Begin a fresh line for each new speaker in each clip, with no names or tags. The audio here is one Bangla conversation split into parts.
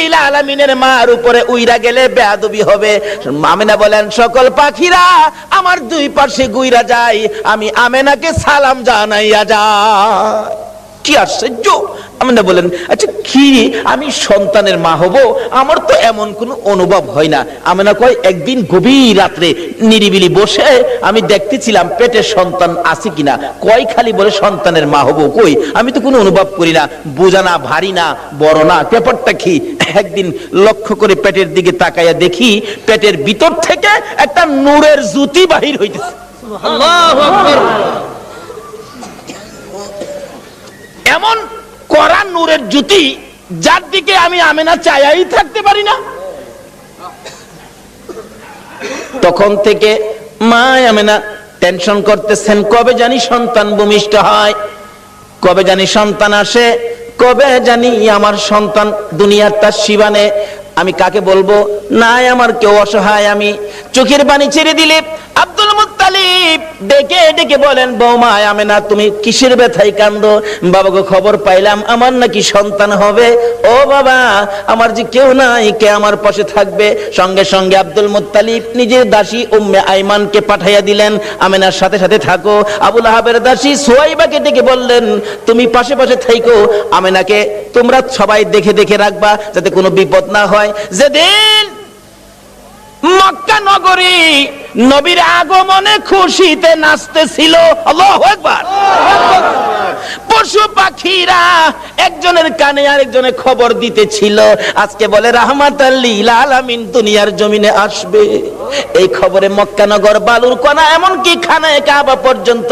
লিল আলামিনের মার উপরে উইরা গেলে বেয়াদবি হবে। আমিনা বলেন সকল পাখিরা আমার দুই পাশে গুইরা যায়, আমি আমেনাকে সালাম জানাইয়া যায়। কি আশ্চর্য! আমিনা বলেন আচ্ছা কি আমি সন্তানের মা হব? আমার তো এমন কোনো অনুভব হয় না। আমিনা কয় একদিন গভীর রাত্রে নিরিবিলি বসে আমি দেখতেছিলাম পেটে সন্তান আছে কিনা। কয় খালি বলে সন্তানের মা হব, কই আমি তো কোনো অনুভব করি না, বোঝা না, ভারী না, বড় না, ব্যাপারটা কি? একদিন লক্ষ্য করে পেটের দিকে তাকাইয়া দেখি পেটের ভিতর থেকে একটা নূরের জ্যোতি বাহির হইতেছে। আল্লাহু আকবার! এমন কড়া নূরের জ্যোতি যার দিকে আমি আমেনা চাইয়াই থাকতে পারি না। তখন থেকে মা আমেনা টেনশন করতেছেন, কবে জানি সন্তান ভূমিষ্ঠ হয়, কবে জানি সন্তান আসে, কবে জানি আমার সন্তান দুনিয়ার তার শিবানে। আমি কাকে বলবো? নাই আমার কেউ অসহায়। আমি চোখের পানি ছেড়ে দিলে আব্দুল মুত্তালিব ডেকে ডেকে বলেন, বৌমা আমেনা তুমি কিসের ব্যথায় কান্দো? বাবাকে খবর পাইলাম আমার নাকি সন্তান হবে। ও বাবা, আমার যে কেউ নাই, কে আমার পাশে থাকবে? সঙ্গে সঙ্গে আব্দুল মুত্তালিব নিজের দাসী উম্মে আইমানকে পাঠাইয়া দিলেন, আমেনার সাথে সাথে থাকো। আবু লাহাবের দাসী সুয়াইবাকে ডেকে বললেন, তুমি পাশে পাশে থাকো, আমেনাকে তোমরা সবাই দেখে দেখে রাখবা যাতে কোনো বিপদ না হয়। যেদিন মক্কা নগরী নবীর আগমনে খুশিতে নাচতেছিল, আল্লাহু আকবার, পশু পাখিরা একজনের কানে আরেকজনে খবর দিতেছিল, আজকে বলে রাহমাতাল লিল আলামিন দুনিয়ার জমিনে আসবে। এই খবরে মক্কা নগর, বালুর কণা, এমনকি খানায়ে কাবা পর্যন্ত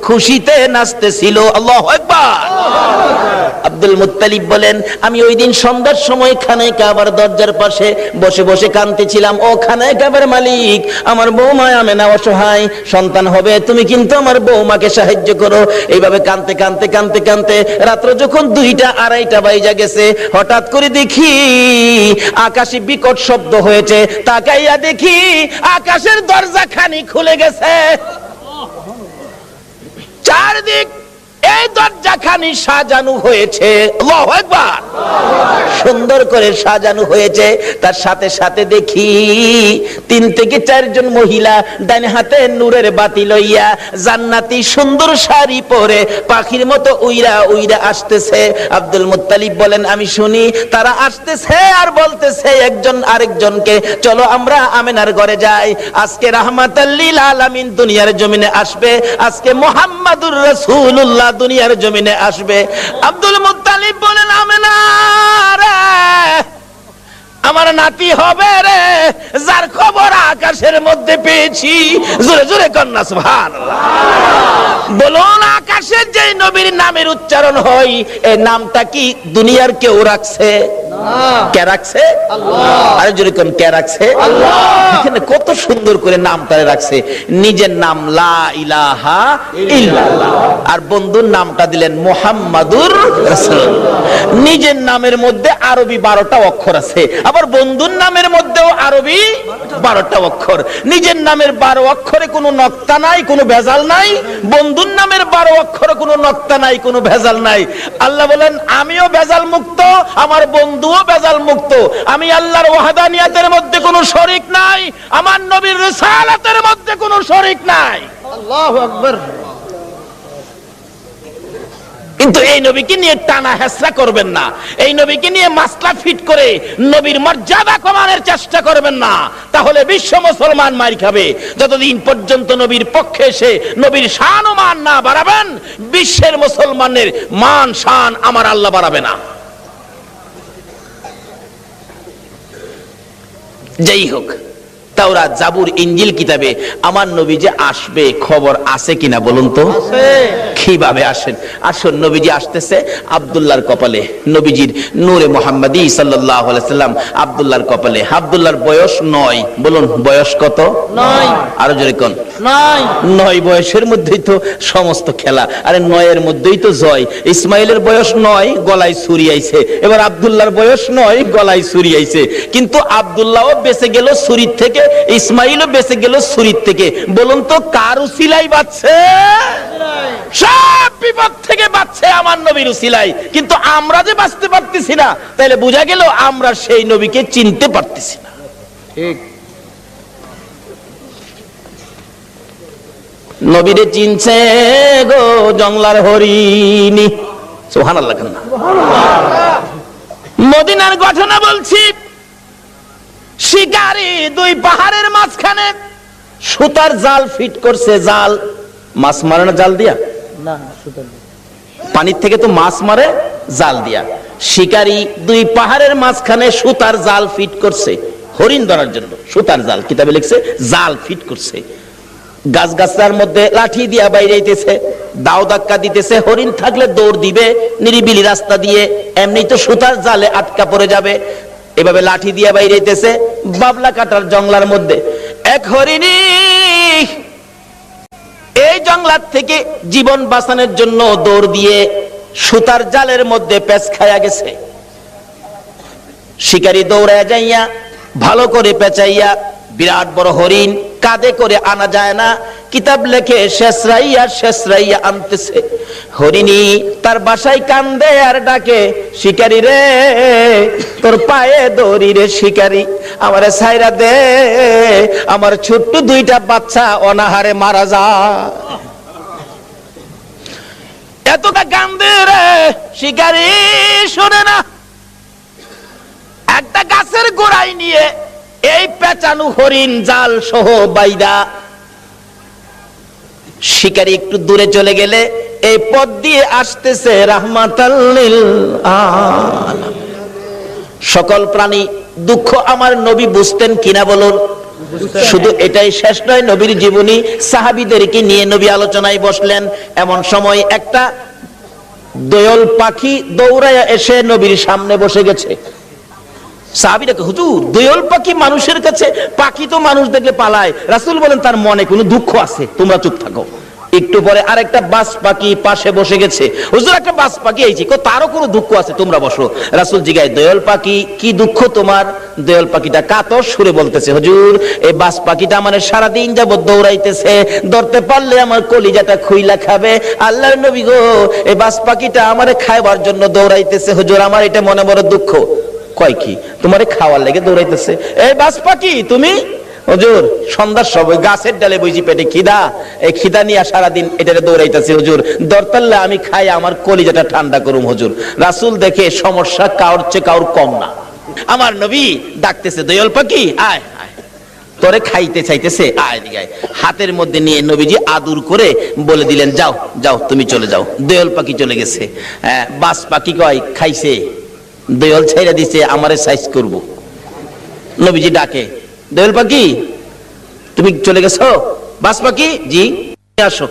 খুশিতে নাচতেছিল, আল্লাহু আকবার। আব্দুল মুত্তালিব বলেন, আমি ওই দিন সন্ধ্যার সময় খানায়ে কাবার দরজার পাশে বসে বসে কাঁদতেছিলাম, ও খানায়ে কাবার মালিক, আমার বৌমা আমেনা অসহায়, সন্তান হবে, তুমি কিন্তু আমার বৌমাকে সাহায্য করো। এইভাবে কাঁদতে কাঁদতে কাঁদতে কাঁদতে রাত্র যখন 2টা 2:30 বাজে গেছে, হঠাৎ করে দেখি আকাশে বিকট শব্দ হয়েছে। তাকাইয়া দেখি আকাশের দরজা খানি খুলে গেছে, চারদিক এই দরজাখানি সাজানো হয়েছে, আল্লাহু আকবার, সুন্দর করে সাজানো হয়েছে। তার সাথে সাথে দেখি 3 থেকে 4 জন মহিলা ডান হাতে নূরের বাতি লইয়া জান্নাতি সুন্দর শাড়ি পরে পাখির মতো উইরা উইরা আসতেছে। আব্দুল মুত্তালিব বলেন, আমি শুনি তারা আসতেছে আর বলতেছে একজন আরেকজনকে, চলো আমরা আমেনার ঘরে যাই, আজকে রাহমাতাল লিল আলামিন দুনিয়ার জমিনে আসবে, আজকে মুহাম্মাদুর রাসূলুল্লাহ দুনিয়ার জমিনে আসবে। আব্দুল মুত্তালিব বলেন, আমেনা রে, আমার নাতি হবে রে, যার খবর আকাশের মধ্যে পেয়েছি। জোরে জোরে কন্যা সুবহানাল্লাহ। বলুন, আকাশের যে নবীর নামের উচ্চারণ হয়, এই নামটা কি দুনিয়ার কেউ রাখছে? কে রাখছে? আল্লাহ। আরে জোরে কোন কে রাখছে? আল্লাহ। এখানে কত সুন্দর করে নাম তারে রাখছে। নিজের নাম লা ইলাহা ইল্লাল্লাহ, আর বন্ধুর নামটা দিলেন মুহাম্মাদুর রাসূলুল্লাহ। নিজের নামের মধ্যে আরবি 12টা অক্ষর আছে, আবার বন্ধুর নামের মধ্যেও আরবি 12টা অক্ষর। নিজের নামের 12 অক্ষরে কোনো নক্তা নাই, কোনো ভেজাল নাই, বন্ধুর নামের 12 অক্ষরে কোনো নক্তা নাই, কোনো ভেজাল নাই। আল্লাহ বলেন, আমিও ভেজাল মুক্ত, আমার বন্ধুও ভেজাল মুক্ত। আমি আল্লাহর ওয়াহদানিয়াতের মধ্যে কোনো শরীক নাই, আমার নবীর রিসালাতের মধ্যে কোনো শরীক নাই, আল্লাহু আকবার। কিন্তু এই নবীকে নিয়ে টানা হেসরা করবেন না, এই নবীকে নিয়ে মাসলা ফিট করে নবীর মর্যাদা কমানোর চেষ্টা করবেন না, তাহলে বিশ্ব মুসলমান মার খাবে। যতদিন পর্যন্ত নবীর পক্ষে এসে নবীর শান ও মান না বাড়াবেন, বিশ্বের মুসলমানের মান শান আমার আল্লাহ বাড়াবে না। যাই হোক, তাওরাত, জাবুর, ইনজিল কিতাবে আমার নবী যে আসবে খবর আছে কিনা বলুন তো? কিভাবে আসেন? আসুন, নবীজি আসতেছে আব্দুল্লাহর কপালে, নবীজির নূরে মুহাম্মাদি সাল্লাল্লাহু আলাইহি সাল্লাম আব্দুল্লাহর কপালে। আব্দুল্লাহর বয়স 9। বলুন বয়স কত? 9। আরো জোরে কোন? 9 বয়সের মধ্যেই তো সমস্ত খেলা। আরে 9 মধ্যেই তো জয়। ইসমাইলের বয়স 9, গলায় ছুরি আইছে। এবার আব্দুল্লাহর বয়স 9, গলায় ছুরি আইছে। কিন্তু আব্দুল্লাহও বেঁচে গেল ছুরির থেকে, ইসমাইলও বেঁচে গেল ছুরির থেকে। বলুন তো কার উসিলাই বাঁচছে? সব বিপদ থেকে বাঁচছে আমার আমার নবীর উসিলায়, কিন্তু আমরা যে বাঁচতে পারতেছি না, তাহলে বোঝা গেল আমরা সেই নবীকে চিনতে পারতেছি না।
ঠিক।
নবীরে চিনছে গো জংলার হরিণী, সুবহানাল্লাহ। মদিনার ঘটনা বলছি। শিকারী দুই পাহাড়ের মাঝখানে সুতার জাল ফিট করছে। জাল, মাছ মারে না জাল দিয়া?
না, সুতরাং
পানির থেকে তো মাছ মারে জাল দিয়া। শিকারী দুই পাহাড়ের মাঝখানে সুতার জাল ফিট করছে হরিণ ধরার জন্য। সুতার জাল, কিতাবে লিখছে জাল ফিট করছে। গাছ গাছার মধ্যে লাঠি দিয়া বাইরে আইতেছে, দাও ধাক্কা দিতেছে। হরিণ থাকলে দৌড় দিবে নিরিবিলি রাস্তা দিয়ে, এমনি তো সুতার জালে আটকা পড়ে যাবে। এভাবে লাঠি দিয়া বাইরে আইতেছে বাবলা কাটার জঙ্গলার মধ্যে। এক হরিণী এই জঙ্গলার থেকে জীবন বাঁচানোর জন্য দৌড় দিয়ে সুতার জালের মধ্যে পেঁচ খায়া গেছে। শিকারী দৌড়ায় যাইয়া ভালো করে পেঁচাইয়া বিরাট বড় হরিণ কাঁধে করে আনা যায় না। কিতাব লেখে শেষরাইয়া আনতেছে। হরিণী তার বাসায় কান্দে আর ডাকে, শিকারী রে তোর পায়ে দড়ি রে শিকারী, আমারে ছাইরা দে, আমার ছোট্ট দুইটা বাচ্চা অনাহারে মারা যায়। এতটা কান্দে রে শিকারী, শোনে না। একটা গাছের গোড়ায় নিয়ে এই পেঁচানো হরিণ জাল সহ বাইদা শিকারী একটু দূরে চলে গেলে এই পথ দিয়ে আসতেছে রাহমাতাল লিল আলামিন। সকল প্রাণী দুঃখ আমার নবী বুঝতেন কিনা বলুন? শুধু এটাই শেষ নয়, নবীর জীবনী সাহাবীদেরকে নিয়ে নবী আলোচনায় বসলেন। এমন সময় একটা দোয়েল পাখি দৌড়ায়া এসে নবীর সামনে বসে গেছে। সাহাবীরা কে, হুজুর দোয়েল পাখি মানুষের কাছে, পাখি তো মানুষ দেখলে পালায়। রাসূল বলেন তার মনে কোনো দুঃখ আছে, তোমরা চুপ থাকো। একটু পরে আরেকটা বাজ পাখি পাশে বসে গেছে। হুজুর একটা বাজ পাখি আইছে, তারও কোনো দুঃখ আছে, তোমরা বসো। রাসূল জিগায়, দোয়েল পাখি কি দুঃখ তোমার? দোয়েল পাখিটা কাতর সুরে বলতেছে, হুজুর এই বাজ পাখিটা আমার সারাদিন যাবত দৌড়াইতেছে, ধরতে পারলে আমার কলিজাটা খুইলা খাবে। আল্লাহর নবী গো, এই বাজ পাখিটা আমারে খাইবার জন্য দৌড়াইতেছে, হুজুর আমার এটা মনে বড় দুঃখ। কয় কি তোমারে খাওয়ার লেগে দৌড়াইতেছে? এই বাজ পাখি তুমি? হুজুর সন্ধ্যার সময় গাছের ডালে বইছি পেটে খিদা, এই খিদা নিয়ে সারাদিন এটারে দৌড়াইতেছে, হুজুর দরতাল্লা আমি খাই আমার কলিজাটা ঠান্ডা করুম হুজুর। রাসূল দেখে সমস্যা কাউর চেয়ে কাউর কম না। আমার নবী ডাকতেছে, দোয়েল পাখি আয় আয়, তোরে খাইতে চাইতেছে, আয় দিকে আয়। হাতের মধ্যে নিয়ে নবীজি আদর করে বলে দিলেন, যাও যাও তুমি চলে যাও। দোয়েল পাখি চলে গেছে। বাজ পাখি কয় খাইছে, দোয়েল ছাইরা দিছে আমারে সাইজ করব। নবীজি ডাকে, দোয়েল পাখি তুমি চলে গেছো? বাজ পাখি জি, আসো।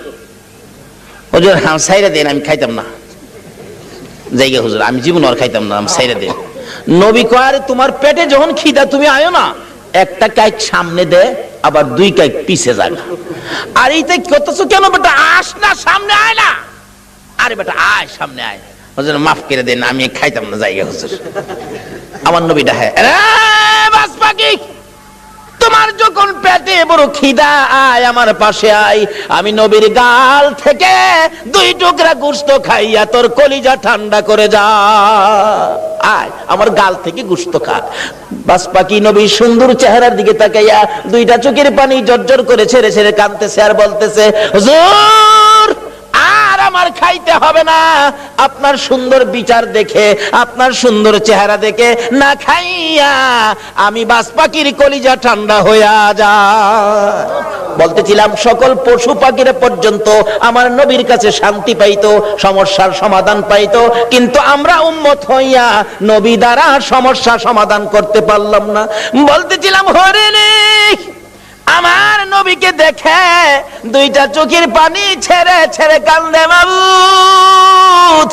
হুজুর হ্যাঁ ছাইরা দেন, আমি খাইতাম না। জায়গা হুজুর আমি জীবন আর খাইতাম না, আমি ছাইরা দেন। নবী কয়, তোমার পেটে যখন খিদা তুমি আয়ো না, একটা কাইক সামনে দে, আবার দুই কাইক পিছে যাগা। আর এইটা করতেছো কেন বেটা? আস না, সামনে আয় না। আরে বেটা আয়, সামনে আয়। হুজুর মাফ করে দেন, আমি খাইতাম না জায়গা হুজুর। আমার নবী ডাহে, বাজ পাখি তোমার যখন পেটে বড় খিদা, আয় আমার পাশে আয়, আমি নবীর গাল থেকে দুই টুকরা গোশত খাইয়া তোর কলিজা ঠান্ডা করে যা। আয় আমার গাল থেকে গোশত খা। বাজ পাখি নবীর সুন্দর চেহারার দিকে তাকাইয়া দুইটা চোখের পানি জর্জর করে ছেড়ে ছেড়ে কাঁদতেছে আর বলতেছে, হুজুর আর আমার খাইতে হবে না, আপনার সুন্দর বিচার দেখে, আপনার সুন্দর চেহারা দেখে না খাইয়া আমি বাজ পাখির কলিজা ঠান্ডা হইয়া যায়। বলতেছিলাম সকল পশু পাখিরা পর্যন্ত আমার নবীর কাছে শান্তি পাইতো, সমস্যার সমাধান পাইতো, কিন্তু আমরা উম্মত হইয়া নবী দ্বারা সমস্যা সমাধান করতে পারলাম না। বলতেছিলাম হরিণী আমার নবীকে দেখে দুইটা চোখের পানি ছেড়ে ছেড়ে কান্দে। মাবুদ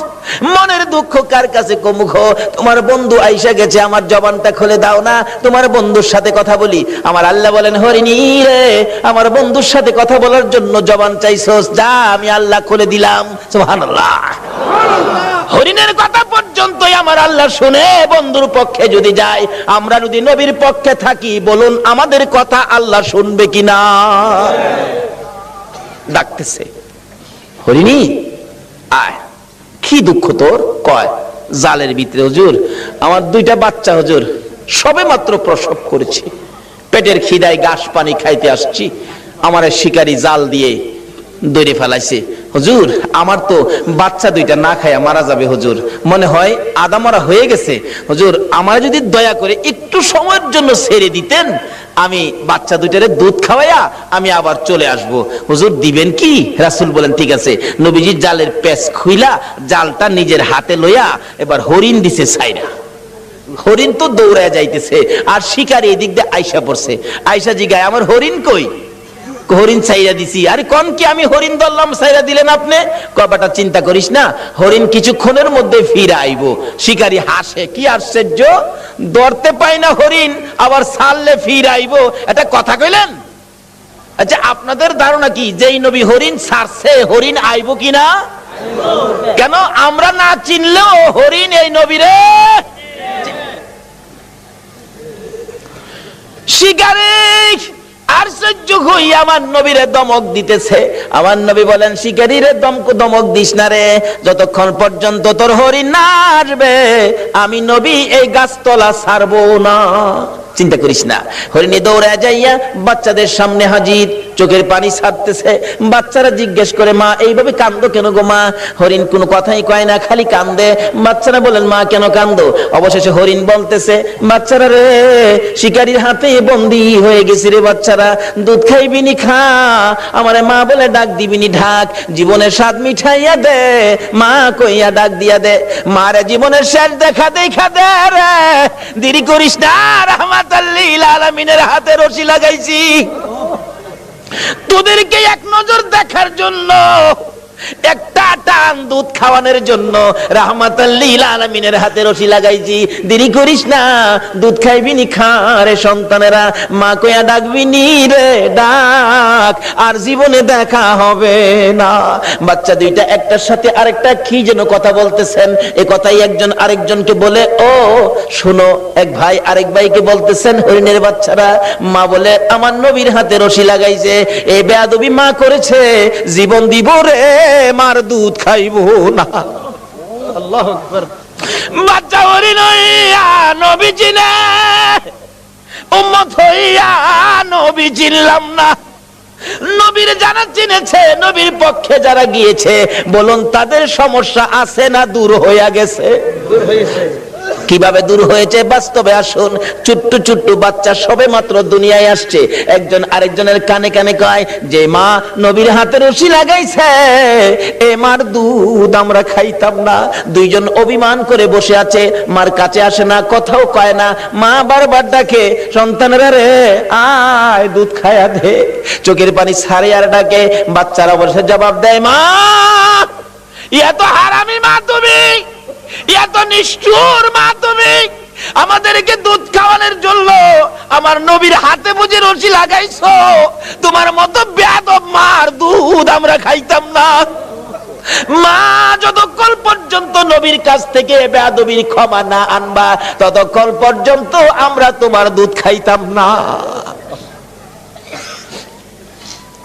মনের দুঃখ কার কাছে কমুখ? তোমার বন্ধু আইসা গেছে, আমার জবানটা খুলে দাও না, তোমার বন্ধুর সাথে কথা বলি। আমার আল্লাহ বলেন, হরিণী রে আমার বন্ধুর সাথে কথা বলার জন্য জবান চাইছস, যা আমি আল্লাহ খুলে দিলাম। সুবহানাল্লাহ। হরিণের কথা পর্যন্তই আমার আল্লাহ শুনে বন্ধুর পক্ষে যদি যায়, আমরা যদি নবীর পক্ষে থাকি, বলুন আমাদের কথা আল্লাহ শুনবে কিনা? ডাকতেছে, হরিণী আয়, কি দুঃখ তোর? কয় জালের ভিতরে হুজুর আমার দুইটা বাচ্চা হুজুর, সবে মাত্র প্রসব করেছি, পেটের খিদায় ঘাস পানি খাইতে আসছি, আমার শিকারী জাল দিয়ে দৌড়ে ফেলাইছে হুজুর, আমার তো বাচ্চা দুইটা না খায়া মারা যাবে হুজুর, মনে হয় আদা মরা হয়ে গেছে হুজুর, আমার যদি দয়া করে একটু সময়ের জন্য ছেড়ে দিতেন, আমি বাচ্চা দুইটারে দুধ খাওয়াইয়া আমি আবার চলে আসব। হুজুর দিবেন কি? রাসূল বলেন ঠিক আছে। নবীজি জালের পেঁচ খুইলা জালটা নিজের হাতে লইয়া এবার হরিণ দিছে ছাইরা। হরিণ তো দৌড়ায় যাইতেছে আর শিকারী এদিক দিয়ে আইসা পড়ছে। আইসা জিগায় আমার হরিণ কই? হরিণ ছাইরা দিছি। আরে কোন কি আমি হরিণ ধরলাম, ছাইরা দিলেন আপনি? কবাটা চিন্তা করিস না, হরিণ কিছুক্ষণের মধ্যে ফিরে আইব। শিকারী হাসে, কি আশ্চর্য, ধরতে পাই না হরিণ, আবার ছাড়লে ফিরে আইব, এটা কথা কইলেন? আচ্ছা আপনাদের ধারণা কি যেই নবী হরিণ ছাড়ছে হরিণ আইব কিনা? কেন আমরা না চিনলেও হরিণ এই নবীরে শিকারী আশ্চর্য হই আমার নবীরে দমক দিতেছে। আমার নবী বলেন শিকারীরে দমক দিস না রে, যতক্ষণ পর্যন্ত তোর হরিণ না আসবে আমি নবী এই গাছতলা ছাড়বো না। চিন্তা করিস না। হরিণী দৌড়ে যাইয়া বাচ্চাদের সামনে হাজির, চোখের পানি ছাড়তেছে। বাচ্চারা জিজ্ঞেস করে মা এইভাবে কান্দো কেন গো মা? হরিণ কোনো কথাই কয় না, খালি কান্দে। বাচ্চারা বলেন মা কেন কান্দো? অবশেষে হরিণ বলতেছে বাচ্চারা রে, শিকারীর হাতে বন্দী হয়ে গেছি রে বাচ্চারা, দুধ খাইবিনি খা, আমারে মা বলে ডাক দিবিনি ঢাক, জীবনের স্বাদ মিঠাইয়া দে, মা কইয়া ডাক দিয়া দে, মারে জীবনের শেষ দেখা দেখা দে রে, দেরি করিস না, রাহমাতাল লিল আলামিনের হাতে রশি লাগাইছি তোদেরকে এক নজর দেখার জন্য, একটা টান দুধ খাওয়ানোর জন্য রাহমাতাল লিল আলামিনের হাতে রশি লাগাইছি, দেরি করিস না, দুধ খাইবি নি খা রে সন্তানেরা, মা কইয়া ডাকবি নি রে ডাক, আর জীবনে দেখা হবে না। বাচ্চা দুইটা একটার সাথে আরেকটা কি যেন কথা বলতেছেন, এ কথাই একজন আরেকজনকে বলে ও শোনো, এক ভাই আরেক ভাইকে বলতেছেন হরিণের বাচ্চারা, মা বলে আমার নবীর হাতে রশি লাগাইছে, এই বেয়াদবি মা করেছে, জীবন দিব রে মার দুধ খাইবো না। আল্লাহু আকবার। বাচ্চা হরিণ হইয়া নবী চিনে, উম্মত হইয়া নবী চিনলাম না। নবীর যারা চিনেছে, নবীর পক্ষে যারা গিয়েছে, বলুন তাদের সমস্যা আছে না দূর হইয়া গেছে? দূর হয়েছে। কিভাবে দূর হয়েছে বাস্তবে আসুন। ছোট্ট ছোট্ট বাচ্চা সবে মাত্র দুনিয়ায় আসছে, একজন আরেকজনের কানে কানে কয় যে মা নবীর হাতে রশি লাগাইছে, এ মার দুধ আমরা খাইতাম না। দুইজন অভিমান করে বসে আছে, মার কাছে আসে না, কথাও কয় না। মা বারবার ডাকে সন্তানেরা রে আয় দুধ খায়া দে, চোখের পানি ছাড়ে আর ডাকে। বাচ্চারা বসে জবাব দেয় মা ইয়া তো হারামি মা, তুমি এত নিষ্ঠুর মা, তুমি আমাদেরকে দুধ খাওয়ানোর জন্য আমার নবীর হাতে বুঝে রশি লাগাইছো, তোমার মতো বেয়াদব মার দুধ আমরা খাইতাম না। মা যতক্ষণ পর্যন্ত নবীর কাছ থেকে বেয়াদবির ক্ষমা না আনবা, ততক্ষণ পর্যন্ত আমরা তোমার দুধ খাইতাম না।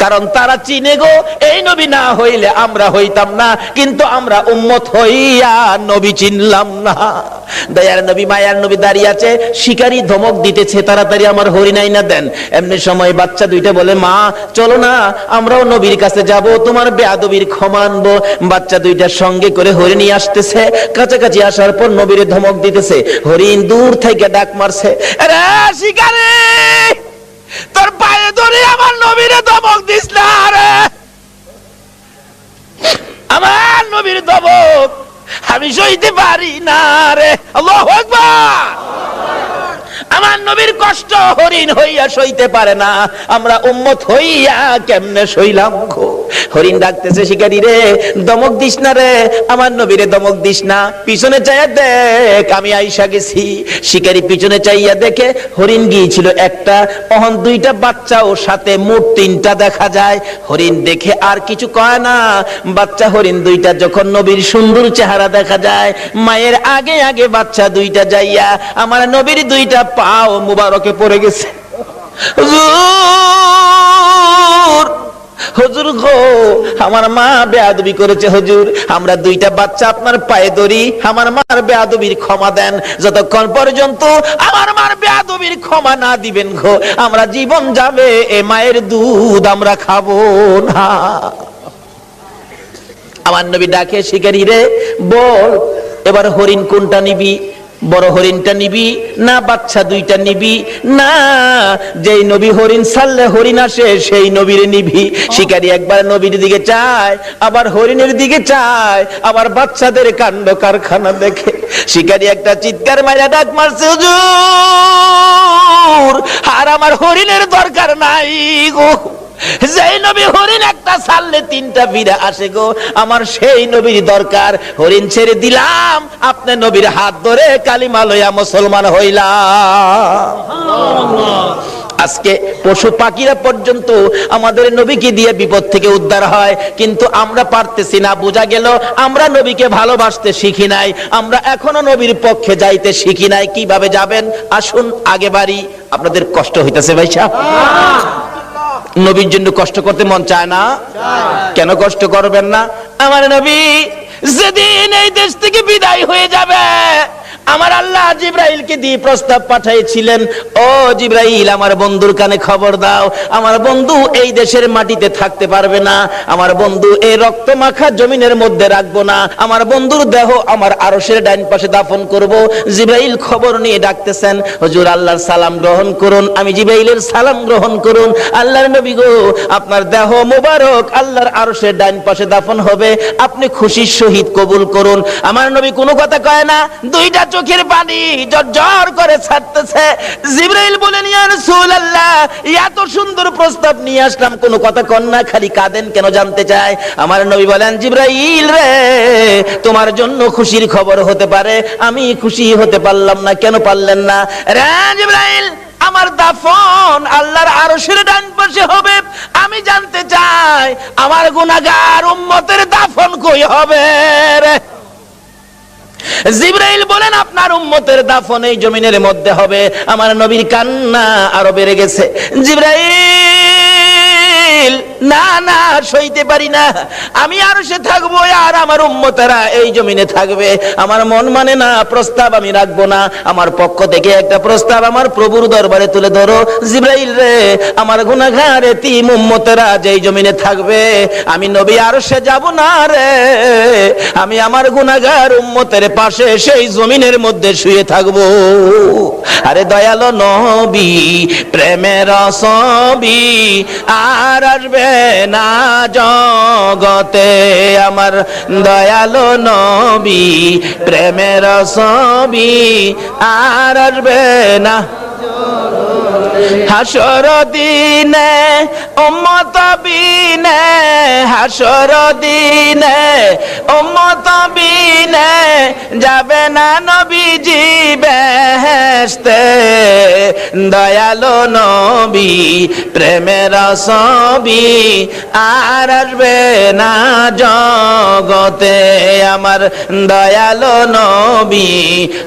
কারণ তারা চিনে গো, এই নবী না হইলে আমরা হইতাম না, কিন্তু আমরা উম্মত হইয়া নবী চিনলাম না। দয়ার নবী মায়ার নবী দাঁড়িয়ে আছে, শিকারী ধমক দিতেছে তাড়াতাড়ি আমার হরিণ আইনা দেন। এমনি সময় বাচ্চা দুইটা বলে মা চলো না আমরাও নবীর কাছে যাব, তোমার বেয়াদবির ক্ষমা আনবো। বাচ্চা দুইটার সঙ্গে করে হরিণ নিয়ে আসতেছে, কাছাকাছি আসার পর নবীর ধমক দিতেছে। হরিণ দূর থেকে ডাক মারছে, আরে শিকারী তোর পায়ে ধরে আমার নবীরে ধমক দিস না রে, আমার নবীর ধমক আমি সইতে পারি না রে। আল্লাহু আকবার। আমার নবীর কষ্ট হরিণ হইয়া সইতে পারে না, আমরা উম্মত হইয়া কেমনে সইলাম গো। হরিণ ডাকতেছে শিকারী রে দমক দিস না রে, আমার নবীরে দমক দিস না, পিছনে চাইয়া দেখ আমি আইসা গেছি। শিকারী পিছনে চাইয়া দেখে হরিণ গিয়েছিল একটা, অহন দুইটা বাচ্চা ও সাথে মোট তিনটা দেখা যায়। হরিণ দেখে আর কিছু কয় না। বাচ্চা হরিণ দুইটা যখন নবীর সুন্দর চেহারা দেখা যায়, মায়ের আগে আগে বাচ্চা দুইটা যাইয়া আমার নবীর দুইটা পাও মুবারকে পড়ে গেছে। হুজুর হুজুর গো আমার মা বেয়াদবি করেছে হুজুর, আমরা দুইটা বাচ্চা আপনার পায়ে ধরি, আমার মার বেয়াদবির ক্ষমা দেন। যতক্ষণ পর্যন্ত আমার মার বেয়াদবির ক্ষমা না দিবেন গো আমরা জীবন যাবে এ মায়ের দুধ আমরা খাবো না। আমার নবী ডাকে, শিকারী রে বল এবার হরিণ কোনটা নিবি? বড় হরিণটা নিবি না বাচ্চা দুইটা নিবি? না, যেই নবী হরিণ ছাড়লে হরিণ আসে সেই নবীর নিবি। শিকারী একবার নবীর দিকে চায়, আবার হরিণের দিকে চায়, আবার বাচ্চাদের কাণ্ড কারখানা দেখে শিকারী একটা চিৎকার মাইরা ডাক মারছে, হুজুর আর আমার হরিণের দরকার নাই গো। যেই নবী হরিণ একটা ছাড়লে তিনটা ফিরে আসে গো, আমার সেই নবীর দরকার। হরিণ ছেড়ে দিলাম, আপনি নবীর হাত ধরে কালিমা লইয়া মুসলমান হইলাম। আজকে পশু পাখিরা পর্যন্ত আমাদের নবীকে দিয়ে বিপদ থেকে উদ্ধার হয়, কিন্তু আমরা পারতেছি না। বোঝা গেল আমরা নবীকে ভালোবাসতে শিখি নাই, আমরা এখনো নবীর পক্ষে যাইতে শিখি নাই। কিভাবে যাবেন আসুন আগে বাড়ি। আপনাদের কষ্ট হইতেছে ভাই সাহেব? নবীর জন্য কষ্ট করতে মন চায় না? কেন কষ্ট করবেন না? আমার নবী যেদিন এই দেশ থেকে বিদায় হয়ে যাবে, আমার আল্লাহ জিবরাইলকে দিয়ে প্রস্তাব পাঠাইছিলেন, ও জিবরাইল আমার বন্ধুর কানে খবর দাও, আমার বন্ধু এই দেশের মাটিতে থাকতে পারবে না, আমার বন্ধু এই রক্ত মাখা জমিনের মধ্যে রাখবো না, আমার বন্ধুর দেহ আমার আরশের ডাইন পাশে দাফন করব। জিবরাইল খবর নিয়ে ডাকতেছেন, হুজুর আল্লাহর সালাম গ্রহণ করুন। আমি জিবরাইলের সালাম গ্রহণ করুন। আল্লাহর নবী গো আপনার দেহ মোবারক আল্লাহর আরশের ডাইন পাশে দাফন হবে, আপনি খুশির সহিত কবুল করুন। আমার নবী কোনো কথা কয় না, দুইটা চোখের পানি জর্জর করে ছাড়তেছে। জিবরাইল বলেন, ইয়া রাসূলুল্লাহ এত সুন্দর প্রস্তাব নিয়ে আসলাম, কোনো কথা কন না, খালি কাঁদেন কেন জানতে চাই। আমার নবী বলেন, জিবরাইল রে তোমার জন্য খুশির খবর হতে পারে, আমি খুশি হতে পারলাম না। কেন পারলেন না? রে জিবরাইল আমার দাফন আল্লাহর আরশের ডান পাশে হবে, আমি জানতে চাই আমার গুনাহগার উম্মতের দাফন কই হবে রে? জিবরাইল বলেন, আপনার উম্মতের দাফন এই জমিনের মধ্যে হবে। আমার নবীর কান্না আরো বেড়ে গেছে। জিবরাইল না না সইতে পারি না, আমি আরশে থাকবো আর আমার উম্মতেরা এই জমিনে থাকবে। আমার মন মানে না, প্রস্তাব আমি রাখবো না। আমার পক্ষ থেকে একটা প্রস্তাব আমার প্রভুর দরবারে তুলে ধরো। জিবরাইল রে আমার গুনাহগার এতিম উম্মতেরা যেই জমিনে থাকবে, আমি নবী আরশে যাব না রে, আমি আমার গুনাহগার উম্মতের পাশে সেই জমিনের মধ্যে শুয়ে থাকবো। আরে দয়ালো নবী প্রেমের ছবি আর আসবে না জগতে, আমার দয়ালো নবী প্রেমের ছবি আর আসবে না। হাসর দিনে উম্মত বিনে, হাসর দিনে উম্মত বিনে যাবে না নবীজি বেহেশতে, দয়ালো নবী প্রেমের ছবি আর আসবে না জগতে, আমার দয়ালো নবী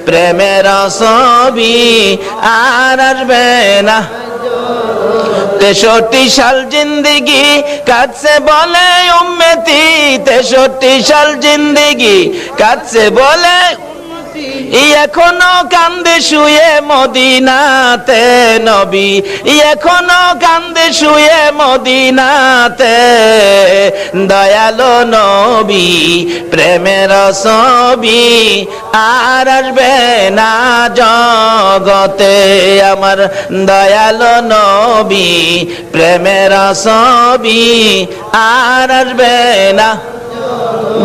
প্রেমের ছবি আর আসবে না। 63 সাল জিন্দেগি কাটছে বলে উম্মতি, 63 সাল জিন্দেগি কাটছে বলে এখনো কান্দে শুয়ে মদিনাতে নবী, এখনো কান্দে শুয়ে মদিনাতে, দয়ালো নবী প্রেমের ছবি আর আসবে না জগতে, আমার দয়ালো নবী প্রেমের ছবি আর আসবে না।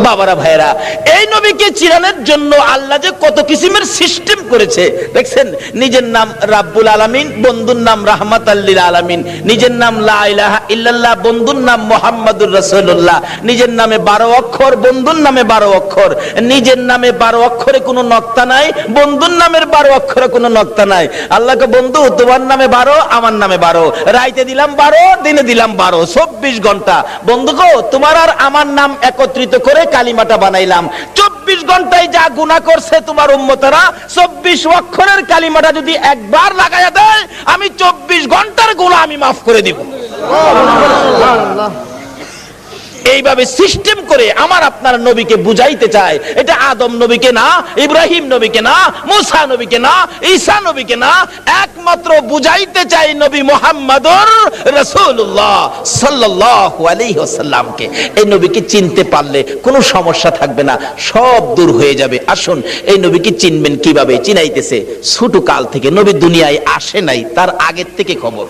বাবারা ভাইরা, এই নবীকে চিরানোর জন্য আল্লাহ যে কত কিসিমের সিস্টেম করেছে দেখছেন। নিজের নাম রাব্বুল আলামিন, বন্ধুর নাম রাহমাতাল লিল আলামিন, নিজের নাম লা ইলাহা ইল্লাল্লাহ, বন্ধুর নাম মুহাম্মাদুর রাসূলুল্লাহ, নিজের নামে 12 অক্ষর, বন্ধুর নামে 12 অক্ষর, নিজের নামে 12 অক্ষরে কোনো নক্তা নাই, বন্ধুর নামের 12 অক্ষরে কোনো নক্তা নাই। আল্লাহকে বন্ধু তোমার নামে 12, আমার নামে 12, রাইতে দিলাম 12, দিনে দিলাম 12, 24 ঘন্টা। বন্ধু গো তোমার আর আমার নাম একত্রিত করে কালিমাটা বানাইলাম। 24 ঘন্টায় যা গুনাহ করছে তোমার উম্মতেরা, 24 অক্ষরের কালিমাটা যদি একবার লাগায়া দেয়, আমি 24 ঘন্টার গুনাহ আমি মাফ করে দিব। এইভাবে সিস্টেম করে আমার আপনার নবীকে বুঝাইতে চায়। এটা আদম নবীকে না, ইব্রাহিম নবীকে না, মুসা নবীকে না, ঈসা নবীকে না, একমাত্র বুঝাইতে চাই নবী মুহাম্মদুর রাসূলুল্লাহ সাল্লাল্লাহু আলাইহি ওয়াসাল্লামকে। এই নবীকে চিনতে পারলে কোনো সমস্যা থাকবে না, সব দূর হয়ে যাবে। আসুন, এই নবীকে চিনবেন কিভাবে? চিনাইতেছে ছোট কাল থেকে, নবী দুনিয়ায় আসে নাই, তার আগের থেকে খবর।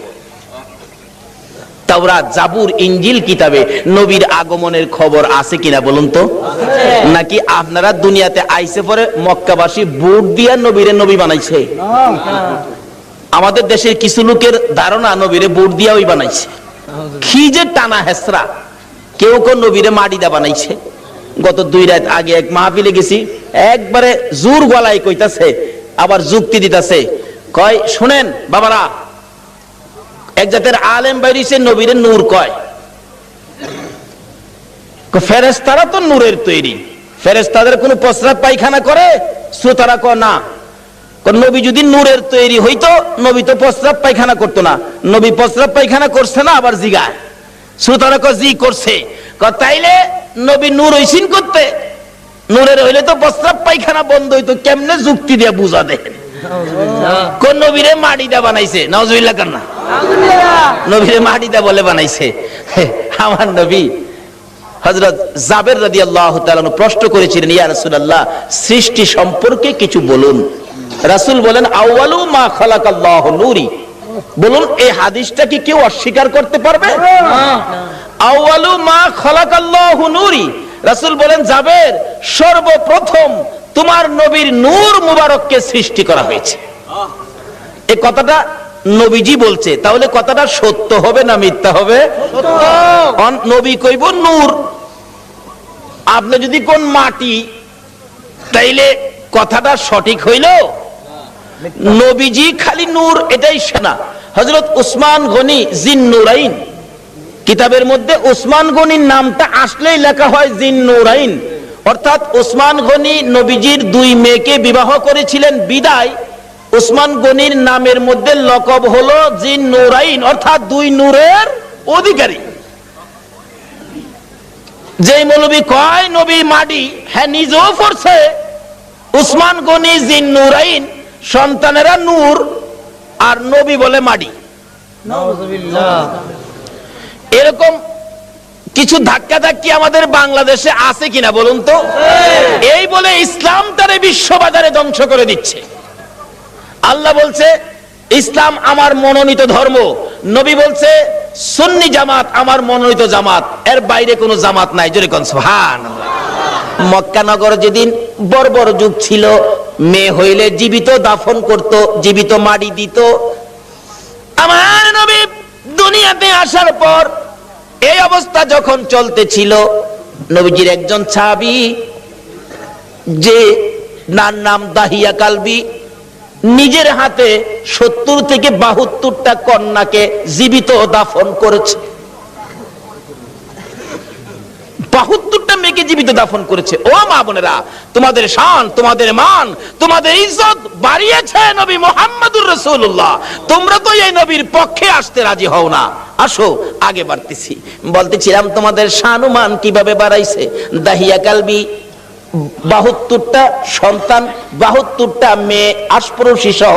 তাওরাত, জাবুর, ইনজিল কিতাবে নবীর আগমনের খবর আছে কিনা বলুন তো? নাকি আপনারা দুনিয়াতে আইসে পরে মক্কাবাসী বুট দিয়া নবীরে নবী বানাইছে? আমাদের দেশের কিছু লোকের ধারণা নবীরে বুট দিয়া ওই বানাইছে। কি যে টানা হেসরা! কেউ কেউ নবীরে মাটি দা বানাইছে। গত 2 রাত আগে এক মাহফিলে গেছি, একবারে জোর গলায় কইতাছে, আবার যুক্তি দিতাছে। কয়, শুনেন বাবারা, এক জাতের আলেম বাইরিছে নবীরে নূর কয়। ফেরেশতারা তো নূরের তৈরি, ফেরেশতাদের কোনো প্রস্রাব পায়খানা করে? শ্রোতারা কয় না। নবী যদি নূরের তৈরি হইতো, নবী তো প্রস্রাব পায়খানা করতো না। নবী প্রস্রাব পায়খানা করছে না? আবার জিগায়। শ্রোতারা কয় জি করছে। তাইলে নবী নূর হইছেন করতে? নূরের হইলে তো প্রস্রাব পায়খানা বন্ধ হইতো। কেমনে যুক্তি দিয়ে বুঝা দেন? কোন নবীরে মাটি দা বানাইছে? নাউজুবিল্লাহ কান্না। নবীরে মাটি দা বলে বানাইছে? আমার নবী হযরত জাবের রাদিয়াল্লাহু তাআলা প্রশ্ন করেছিলেন, ইয়া রাসূলুল্লাহ, সৃষ্টি সম্পর্কে কিছু বলুন। রাসূল বলেন, আউয়ালু মা খালাকাল্লাহু নূরি। বলুন, এই হাদিসটা কি কেউ অস্বীকার করতে পারবে? আউয়ালু মা খালাকাল্লাহু নূরি। রাসূল বলেন, জাবের, সর্বপ্রথম তোমার নবীর নূর মুবারককে সৃষ্টি করা হয়েছে। এই কথাটা নবীজি বলছে, তাহলে কথাটা সত্য হবে না মিথ্যা হবে? নবী কইব নূর, আপনি যদি কোন মাটি, তাইলে কথাটা সঠিক হইল? নবীজি খালি নূর এটাই শোনা। হযরত উসমান গনি জিন্নুরাইন কিতাবের মধ্যে উসমান গনির নামটা আসলেই লেখা হয় জিন্নুরাইন, অর্থাৎ উসমান গনি নবীজির 2 মেয়েকে বিবাহ করেছিলেন বিদায় উসমান গনির নামের মধ্যে লকব হলো জিন্নুরাইন, অর্থাৎ 2 নূরের অধিকারী। যেই মৌলবী কয় নবী মাটি, হ্যাঁ নিজেও পড়ছে উসমান গনি জিন্নুরাইন, সন্তানেরা নূর, আর নবী বলে মাটি। এরকম কিছু ধাক্কা ধাক্কি আমাদের বাংলাদেশে আছে কিনা বলুন তো? এই বলে ইসলাম তারে বিশ্ববাজারে ধ্বংস করে দিচ্ছে। আল্লাহ বলছে ইসলাম আমার মনোনীত ধর্ম, নবী বলছে সুন্নি জামাত আমার মনোনীত জামাত, এর বাইরে কোনো জামাত নাই। জোরে কোন সুবহানাল্লাহ। মক্কা নগর যেদিন বর্বর যুগ ছিল, মেয়ে হইলে জীবিত দাফন করত, জীবিত মাটি দিত। আমার নবী দুনিয়াতে আসার পর এই অবস্থা যখন চলতেছিল, নবীজির একজন সাহাবী, যে নাম দাহিয়া কালবি, নিজের হাতে 70 থেকে 72টা কন্যাকে জীবিত দাফন করেছে। 72টা মেয়েকে জীবিত দাফন করেছে। ও মা বোনেরা, তোমাদের শান, তোমাদের মান, তোমাদের ইজ্জত বাড়িয়েছে নবী মুহাম্মদুর রাসূলুল্লাহ। তোমরা তো এই নবীর পক্ষে আসতে রাজি হও না। আসো আগে বাড়তেছি। বলতেছিলাম তোমাদের শান ও মান কিভাবে বাড়াইছে। দাহিয়া কালবি 72টা সন্তান, 72টা মেয়ে আশপরশী সহ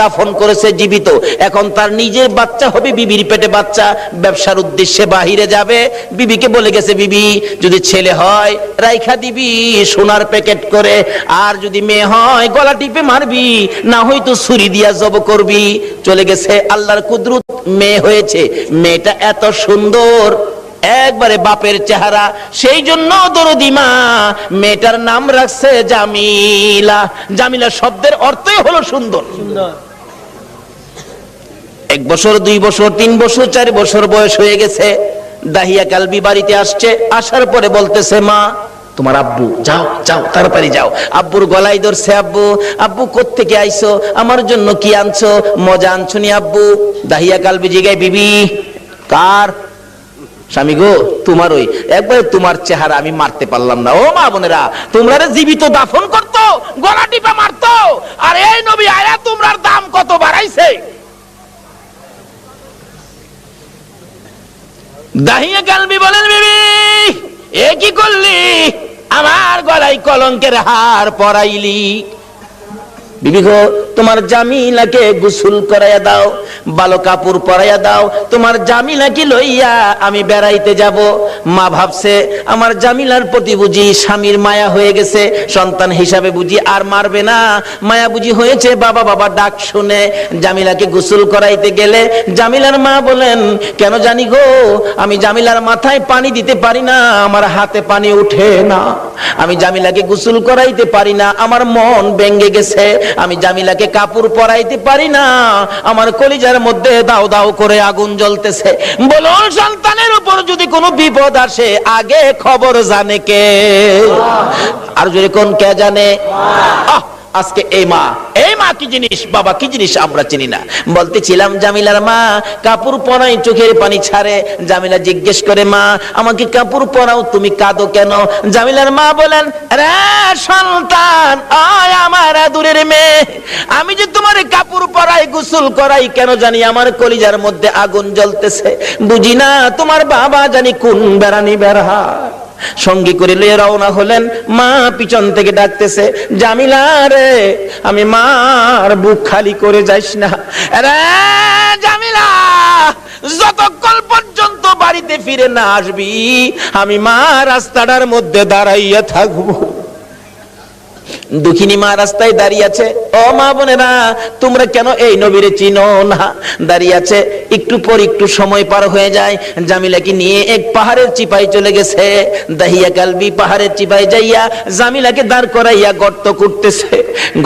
দাফন করেছে জীবিত। এখন তার নিজের বাচ্চা হবে, বিবির পেটে বাচ্চা, ব্যবসার উদ্দেশ্যে বাহিরে যাবে। বিবিকে বলে গেছে, বিবি যদি ছেলে হয় রাইখা দিবি সোনার প্যাকেট করে, আর যদি মেয়ে হয় গলা টিপে মারবি, না হয়তো ছুরি দিয়া জব করবি। চলে গেছে, আল্লাহর কুদরত মেয়ে হয়েছে। মেয়েটা এত সুন্দর, একবারে বাপের চেহারা, সেই জন্য দরদি মা মেয়েটার নাম রাখছে জামিলা। জামিলা শব্দের অর্থই হলো সুন্দর। 1 বছর, 2 বছর, 3 বছর, 4 বছর বয়স হয়ে গেছে। দাহিয়া কালবি বাড়িতে আসছে। আসার পরে বলতেছে, মা তোমার আব্বু, যাও যাও তাড়াতাড়ি যাও। আব্বুর গলায় ধরছে, আব্বু আব্বু কোত্থেকে আইছো, আমার জন্য কি আনছো, মজা আনছো নি আব্বু? দাহিয়া কালবি জিগায়, বিবি কার? স্বামী গো তোমার। ওই একবার তোমার চেহারা আমি মারতে পারলাম না। ও মা বোনেরা, তোমরা জীবিত দাফন করতো, গলা টিপা মারতো, আর এই নবী আয়া তোমরার দাম কত বাড়াইছে। দাহিয়া কালবি বলেন, বিবি এ কি করলি, আমার গলায় কলঙ্কের হার পরাইলি। বিবি গো, তোমার জামিলাকে গোসল করাইয়া দাও, ভালো কাপড় পরাইয়া দাও, তোমার জামিলাকে লইয়া আমি বেড়াইতে যাব। মা ভাবছে আমার জামিলার প্রতি বুঝি স্বামীর মায়া হয়ে গেছে, সন্তান হিসাবে বুঝি আর মারবে না, মায়া বুঝি হয়েছে। বাবা বাবা ডাক শুনে জামিলাকে গোসল করাইতে গেলে জামিলার মা বলেন, কেন জানি গো, আমি জামিলার মাথায় পানি দিতে পারি না, আমার হাতে পানি ওঠে না, আমি জামিলাকে গোসল করাইতে পারি না, আমার মন ভেঙে গেছে, আমি জামিলাকে কাপড় পরাইতে পারি না, আমার কলিজার মধ্যে দাও দাও করে আগুন জ্বলতেছে। বলুন, সন্তানের উপর যদি কোনো বিপদ আসে আগে খবর জানে কে? আর যদি কোন কে জানে? আজকে এই মা কি জিনিস, বাবা কি জিনিস আমরা চিনি না। বলতেছিলাম জামিলার মা কাপড় পরাই, চোখের পানি ছাড়ে। জামিলা জিজ্ঞেস করে, মা আমাকে কাপড় পরাও, তুমি কাঁদো কেন? জামিলার মা বলেন, রে সন্তান, আয় আমার আদুরের মেয়ে, আমি যে তোমার কাপড় পরাই, গোসল করাই, কেন জানি আমার কলিজার মধ্যে আগুন জ্বলতেছে, বুঝি না তোমার বাবা জানি কোন বেড়ানি বেড়া। সঙ্গী করে লিয়ে রওনা হলেন। মা পিছন থেকে ডাকতেছে, জামিলা রে, আমি মার বুক খালি করে যাইস না রে জামিলা, যতক্ষণ পর্যন্ত বাড়িতে ফিরে না আসবি আমি মা রাস্তাটার মধ্যে দাঁড়াইয়া থাকবো। দুঃখিনী মা রাস্তায় দাঁড়িয়ে আছে। ও মা বোনেরা, তোমরা কেন এই নবীরে চিনো না? দাঁড়িয়ে আছে। একটু পর একটু সময় পার হয়ে যায়। জামিলাকে নিয়ে এক পাহাড়ের চিপায় চলে গেছে। দাহিয়া কালবি পাহাড়ের চিপায় যাইয়া জামিলাকে দাঁড় করাইয়া গর্ত করতেছে।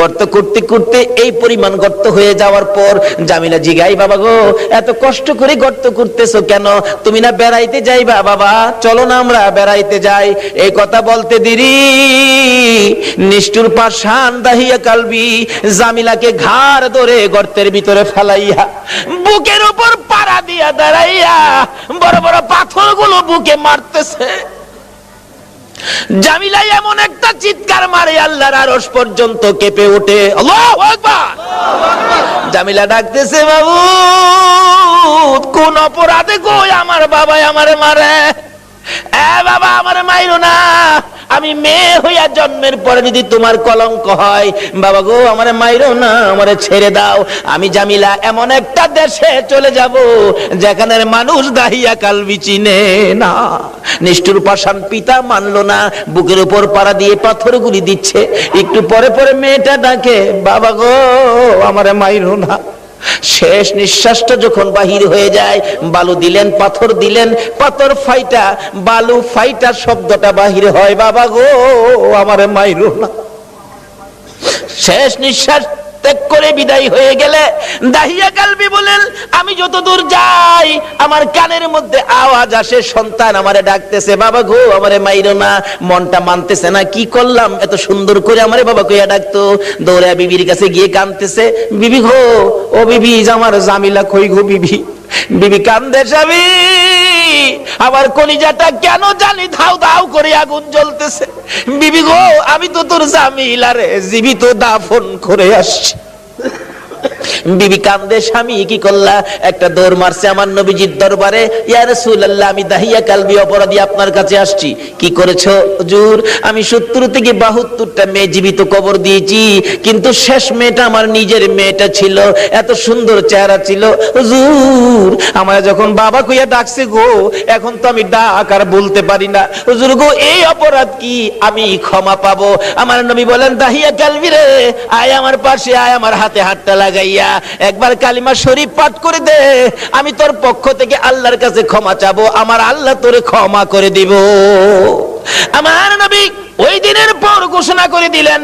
গর্ত করতে করতে এই পরিমাণ গর্ত হয়ে যাওয়ার পর জামিলা জিগাই, বাবা গো, এত কষ্ট করে গর্ত করতেছো কেন? তুমি না বেড়াইতে যাইবা? বাবা চলো না আমরা বেড়াইতে যাই। এই কথা বলতে দেরি নিষ্ঠুর পাষাণ দাহিয়া কালবি জামিলাকে ঘাড় ধরে গর্তের ভিতরে ফেলাইয়া বুকের উপর পাড়া দিয়া দাঁড়াইয়া বড় বড় পাথরগুলো বুকে মারতেছে। জামিলা এমন একটা চিৎকার মারে আল্লাহর আরশ পর্যন্ত কেঁপে ওঠে। আল্লাহু আকবার। জামিলা ডাকতেছে, বাবু কোন অপরাধে গো আমার বাবা আমারে মারে? বাবা আমারে মাইরো না, আমি মেয়ে হইয়া জন্মের পরে যদি তোমার কলঙ্ক হয়, বাবা গো আমারে মাইরো না, আমারে ছেড়ে দাও। আমি জামিলা এমন একটা দেশে চলে যাব যেখানের মানুষ দাহিয়া কালবি চিনে না। নিষ্ঠুর পাষাণ পিতা মানলো না, বুকের উপর পাড়া দিয়ে পাথরগুলি দিচ্ছে। একটু পরে পরে মেয়েটা ডাকে, বাবা গো আমারে মাইরো না। শেষ নিঃশ্বাসটা যখন বাহির হয়ে যায়, বালু দিলেন, পাথর দিলেন, পাথর ফাইটা বালু ফাইটা শব্দটা বাহির হয়, বাবা গো আমারে মাইরো না। শেষ নিঃশ্বাস ত্যাগ করে বিদায় হয়ে গেলে দাহিয়া কালবি বলেন, আমি যত দূর যাই আমার কানের মধ্যে আওয়াজ আসে, সন্তান আমারে ডাকতেছে, বাবা গো আমারে মাইরো না। মনটা মানতেছে না, কি করলাম, এত সুন্দর করে আমারে বাবা কইয়া ডাকতো। দৌড়া বিবির কাছে গিয়ে কাঁদতেছে, বিবি গো, ও বিবি, আমার জামিলা কই গো বিবি? বিবি কান্দে, স্বামী আমার কলিজাটা কেন জানি ধাউ ধাউ করে আগুন জ্বলতেছে। বিবি গো, আমি তো তোর জামিলারে জীবিত দাফন করে আসছি। বিবি কান্দে, স্বামী কি করলা? একটা দৌড় মারছে আমার নবীজির দরবারে, ইয়া রাসূলুল্লাহ আমি দাহিয়া কালবি অপরাধী আপনার কাছে আসছি। কি করেছো হুজুর? আমি 70 থেকে 72টা মেয়ে জীবিত কবর দিয়েছি, কিন্তু শেষ মেয়েটা আমার নিজের মেয়েটা ছিল, এত সুন্দর চেহারা ছিল হুজুর, আমার যখন বাবা কইয়া ডাকছে গো, এখন তো আমি ডাক আর বলতে পারি না হুজুর গো, এই অপরাধ কি আমি ক্ষমা পাবো? আমার নবী বলেন, দাহিয়া কালবি রে, আয় আমার পাশে আয়, আমার হাতে হাতটা লাগাইয়া একবার কালিমা শরীফ পাঠ করে দে, আমি তোর পক্ষ থেকে আল্লাহর কাছে ক্ষমা চাবো, আমার আল্লাহ তোরে ক্ষমা করে দিব। আমার নবী ওই দিনের পর ঘোষণা করে দিলেন,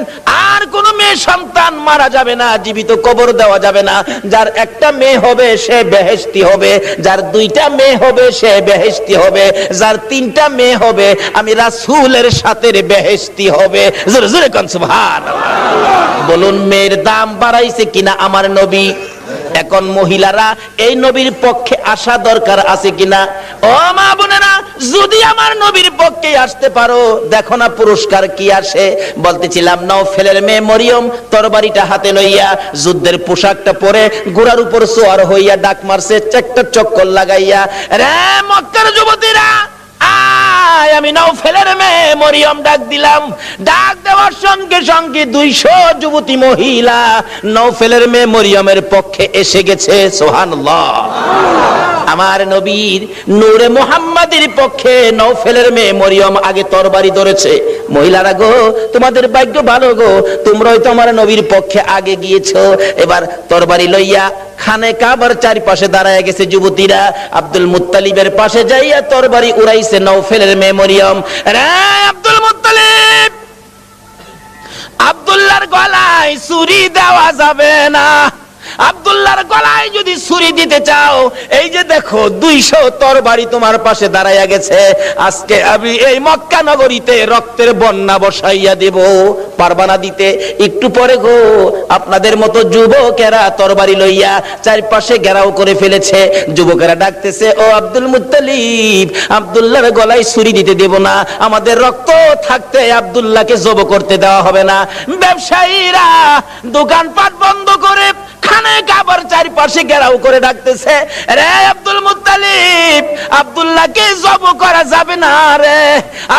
আর কোন মেয়ে সন্তান মারা যাবে না, জীবিত কবর দেওয়া যাবে না। যার একটা মেয়ে হবে সে বেহেশতি হবে, যার 2টা মেয়ে হবে সে বেহেশতি হবে, যার 3টা মেয়ে হবে আমি রাসূলের সাথে বেহেশতি হবে। জোরে জোরে কোন সুবহানাল্লাহ। বলুন মেয়ের দাম বাড়াইছে কিনা আমার নবী? এখন মহিলারা এই নবীর পক্ষে আসা দরকার আছে কিনা? ও মা বোনেরা, যদি আমার নবীর পক্ষে আসতে পারো, দেখো না পুরস্কার কি আসে। বলতেছিলাম, নওফেলের মেয়ে মরিয়ম তরবারিটা হাতে লইয়া যুদ্ধের পোশাকটা পরে ঘোড়ার উপর সওয়ার হইয়া ডাক মারছে, একটা চক্কর লাগাইয়া, রে মক্কার যুবতীরা আয়, আমি নওফেলের মেয়ে মরিয়ম ডাক দিলাম। ডাক দেওয়ার সঙ্গে সঙ্গে 200 যুবতী মহিলা নওফেলের মেয়ে মরিয়মের পক্ষে এসে গেছে। সুবহানাল্লাহ। আমার নবীর নূরে মুহাম্মাদের পক্ষে নওফেলের মেয়ে মরিয়ম আগে তরবারি ধরেছে। মহিলারা গো, তোমাদের ভাগ্য ভালো গো, তোমরাই তো আমার নবীর পক্ষে আগে গিয়েছো। এবার তরবারি লইয়া খানে কাবার চারপাশে দাঁড়ায় গেছে যুবতীরা। আব্দুল মুত্তালিবের পাশে যাইয়া তরবারি উড়াইছে নওফেলের মেয়ে মরিয়ম। রে আব্দুল মুত্তালিব, আব্দুল্লাহর গলায় ছুরি দেওয়া যাবে না। আব্দুল্লাহর গলায় যদি ছুরি দিতে চাও, এই যে দেখো 200 তরবারি তোমার পাশে দাঁড়াইয়া গেছে। আজকে আমি এই মক্কা নগরীতে রক্তের বন্যা বসাইয়া দেব। পারবা না দিতে? একটু পরে গো, আপনাদের মতো যুবকেরা তরবারি লইয়া চারপাশে ঘেরাও করে ফেলেছে। যুবকেরা ডাকতেছে, ও আব্দুল মুত্তালিব, আব্দুল্লাহর গলায় ছুরি দিতে দেব না। আমাদের রক্ত থাকতে আব্দুল্লাহকে জব করতে দেওয়া হবে না। ব্যবসায়ীরা দোকানপাট বন্ধ করে খানে কাবার চারপাশে ঘেরাও করে ডাকতেছে, রে আব্দুল মুত্তালিব, আব্দুল্লাহকে জব করা যাবে না রে।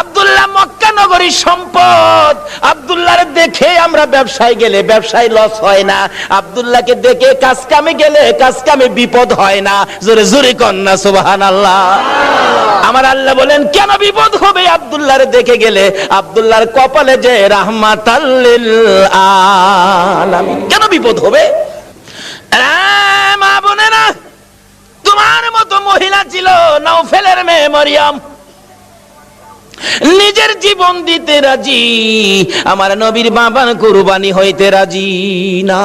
আব্দুল্লাহ মক্কা নগরীর সম্পদ। আব্দুল্লাহর দেখে আমরা ব্যবসায় গেলে ব্যবসায় লস হয় না। আব্দুল্লাহকে দেখে কাজ কামে গেলে কাজ কামে বিপদ হয় না। জোরে জোরে কন্যা সুবহানাল্লাহ। আমার আল্লাহ বলেন, কেন বিপদ হবে আব্দুল্লাহর দেখে গেলে? আব্দুল্লাহর কপালে যে রাহমাতাল লিল আলামিন। কেন বিপদ হবে? মা বোনেরা, তোমার মতো মহিলা ছিল নওফেলের মেয়ে মরিয়ম, নিজের জীবন দিতে রাজি, আমার নবীর বাবার কুরবানি হইতে রাজি না।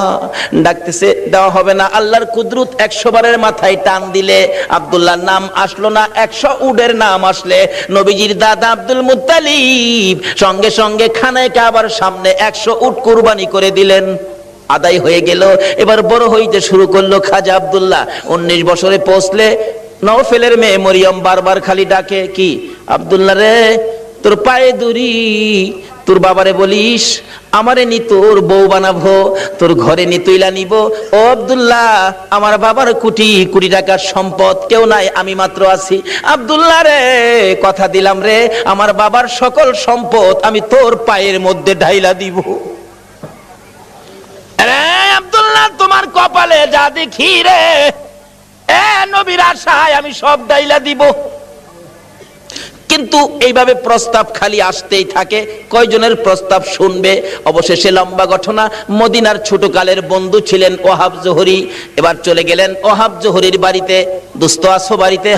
ডাকতেছে, দেওয়া হবে না। আল্লাহর কুদরত 100 বারের মাথায় টান দিলে আব্দুল্লাহর নাম আসলো না। 100 উটের নাম আসলে নবীজির দাদা আব্দুল মুত্তালিব সঙ্গে সঙ্গে খানায় কাবার সামনে 100 উট কুরবানি করে দিলেন। আদায় হয়ে গেল। এবার বড় হইতে শুরু করলো খাজা আব্দুল্লাহ। 19 বছরে পৌঁছলে নওফেলের মেয়ে মরিয়ম বারবার খালি ডাকে, কি আব্দুল্লাহ রে, তোর পায়ে দড়ি, তোর বাবারে বলিস আমারে নি তোর বউ বানাবো, তোর ঘরে নি তুইলা নিব। ও আব্দুল্লাহ, আমার বাবার কোটি কোটি টাকার সম্পদ, কেউ নাই, আমি মাত্র আছি। আব্দুল্লাহ রে, কথা দিলাম রে, আমার বাবার সকল সম্পদ আমি তোর পায়ের মধ্যে ঢাইলা দিব। আব্দুল্লাহ, তোমার কপালে যা দেখি রে, নবীর আশায় আমি সব ডাইলা দিব। কিন্তু এইভাবে প্রস্তাব খালি আসতেই থাকে। কয়জনের প্রস্তাব শুনবে? অবশেষে লম্বা ঘটনা। মদিনার ছোটকালের বন্ধু ছিলেন ওহাব জোহরি। এবার চলে গেলেন ওহাব জোহরির বাড়িতে। দোস্ত আছো বাড়িতে?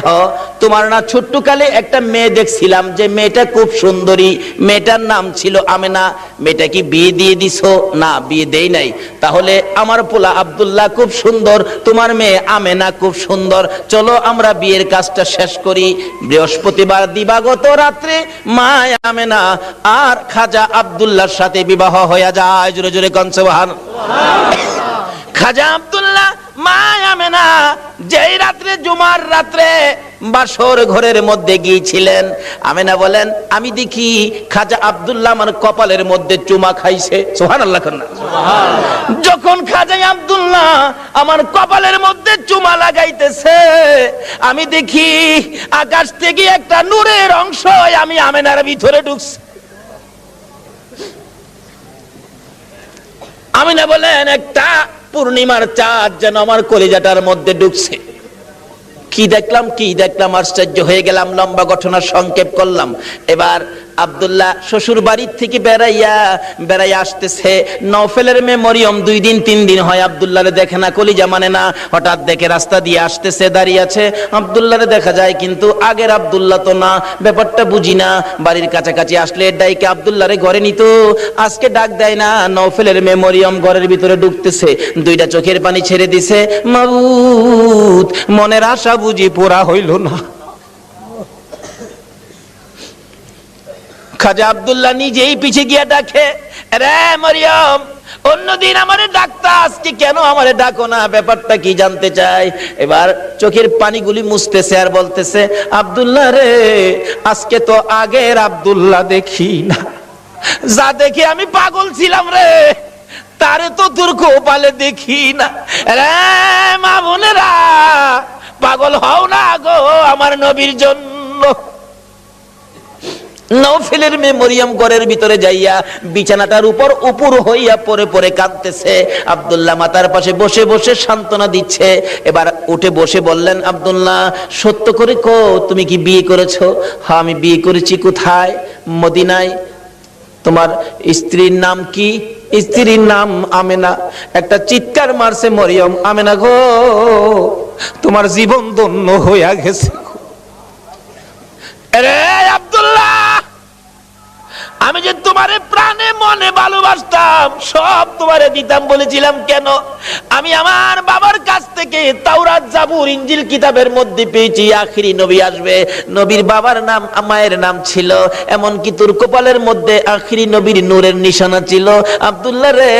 তোমার না ছোট্টকালে একটা মেয়ে দেখছিলাম, যে মেয়েটা খুব সুন্দরী, মেয়েটার নাম ছিল আমেনা। মেয়েটা কি বিয়ে দিয়ে দিছো? না, বিয়ে দেই নাই। তাহলে আমার পোলা আব্দুল্লাহ খুব সুন্দর, তোমার মেয়ে আমেনা খুব সুন্দর, চলো আমরা বিয়ের কাজটা শেষ করি। বৃহস্পতিবার দিবাগত রাত্রে মা আমেনা আর খাজা আব্দুল্লাহর সাথে বিবাহ হয়ে যায়। জোরে জোরে কোন সুবহানাল্লাহ। খাজা আব্দুল্লাহ মা আমেনা যেই রাত্রে, জুমার রাত্রে বাসর ঘরের মধ্যে গিয়েছিলেন, আমেনা বলেন, আমি দেখি খাজা আব্দুল্লাহ আমার কপালের মধ্যে চুমা খাইছে। সুবহানাল্লাহ। যখন খাজা আব্দুল্লাহ আমার কপালের মধ্যে চুমা লাগাইতেছে, আমি দেখি আকাশ থেকে একটা নূরের অংশ আমি আমেনার ভিতরে ঢুকছে। আমেনা বলেন, একটা পূর্ণিমার চাঁদ যেন আমার কলিজাটার মধ্যে ঢুকছে। কি দেখলাম আশ্চর্য হয়ে গেলাম। লম্বা ঘটনা সংক্ষেপ করলাম। এবার আব্দুল্লাহ শ্বশুর বাড়ির থেকে বেড়াইয়া আসতেছে। নওফেলের মেয়ে মরিয়ম 2 দিন 3 দিন হয় আব্দুল্লাহরে দেখে না, কলিজা মানে না। হঠাৎ দেখে রাস্তা দিয়ে আসতেছে, দাঁড়িয়ে আছে। আব্দুল্লাহরে দেখা যায়, কিন্তু আগের আব্দুল্লাহ তো না, ব্যাপারটা বুঝি না। বাড়ির কাছাকাছি আসলে ডাইকে আব্দুল্লাহরে ঘরে নিত, আজকে ডাক দেয় না। নওফেলের মেয়ে মরিয়ম ঘরের ভিতরে ঢুকতেছে, 2টা চোখের পানি ছেড়ে দিছে। মাবুদ, মনের আশা বুঝি পুরা হইল না। খাজা আব্দুল্লাহ নিজেই পিছে গিয়া ডাকে, রে মরিয়ম, অন্যদিন আমারে ডাকতা, আজকে কেন আমারে ডাকো না? ব্যাপারটা কি জানতে চাই। এবার চোখের পানিগুলি মুছতেছে আর বলতেছে, আব্দুল্লাহ রে, আজকে তো আগের আব্দুল্লাহ দেখি না। যা দেখে আমি পাগল ছিলাম রে, তারে তো তোর কপালে দেখি না। রে মা বোনেরা, পাগল হও না গো আমার নবীর জন্য। নওফেলের মেয়ে মরিয়ম ঘরের ভিতরে যাইয়া বিছানাটার উপর উপর হইয়া পড়ে পড়ে কাঁদতেছে। আব্দুল্লাহ মাতার পাশে বসে বসে সান্ত্বনা দিচ্ছে। এবার উঠে বসে বললেন, আব্দুল্লাহ সত্য করে কো, তুমি কি বিয়ে করেছো? হ্যাঁ আমি বিয়ে করেছি। কোথায়? মদিনায়। তোমার স্ত্রীর নাম কি? স্ত্রীর নাম আমেনা। একটা চিৎকার মারছে মরিয়ম, আমেনা গো তোমার জীবন ধন্য হইয়া গেছে। আরে আব্দুল্লাহ, আমি যে তোমারে প্রাণে মনে ভালোবাসতাম, সব তোমারে দিতাম বলেছিলাম কেন? আমি আমার বাবার কাছ থেকে তাওরাত, জাবুর, ইনজিল কিতাবের মধ্যে পেয়েছি আখিরি নবী আসবে। নবীর বাবার নাম, মায়ের নাম ছিল, এমনকি তোর কপালের মধ্যে আখিরি নবীর নূরের নিশানা ছিল। আব্দুল্লাহ রে,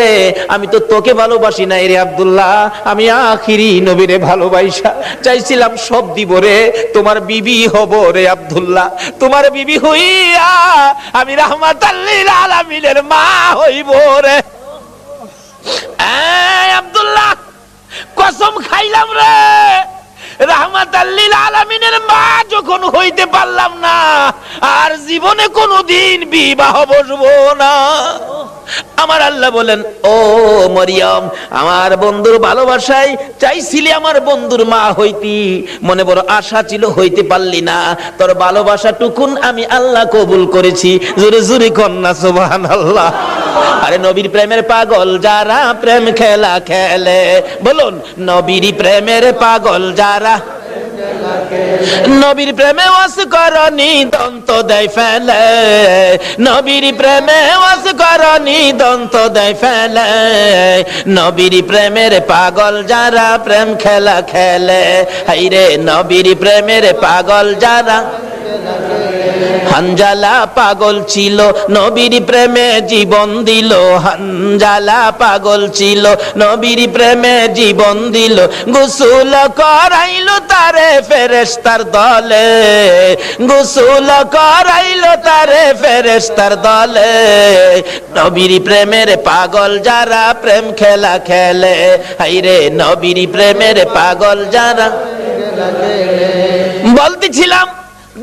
আমি তো তোকে ভালোবাসি নাই রে আব্দুল্লাহ, আমি আখিরি নবীরে ভালোবাসা চাইছিলাম। সব দিব রে, তোমার বিবি হব রে আব্দুল্লাহ। তোমার বিবি হইয়া আমি রাহমাতাল লিল আলামিনের মা হইব রে। আব্দুল্লাহ কসম খাইলাম রে, রাহমাতাল লিল আলামিনের মা যখন হইতে পারলাম না, আর জীবনে কোনোদিন বিবাহ বসবো না। আমার আল্লাহ বলেন, ও মরিয়ম, আমার বন্ধুর ভালোবাসায় চাইছিলি আমার বন্ধুর মা হইতি, মনে বড় আশা ছিল, হইতে পারলি না। তোর ভালোবাসা টুকুন আমি আল্লাহ কবুল করেছি। জোরে জোরে কন্যা সুবহানাল্লাহ। আরে নবীর প্রেমের পাগল যারা প্রেম খেলা খেলে, বলুন নবীর প্রেমের পাগল যারা, নবীর প্রেমে ওয়াস করনি দন্ত দেয় ফেলে, নবীর প্রেমে ওয়াস করনি দন্ত দেয় ফেলে, নবীর প্রেমের পাগল যারা প্রেম খেলা খেলে। হাইরে নবীর প্রেমের পাগল যারা। হানজালা পাগল ছিল, নবীর প্রেমে জীবন দিল। হানজালা পাগল ছিল, নবীর প্রেমে জীবন দিল। গোসল করাইলো তারে ফেরেশতার দলে, গোসল করাইলো তারে ফেরেশতার দলে। নবীর প্রেমের পাগল যারা প্রেম খেলা খেলে, হাইরে নবীর প্রেমের পাগল যারা। বলতেছিলাম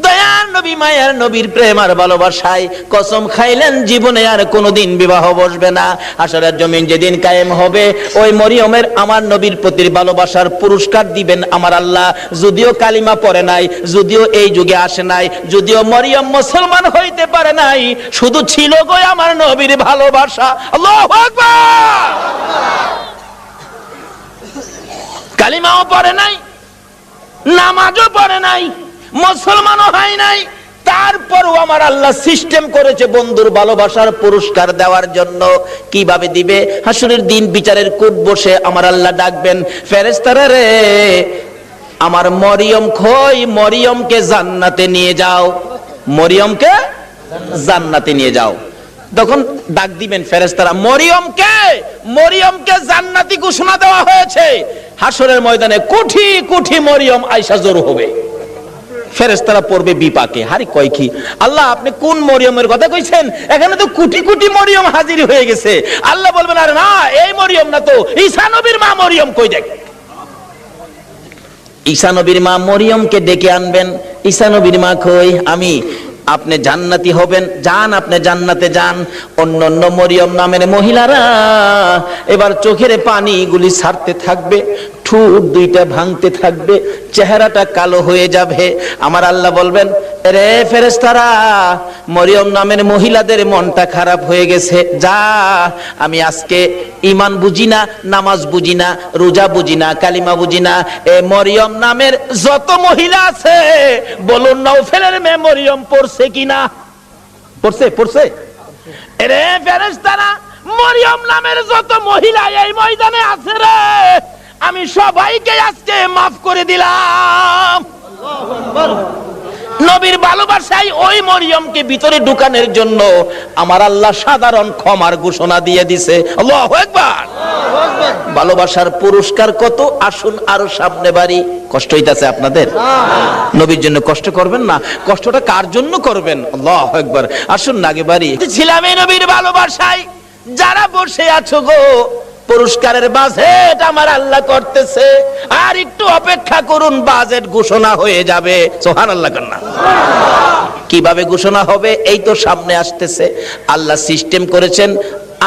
দয়ার নবী, মায়ার নবীর প্রেম আর ভালোবাসায় কসম খাইলেন জীবনে আর কোনোদিন বিবাহ বসবে না। হাসরের জমিন যেদিন কায়েম হবে, ওই মরিয়মের আমার নবীর প্রতি ভালোবাসার পুরস্কার দিবেন আমার আল্লাহ। যদিও কালিমা পড়ে নাই, যদিও এই যুগে আসে নাই, যদিও মরিয়ম মুসলমান হইতে পারে নাই, শুধু ছিল গো আমার নবীর ভালোবাসা। আল্লাহু আকবার। কালিমাও পড়ে নাই, নামাজও পড়ে নাই, মুসলমানও হয় নাই, তারপরও আমার আল্লাহ সিস্টেম করেছে বন্ধুর ভালোবাসার পুরস্কার দেওয়ার জন্য। কিভাবে দিবে? হাসরের দিন বিচারের কোর্ট বসে আমার আল্লাহ ডাকবেন, ফেরেশতারা রে আমার মরিয়ম কই, মরিয়মকে জান্নাতে নিয়ে যাও, মরিয়মকে জান্নাতে নিয়ে যাও। তখন ডাক দিবেন ফেরেশতারা, মরিয়মকে, মরিয়মকে জান্নাতি ঘোষণা দেওয়া হয়েছে। হাসরের ময়দানে কোটি কোটি মরিয়ম আয়েশা জড়ো হবে। ফেরেশতারা পড়বে বিপাকে, হারি কয় কি আল্লাহ আপনি কোন মরিয়মের কথা কইছেন? এখানে তো কোটি কোটি মরিয়ম হাজির হয়ে গেছে। আল্লাহ বলবেন, আরে না এই মরিয়ম না তো, ঈসা নবীর মা মরিয়ম কই দেখ। ঈসা নবীর মা মরিয়মকে ডেকে আনবেন। ঈসা নবীর মা কই? আমি। আপনি জান্নাতি হবেন, যান আপনি জান্নাতে যান। অন্য মরিয়ম নামের মহিলারা এবার চোখের পানিগুলি ছাড়তে থাকবে, ঠোঁট দুইটা ভাঙতে থাকবে, চেহারাটা কালো হয়ে যাবে। আমার আল্লাহ বলবেন, রে ফেরেশতারা মরিয়ম নামের মহিলাদের মনটা খারাপ হয়ে গেছে, যা আমি আজকে ঈমান বুঝি না, নামাজ বুঝি না, রোজা বুঝি না, কালিমা বুঝি না, এ মরিয়ম নামের যত মহিলা আছে বলুন নওফেলের মেয়ে মরিয়ম পড়ছে কিনা? পড়ছে, পড়ছে। রে ফেরেশতারা মরিয়ম নামের যত মহিলা এই ময়দানে আছে রে, আমি সবাইকে আজকে মাফ করে দিলাম। নবীর ভালোবাসায় ওই মরিয়মকে ভিতরে ঢুকানোর জন্য আমার আল্লাহ সাধারণ ক্ষমার ঘোষণা দিয়ে দিছে। আল্লাহু আকবার। ভালোবাসার পুরস্কার কত, আসুন আরো সামনে বাড়ি। কষ্ট হইতাছে আপনাদের? নবীর জন্য কষ্ট করবেন না, কষ্টটা কার জন্য করবেন? আল্লাহু আকবার। আসুন না আগে বাড়ি। ছিলাম এই নবীর ভালোবাসায়, যারা বসে আছো গো পুরস্কারের বাজেট আমার আল্লাহ করতেছে, আর একটু অপেক্ষা করুন, বাজেট ঘোষণা হয়ে যাবে। সুবহানাল্লাহ। কিভাবে ঘোষণা হবে এই তো সামনে আসতেছে। আল্লাহ সিস্টেম করেছেন,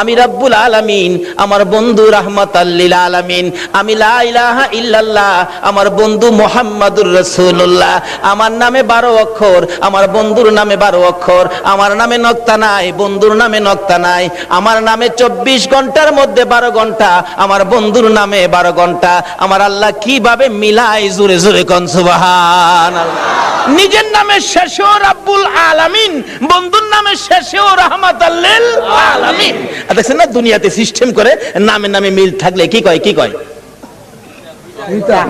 আমি রাব্বুল আলামিন, আমার বন্ধু রাহমাতাল লিল আলামিন, আমি লা ইলাহা ইল্লাল্লাহ, আমার বন্ধু মুহাম্মাদুর রাসূলুল্লাহ, আমার নামে 12 অক্ষর, আমার বন্ধুর নামে 12 অক্ষর, আমার নামে নক্তা নাই, বন্ধুর নামে নক্তা নাই, আমার নামে 24 ঘন্টার মধ্যে 12 ঘন্টা, আমার বন্ধুর নামে 12 ঘন্টা। আমার আল্লাহ কিভাবে মিলাই, জোরে জোরে কোন সুবহানাল্লাহ। নিজের নামে শেষেও রাব্বুল আলামিন, বন্ধুর নামে শেষেও রাহমাতাল লিল আলামিন। দেখছেন না দুনিয়াতে সিস্টেম করে নামে নামে মিল থাকলে কি কয়, কি কয়?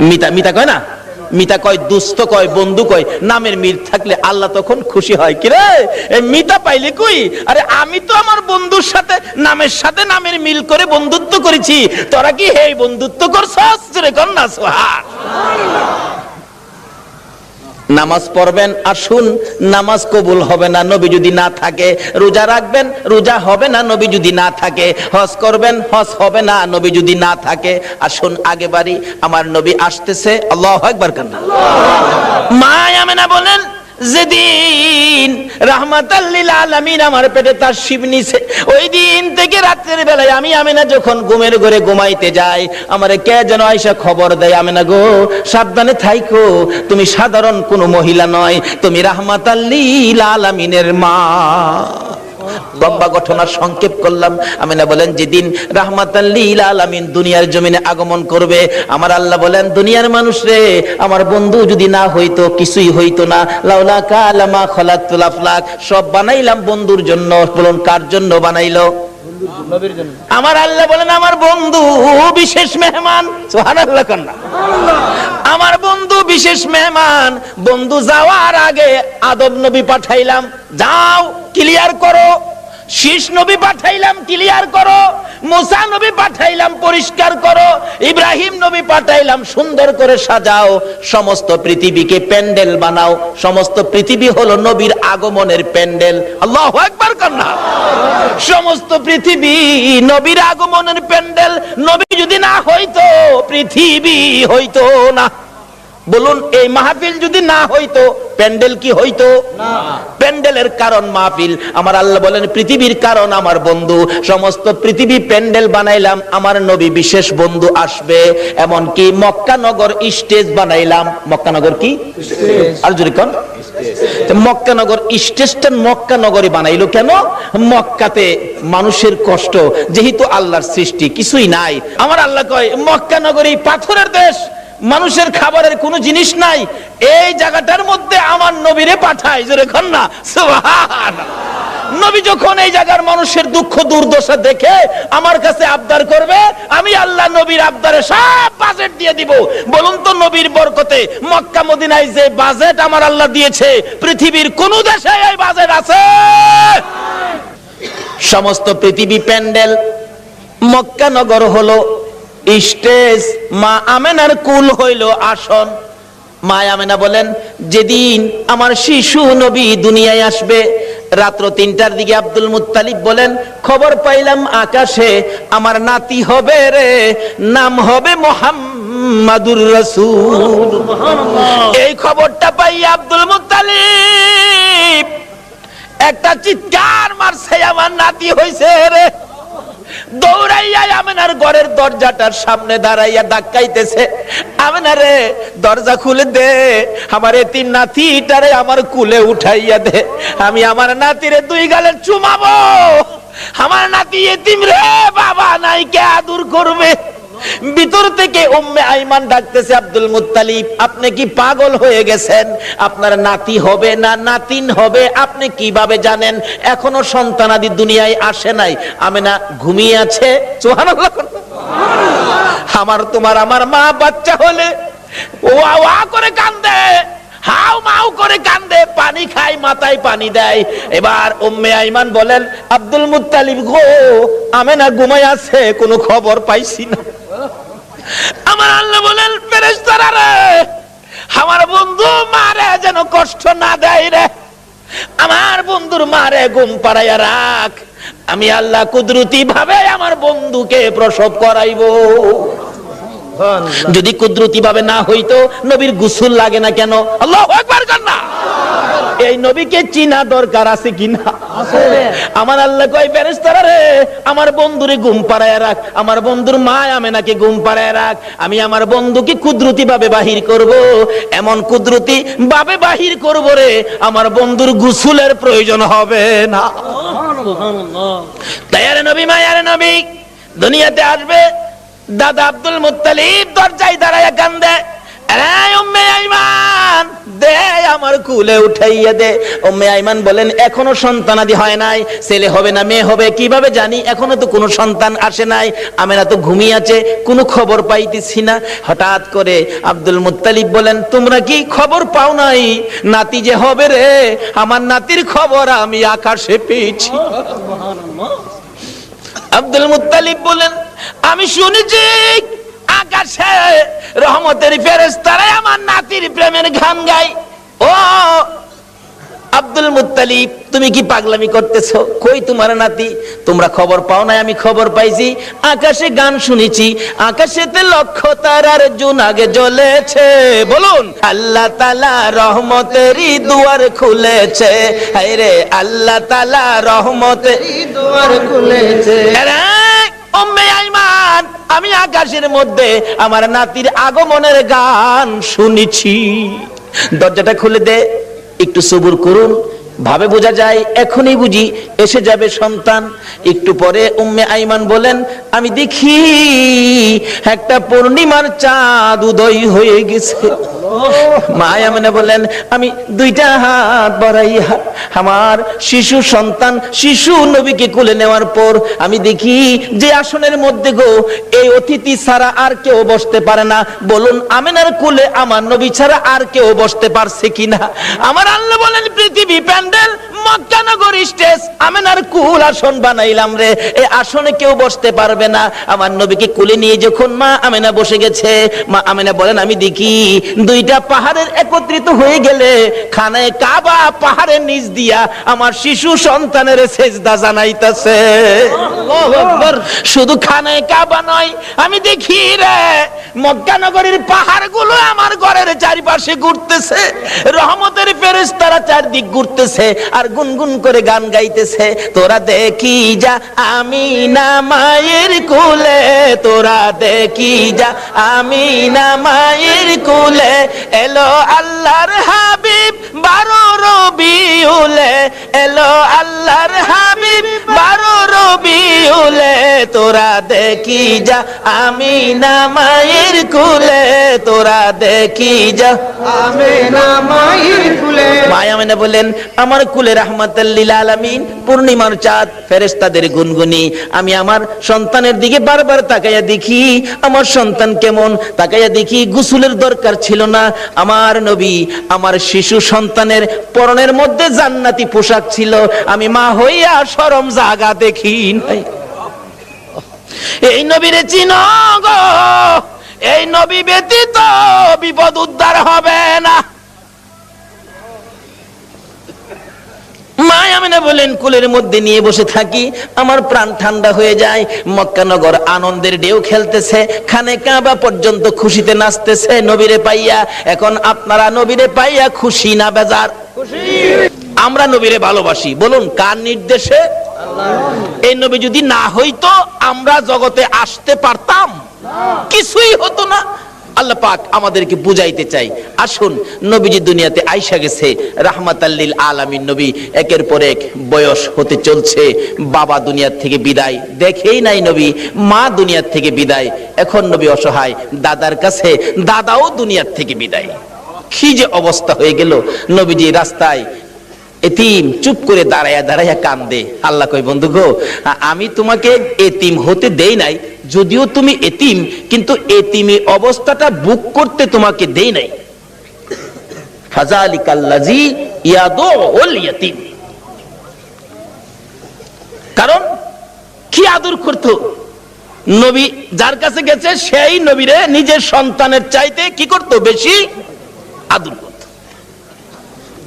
মিতা। মিতা কয় না, মিতা কয়, দুস্থ কয়, বন্ধু কয়। নামের মিল থাকলে আল্লাহ তখন খুশি হয়। কি রে এই মিতা পাইলে কই? আরে আমি তো আমার বন্ধুর সাথে নামের মিল করে বন্ধুত্ব করেছি, তোরা কি হে বন্ধুত্ব করছস? জোরে কর না সুবহানাল্লাহ। নামাজ পড়বেন, আসুন, নামাজ কবুল হবে না নবী যদি না থাকে। রোজা রাখবেন, রোজা হবে না নবী যদি না থাকে। হজ করবেন, হজ হবে না নবী যদি না থাকে। আসুন আগে বাড়ি, আমার নবী আসতেছে। আল্লাহু আকবার কান্না। মা আমেনা বলেন, যেদিন রাহমাতাল লিল আলামিন আমার পেটে তার শিব নিছে, ওই দিন থেকে রাতের বেলায় আমি আমেনা যখন ঘুমের ঘরে ঘুমাইতে যাই, আমারে কে যেন আয়েশা খবর দেয়, আমেনা গো সাবধানে থাইকো, তুমি সাধারণ কোনো মহিলা নয়, তুমি রাহমাতাল লিল আলামিনের মা। লম্বা ঘটনা সংক্ষেপ করলাম। আমিনা বলেন, যেদিন রাহমাতাল লিল আলামিন দুনিয়ার জমিনে আগমন করবে, আমার আল্লাহ বলেন, দুনিয়ার মানুষ রে, আমার বন্ধু যদি না হইতো কিছুই হইতো না। লাউলা কালামা খালাকতুল আফলাক, সব বানাইলাম বন্ধুর জন্য। বলুন কার জন্য বানাইলো? আমার আল্লাহ বলেন, আমার বন্ধু বিশেষ মেহমান। সুবহানাল্লাহ কান্না। আমার বন্ধু বিশেষ মেহমান। বন্ধু যাওয়ার আগে আদম নবী পাঠাইলাম, যাও ক্লিয়ার করো। শীষ নবী পাঠাইলাম, ক্লিয়ার করো। মুসা নবী পাঠাইলাম, পরিষ্কার করো। ইব্রাহিম নবী পাঠাইলাম, সুন্দর করে সাজাও। সমস্ত পৃথিবীকে প্যান্ডেল বানাও। সমস্ত পৃথিবী হলো নবীর আগমনের প্যান্ডেল। আল্লাহু আকবার কান্না। সমস্ত পৃথিবী নবীর আগমনের প্যান্ডেল। নবী যদি না হইতো পৃথিবী হইতো না। বলুন এই মাহফিল যদি না হইতো প্যান্ডেল কি হইতো? না। প্যান্ডেলের কারণ মাহফিল। আমার আল্লাহ বলেন, পৃথিবীর কারণ আমার বন্ধু। সমস্ত পৃথিবী প্যান্ডেল বানাইলাম, আমার নবী বিশেষ বন্ধু আসবে। এমন কি মক্কা নগর স্টেজ বানাইলাম। মক্কা নগর কি? আর জোরে কোন? মক্কা নগর স্টেজটা মক্কা নগরী বানাইলো কেন? মক্কাতে মানুষের কষ্ট, যেহেতু আল্লাহর সৃষ্টি কিছুই নাই। আমার আল্লাহ কয়, মক্কা নগরী পাথরের দেশ, মানুষের খাবারের কোনো জিনিস নাই, এই জায়গাটার মধ্যে আমার নবীরে পাঠায়। জোরে কর না সুবহানাল্লাহ। নবী যখন এই জায়গার মানুষের দুঃখ দুর্দশা দেখে আমার কাছে আবদার করবে, আমি আল্লাহ নবীর আবদারে সব বাজেট দিয়ে দিব। বলুন তো নবীর বরকতে মক্কা মদিনায় যে বাজেট আমার আল্লাহ দিয়েছে, পৃথিবীর কোন দেশে এই বাজেট আছে? সমস্ত পৃথিবী প্যান্ডেল, মক্কা নগর হলো স্টেজ, মা আমেনার কুল হইল আসন। মা আমেনা বলেন, যেদিন আমার শিশু নবী দুনিয়ায় আসবে, রাত্র 3টার দিকে আব্দুল মুত্তালিব বলেন, খবর পাইলাম আকাশে আমার নাতি হবে রে, নাম হবে মুহাম্মাদুর রাসূল। এই খবরটা পাই আব্দুল মুত্তালিব একটা চিৎকার মারছে, আমার নাতি হইছে রে। দৌড়াইয়া আমেনার ঘরের দরজাটার সামনে দাঁড়াইয়া ধাক্কাইতেছে, আমেনা রে দরজা খুলে দে, আমার এতিম নাতিটারে আমার কুলে উঠাইয়া দে, আমি আমার নাতিরে 2 গালে চুমাবো। আমার নাতি এতিম রে, বাবা নাই, কে আদর করবে? ভিতর থেকে উম্মে আইমান ডাকতেছে, আব্দুল মুত্তালিব আপনি কি পাগল হয়ে গেছেন? আপনার নাতি হবে না নাতিন হবে আপনি কিভাবে জানেন? এখনো সন্তানাদি দুনিয়ায় আসে নাই। আমেনা ঘুমিয়ে আছে। সুবহানাল্লাহ। আমার তোমার আমার মা বাচ্চা হলে ওয়া ওয়া করে কান্দে, হাউ মাউ করে কান্দে, পানি খায়, মাথায় পানি দেয়। এবার উম্মে আইমান বলেন, আব্দুল মুত্তালিব গো, আমেনা ঘুমায় আছে, কোনো খবর পাইছি না। আমার আল্লাহ বলেন, ফেরেশতারা রে, আমার বন্ধু মারে যেন কষ্ট না দেয় রে, আমার বন্ধুর মারে ঘুম পাড়াইয়া রাখ, আমি আল্লাহ কুদরতি ভাবে আমার বন্ধুকে প্রসব করাইবো। যদি কুদরতি ভাবে না হইতো নবীর গোসল লাগে না কেন? আল্লাহু আকবার কন্না। এই নবীকে চিনা দরকার আছে কিনা? আমার আল্লাহ কয় ফেরেশতারা রে, আমার বন্ধুরে ঘুম পাড়ায় রাখ, আমার বন্ধুর মা আমেনাকে ঘুম পাড়ায় রাখ। আমি আমার বন্ধুকে কুদরতি ভাবে বাহির করব, এমন কুদরতি ভাবে বাহির করব রে, আমার বন্ধুর গোসলের প্রয়োজন হবে না। তাই আরে নবী, মায়ারে নবী দুনিয়াতে আসবে। দাদা আব্দুল মুত্তালিব দরজায় দাঁড়ায় কান্দে, উম্মে আইমান দে আমার কুলে উঠাইয়া দে। উম্মে আইমান বলেন এখনো সন্তানাদি হয় নাই, ছেলে হবে না মেয়ে হবে কিভাবে জানি, এখনো তো কোনো সন্তান আসে নাই, আমেনা তো ঘুমিয়ে আছে, কোনো খবর পাইতেছি না। হঠাৎ করে আব্দুল মুত্তালিব বলেন তোমরা কি খবর পাও নাই নাতি যে হবে রে? আমার নাতির খবর আমি আকাশে পেয়েছি। আব্দুল মুত্তালিব বলেন আমি শুনেছি আকাশে রহমতের ফেরেশতারা আমার নাতির প্রেমের গান গায়। ও আব্দুল মুত্তালিব তুমি কি পাগলামি করতেছো? কই তোমার নাতি? তোমরা খবর পাও না? আমি খবর পাইছি, আকাশে গান শুনেছি, আকাশেতে লক্ষ তারার জোনাগে জ্বলেছে। বলুন আল্লাহ তাআলা রহমতেরই দুয়ার খুলেছে, হায়রে আল্লাহ তাআলা রহমতেরই দুয়ার খুলেছে। উম্মে আইমান আমি আকাশের মধ্যে আমার নাতির আগমনের গান শুনেছি। দরজাটা খুলে দে, একটু সবুর করুন, ভাবে বোঝা যায় এখনই বুঝি এসে যাবে সন্তান। একটু পরে উম্মে আইমান বলেন আমি দেখি একটা পূর্ণিমার চাঁদ উদয় হয়ে গেছে। মা আমেনা বলেন আমি দুইটা হাত বাড়াইয়া আমার শিশু সন্তান শিশু নবীকে কোলে নেওয়ার পর আমি দেখি যে আসনের মধ্যে গো এই অতিথি ছাড়া আর কেউ বসতে পারে না। বলুন আমেনার কোলে আমার নবী ছাড়া আর কেউ বসতে পারছে কিনা? আমার আল্লাহ বলেন পৃথিবী প্যান্ডেল, মক্কা নগর স্টেজ, আমেনার কুল আসন বানাইলাম রে, এই আসনে কেউ বসতে পারবে না। আমার নবীকে কোলে নিয়ে যখন মা আমেনা বসে গেছে, মা আমেনা বলেন আমি দেখি দুইটা পাহাড়ের একত্রিত হয়ে গেলে খানায় কাবা পাহাড়ের নিচ দিয়া আমার শিশু সন্তানের সেজদা জানাইতেছে। আল্লাহু আকবার। শুধু খানায় কাবা নয়, আমি দেখি রে মক্কা নগরীর পাহাড়গুলো আমার ঘরের চারিপাশে ঘুরতেছে, রহমতের ফেরেশতারা চারদিক ঘুরতেছে আর গুনগুন করে গান গাইতেছে। তোরা দেখি যা আমিনা মায়ের কোলে, তোরা দেখি যা আমিনা মায়ের কোলে, এলো আল্লাহর হাবিব 12 রবিউলে, এলো আল্লাহর হাবিব 12 রবিউলে, তোরা দেখি যা আমিনা মায়ের কোলে, তোরা দেখি যা আমিনা মায়ের কোলে। মা আমিনা বলেন আমার কুলে রাহমাতাল লিল আলামিন পূর্ণিমার চাঁদ, ফেরেশতাদের গুনগুনি। আমি আমার সন্তানের দিকে বারবার তাকাইয়া দেখি আমার সন্তান কেমন, তাকাইয়া দেখি গোসলের দরকার ছিল না। আমার নবী আমার শিশু সন্তানের পরনের মধ্যে জান্নাতি পোশাক ছিল, আমি মা হইয়া শরম জাগা দেখি নাই। এই নবীরে চিনো গো, এই নবী ব্যতীত বিপদ উদ্ধার হবে না। মা আমিনা বলেন কুলের মধ্যে নিয়ে বসে থাকি, আমার প্রাণ ঠান্ডা হয়ে যায়। মক্কা নগর আনন্দের ঢেউ খেলতেছে, খানে কাবা পর্যন্ত খুশিতে নাচতেছে নবীরে পাইয়া। এখন আপনারা নবীরে পাইয়া খুশি না বেজার? আমরা নবীরে ভালোবাসি, বলুন কার নির্দেশে? এই নবী যদি না হইতো আমরা জগতে আসতে পারতাম? কিছুই হতো না। আল্লাহ পাক আমাদেরকে বুঝাইতে চাই, আসুন নবীজি দুনিয়াতে আইসা গেছে রাহমাতাল লিল আলামিন নবী, একের পর এক বয়স হতে চলছে। বাবা দুনিয়ার থেকে বিদায়, দেখেই নাই নবী, মা দুনিয়ার থেকে বিদায়, এখন নবী অসহায়, দাদার কাছে দাদাও দুনিয়ার থেকে বিদায়। কি যে অবস্থা হয়ে গেল। নবীজি রাস্তায় এতিম চুপ করে দাঁড়ায়া দাঁড়ায়া কান্দে। আল্লাহ কই বন্ধু গো আমি তোমাকে এতিম হতে দেই নাই, যদিও তুমি এতিম, কিন্তু এতিমি অবস্থাটা বুক করতে তোমাকে দেই নাই। ফাযালিকাল্লাযী ইয়াদুল ইয়াতীম, কারণ কি আদর করতো নবী, যার কাছে গেছে সেই নবীরে নিজের সন্তানের চাইতে কি করতো? বেশি আদর করতো।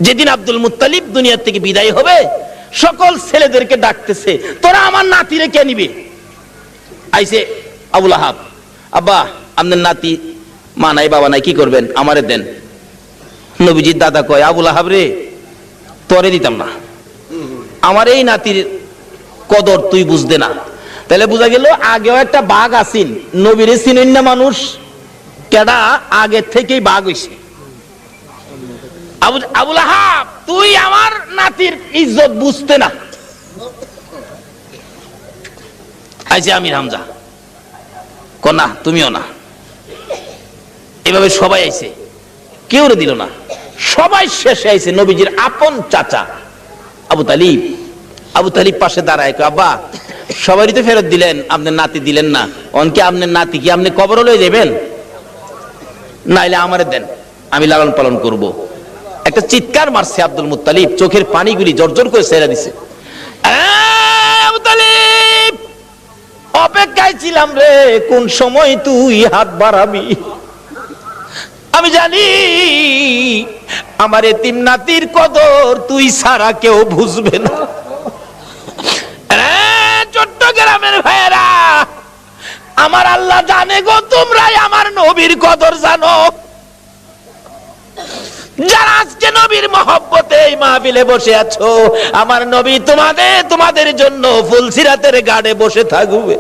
যেদিন আব্দুল মুত্তালিব দুনিয়া থেকে বিদায় হবে, সকল ছেলেদেরকে ডাকতেছে, তোরা আমার নাতিরে কে নিবে? আইছে আবুল আহাব, আব্বা আপনার নাতি মা নাই বাবা নাই, কি করবেন? আমারে দেন। নবীজির দাদা কয়, আবুল আহাব রে, তরে দিতাম না, আমার এই নাতির কদর তুই বুঝতে না। তাহলে বোঝা গেল আগেও একটা বাঘ আসিন, নবীরে চিনেন না মানুষ, কেডা আগে থেকেই বাঘ হইছে। আবুল আহাব, তুই আমার নাতির ইজ্জত বুঝতে না। আইছে আমির হামজা, কনা তুমিও না। এভাবে সবাই আইছে, কেউ দিল না, সবাই শেষে আইছে নবীজির আপন চাচা আবু তালিব। আবু তালিব পাশে দাঁড়ায়, আব্বা সবারই তো ফেরত দিলেন, আপনার নাতি দিলেন না, অনকে আপনার নাতি কি আপনি কবর লয়ে যাবেন? নাইলে আমারে দেন, আমি লালন পালন করব। একটা চিৎকার মারছে আব্দুল মুত্তালিব, চোখের পানিগুলি জর্জর করে ছেড়ে দিছে। আবু তালিব, অপেক্ষায় ছিলাম রে, কোন সময় তুই হাত বাড়াবি। আমি জানি আমার এতিম নাতির কদর তুই ছাড়া কেউ বুঝবে না। চট্টগ্রামের ভাইয়েরা, আমার আল্লাহ জানে গো, তোমরাই আমার নবীর কদর জানো। যারা আজকে নবীর মহব্বতে এই মাহফিলে বসে আছো, আমার নবী তোমাদের জন্য ফুলসিরাতের গাড়ে বসে থাকবে।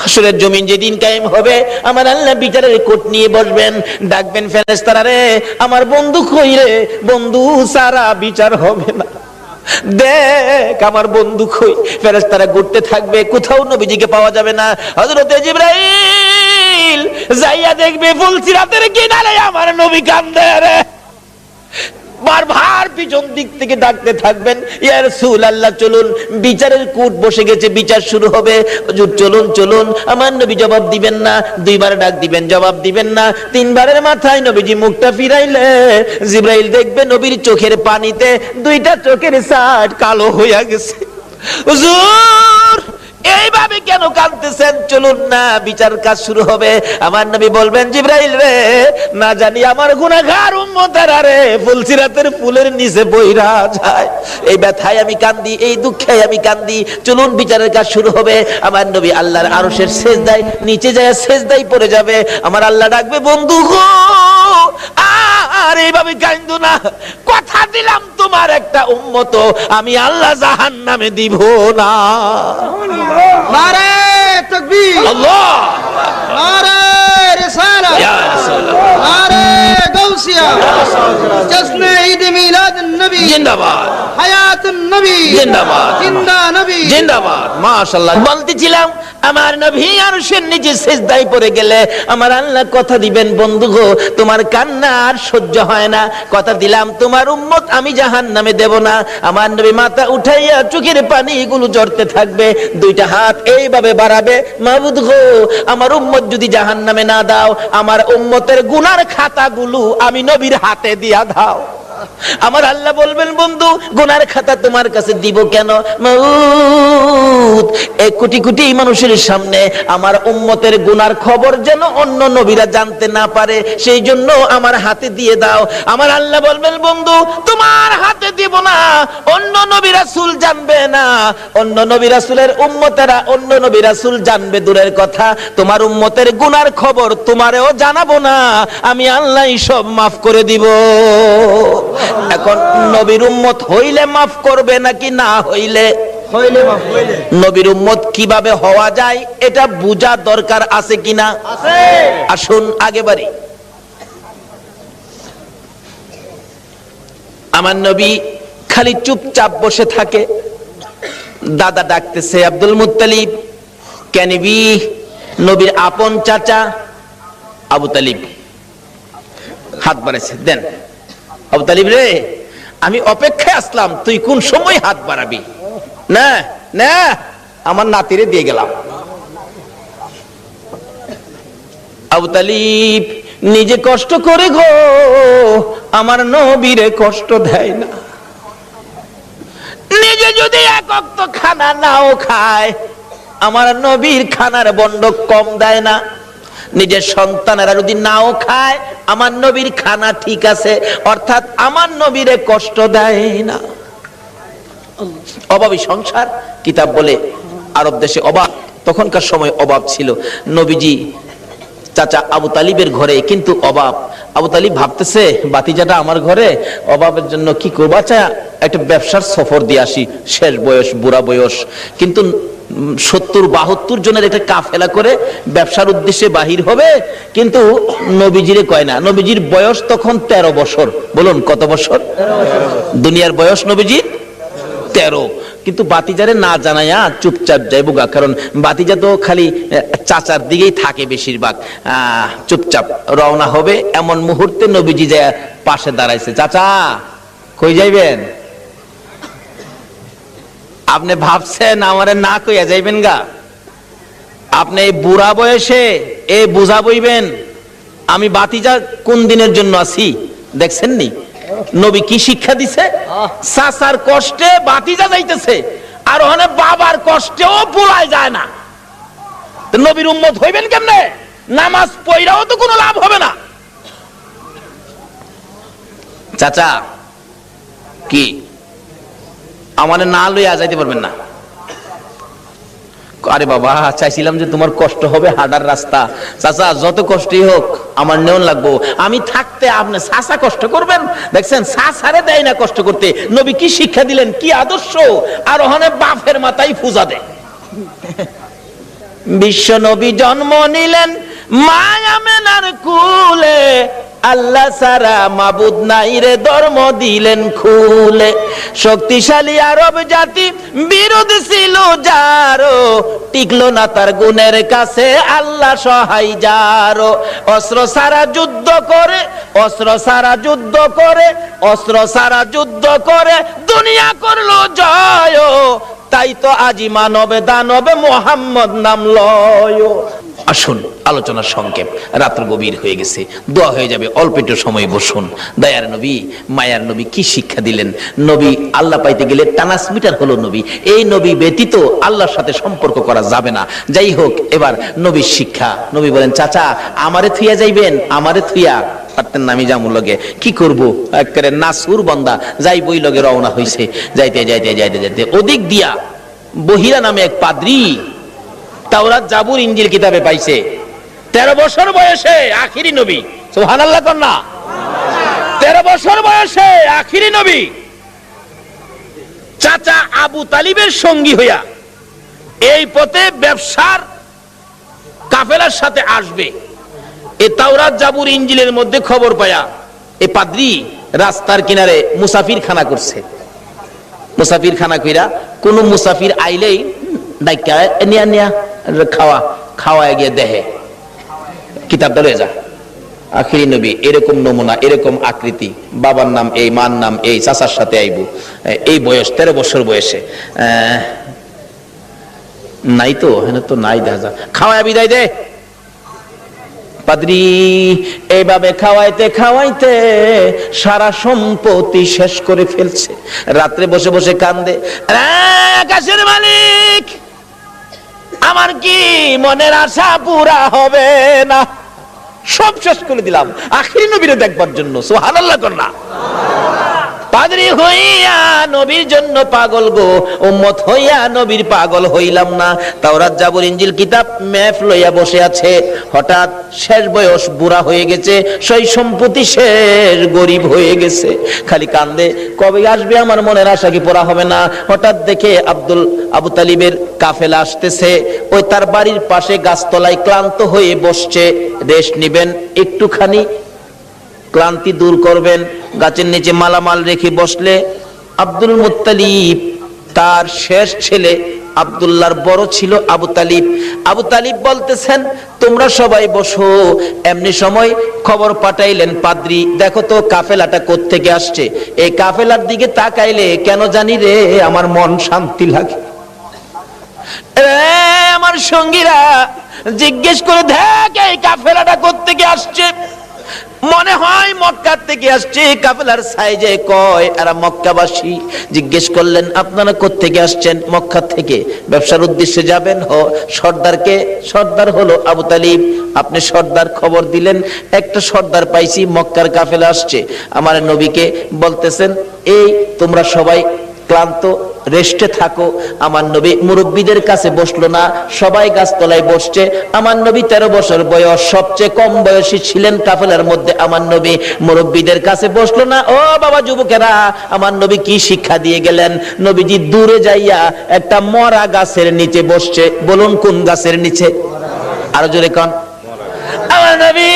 হাসরের জমিন যেদিন কায়েম হবে, আমার আল্লাহ বিচারের কোট নিয়ে বসবেন, ডাকবেন ফেরেশতারা রে, আমার বন্ধু কই রে, বন্ধু সারা বিচার হবে না, দেখ আমার বন্ধু কই। ফেরেশতারা ঘুরতে থাকবে, কোথাও নবীজিকে পাওয়া যাবে না। হযরতে জিবরাইল যাইয়া দেখবে ফুলসিরাতের কিনারে আমার নবী কান্দে রে। বারবার পিছন দিক থেকে ডাকতে থাকবেন, ইয়া রাসূলুল্লাহ চলুন, বিচারের কোট বসে গেছে, বিচার শুরু হবে, হুজুর চলুন চলুন। আমার নবী জবাব দিবেন না, দুইবার ডাক দিবেন, জবাব দিবেন না। তিনবারের মাথায় নবীজি মুখটা ফিরাইলে জিবরাইল দেখবে নবীর চোখের পানিতে দুইটা চোখের সাইড কালো হইয়া গেছে। হুজুর এইভাবে কেন কাঁদতেছেন? চলুন না, বিচার কাজ শুরু হবে। আমার নবী বলবেন, জিবরাইল রে, না জানি আমার গুনাহগার উম্মতেরা রে ফুলসিরাতের ফুলের নিচে বইরা যায়, এই ব্যথায় আমি কান্দি, এই দুঃখে আমি কান্দি। চলুন বিচারের কাজ শুরু হবে। আমার নবী আল্লাহর আরশের সেজদায় নিচে যায়, সেজদায় পড়ে যাবে। আমার আল্লাহ ডাকবে, বন্ধু গো, আর এইভাবে কান্দো না, কথা দিলাম তোমার একটা উম্মত আমি আল্লাহ জাহান্নামে দিব না।
নারে তাকবীর,
আল্লাহ,
নারে রিসালাত,
ইয়া রাসূলুল্লাহ,
নারে গাউসিয়া, জশ্নে ঈদ মিলাদ নবী
জিন্দাবাদ,
হায়াতুন নবী
জিন্দাবাদ,
জিন্দা নবী
জিন্দাবাদ। মাশাআল্লাহ। বলতেছিলাম আমার নবী আরশের নিচে সিজদায় পড়ে গেলে আমার আল্লাহ কথা দিবেন, বন্ধু গো, তোমার কান্না আর সহ্য হয় না, কথা দিলাম তোমার উম্মত আমি জাহান্নামে দেব না। আমার নবী মাথা উঠাইয়া চোখের পানি এগুলো ঝরতে থাকবে, দুইটা হাত এইভাবে বাড়াবে, মাবুদ গো, আমার উম্মত যদি জাহান্নামে না দাও, আমার উম্মতের গুনার খাতাগুলো আমি নবীর হাতে দিয়া দাও। আমার আল্লাহ বলবেন, বন্ধু গুনার খাতা তোমার কাছে দিব কেন? মাউত, এই কোটি কোটি মানুষের সামনে আমার উম্মতের গুনার খবর যেন অন্য নবীরা জানতে না পারে, সেই জন্য আমার হাতে দিয়ে দাও। আমার আল্লাহ বলবেন, বন্ধু তোমার হাতে দিব না, অন্য নবী রাসূল জানবে না, অন্য নবী রাসূলের উম্মতেরা অন্য নবী রাসূল জানবে দূরের কথা, তোমার উম্মতের গুনার খবর তোমারেও জানাবো না, আমি আল্লাহ সব মাফ করে দিব। এখন নবীর উম্মত হইলে মাফ করবে নাকি না হইলে?
হইলে মাফ হইলে
নবীর উম্মত কিভাবে হওয়া যায় এটা বোঝা দরকার আছে কিনা?
আছে।
আসুন আগে বাড়ি। আমার নবী খালি চুপচাপ বসে থাকে, দাদা ডাকতেছে, আব্দুল মুত্তালিব কেনিবি, নবীর আপন চাচা আবু তালিব হাত বাড়াইছে, দেন আবু তালিব রে, আমি অপেক্ষায় আসলাম, তুই কোন সময় হাত বাড়াবি? না না, আমার নাতিরে দিয়ে গেলাম। আবু তালিব নিজে কষ্ট করে গো, আমার নবীরে কষ্ট দেয় না। নিজে যদি এক ওয়াক্ত খানা নাও খায়, আমার নবীর খানার বন্ড কম দেয় না। নিজের সন্তানেরা যদি নাও খায়, আমার নবীর খানা ঠিক আছে, অর্থাৎ আমার নবীরে কষ্ট দেয় না। অভাবী সংসার, কিতাব বলে আরব দেশে অভাব তখনকার সময় অভাব ছিল। নবীজি চাচা আবু তালিবের ঘরে কিন্তু অভাব। আবু তালিব ভাবতেছে বাতিজাটা আমার ঘরে, অভাবের জন্য কি করবো, আচ্ছা একটা ব্যবসার সফর দিয়ে আসি, শেষ বয়স, বুড়া বয়স, কিন্তু 70-72 জনের একটা কাফেলা করে ব্যবসার উদ্দেশ্যে বাহির হবে। কিন্তু নবীজিরে কয় না, নবীজির বয়স তখন 13 বছর। বলুন কত বছর? দুনিয়ার বয়স নবীজির 13। কিন্তু বাতিজারে না জানাইয়া চুপচাপ যাইব গা, কারণ বাতিজা তো খালি চাচার দিকেই থাকে বেশিরভাগ। চুপচাপ রওনা হবে, এমন মুহূর্তে নবীজি যায় পাশে দাঁড়াইছে। চাচা কই যাইবেন? আপনি ভাবছেন আমারে না কইয়া যাইবেন গা? আপনি এই বুড়া বয়সে এ বুঝা বইবেন আমি বাতিজা কোন দিনের জন্য আছি? দেখছেন নি নবী কি শিক্ষা দিছে? চাচার কষ্টে বাতিজা যাইতেছে, আর ওখানে বাবার কষ্টেও পোলায় যায় না। তো নবীর উম্মত হইবেন কেমনে? নামাজ পড়াও তো কোনো লাভ হবে না। চাচা কি আমারে না লইয়া যাইতে পারবেন না? আরে বাবা, চাইছিলাম যে তোমার কষ্ট হবে হাঁটার রাস্তা। চাচা যত কষ্টই হোক আমার নেওন লাগবো, আমি থাকতে আপনি চাচা কষ্ট করবেন? দেখছেন চাচারে দেয় না কষ্ট করতে। নবী কি শিক্ষা দিলেন, কি আদর্শ! আর ওখানে বাপের মাথায় পূজা দেয়। বিশ্ব নবী জন্ম নিলেন মায়া মেনার কুলে, আল্লাহ সারা মাবুদ নাই রে ধর্ম দিলেন খুলে। শক্তিশালী আরব জাতি বিরোধ ছিল যারো, টিকলো না তার গুণের কাছে আল্লাহ সহায় যারো। অস্ত্র সারা যুদ্ধ করে, অস্ত্র সারা যুদ্ধ করে, অস্ত্র সারা যুদ্ধ করে দুনিয়া করলো জয়। তাই তো আজি মানবে দানবে মোহাম্মদ নাম লয়। আসুন আলোচনার সংক্ষেপ, রাত্র গভীর হয়ে গেছে, দোয়া হয়ে যাবে, অল্প একটু সময় বসুন। দয়ার নবী মায়ার নবী কি শিক্ষা দিলেন? নবী আল্লাহ পাইতে গেলে ট্রান্সমিটার হলো নবী। এই নবী ব্যতীত আল্লাহর সাথে সম্পর্ক করা যাবে না। যাই হোক, এবার নবীর শিক্ষা। নবী বলেন চাচা আমারে থুইয়া যাইবেন? আমারে থুইয়া পারতেন না, আমি যামু লগে কি করবো, একেবারে নাসুর বান্দা যাই বই লগে রওনা হইছে। যাইতে যাইতে যাইতে যাইতে ওদিক দিয়া বহিরা নামে এক পাদ্রী তাওরাত জাবুর ইনজিল কিতাবে পাইছে। 13 বছর বয়সে আখিরি নবী, সুবহানাল্লাহ কন্যা। 13 বছর বয়সে আখিরি নবী চাচা আবু তালিবের সঙ্গী হইয়া এই পথে ব্যবসার কাফেলার সাথে আসবে। এই তাওরাত জাবুর ইনজিলের মধ্যে খবর পায়া এই পাদ্রী রাস্তার কিনারে মুসাফির খানা করছে। মুসাফির খানা কইরা কোন মুসাফির আইলেই ডাইকা নিয়া নিয়া খাওয়া খাওয়া গিয়ে দেহে কিতাবটা লয়ে যা। আখিরি নবী এরকম নমুনা, এরকম আকৃতি, বাবার নাম এই, মার নাম এই, চাচার সাথে আইবু, এই বয়স 13 বছর বয়সে নাই তো, হ্যাঁ তো নাই, দেখা যা খাওয়া বিদায় দে। পাদ্রী এইভাবে খাওয়াইতে খাওয়াইতে সারা সম্পত্তি শেষ করে ফেলছে। রাত্রে বসে বসে কান্দে, আকাশের মালিক আমার কি মনের আশা পুরা হবে না? সব শেষ করে দিলাম আখিরি নবীরে দেখবার জন্য। সুবহানাল্লাহ কন্যা। পাদ্রী হইয়া নবীর জন্য পাগল গো, উম্মত হইয়া নবীর পাগল হইলাম না। তাওরাত জাবুর ইনজিল কিতাব ম্যাপ লইয়া বসে আছে। হঠাৎ শেষ বয়স, বুড়া হয়ে গেছে, সই সম্পত্তি শেষ, গরিব হয়ে গেছে, খালি কান্দে কবে আসবে আমার মনের আশা কি পুরা হবে না। হঠাৎ দেখে আবু তালিবের কাফেলা আসতেছে। ওই তার বাড়ির পাশে গাছতলায় ক্লান্ত হয়ে বসছে। রেস্ট নিবেন একটুখানি, ক্লান্তি দূর করবেন, গাছের নিচে মালামাল রেখে বসলে আব্দুল মুত্তালিব তার শেষ ছেলে আব্দুল্লাহর বড় ছিল আবু তালিব। আবু তালিব বলতেছেন তোমরা সবাই বসো। এমনি সময় খবর পাঠাইলেন পাদ্রী, দেখো তো কাফেলাটা কোত্থেকে আসছে। এই কাফেলার দিকে তাকাইলে কেন জানি রে আমার মন শান্তি লাগে। আমার সঙ্গীরা জিজ্ঞেস করে দেখ এই কাফেলাটা কোত্থেকে আসছে। মনে হয় মক্কা থেকে আসছে। কাফেলার সাইজে কয় এরা মক্কাবাসী। জিজ্ঞেস করলেন আপনারা কোত্থেকে আসছেন? মক্কা থেকে। ব্যবসার উদ্দেশ্যে যাবেন? সর্দারকে? সর্দার হলো আবু তালিব। আপনি সর্দার খবর দিলেন, একটা সর্দার পাইছি, মক্কার কাফেলা আসছে। আমার নবীকে বলতেছেন এই তোমরা সবাই ক্লান্ত, রেস্টে থাকো। আমার নবী মুরব্বীদের কাছে বসলো না, সবাই গাছতলায় বসছে। আমার নবী 13 বছর বয়স, সবচেয়ে কম বয়সী ছিলেন কাফেলার মধ্যে। আমার নবী মুরব্বীদের কাছে বসলো না। ও বাবা যুবকেরা, আমার নবী কি শিক্ষা দিয়ে গেলেন? নবীজি দূরে যাইয়া একটা মরা গাছের নিচে বসছে। বলুন কোন গাছের নিচে? আরো জোরে কোন। আমার নবী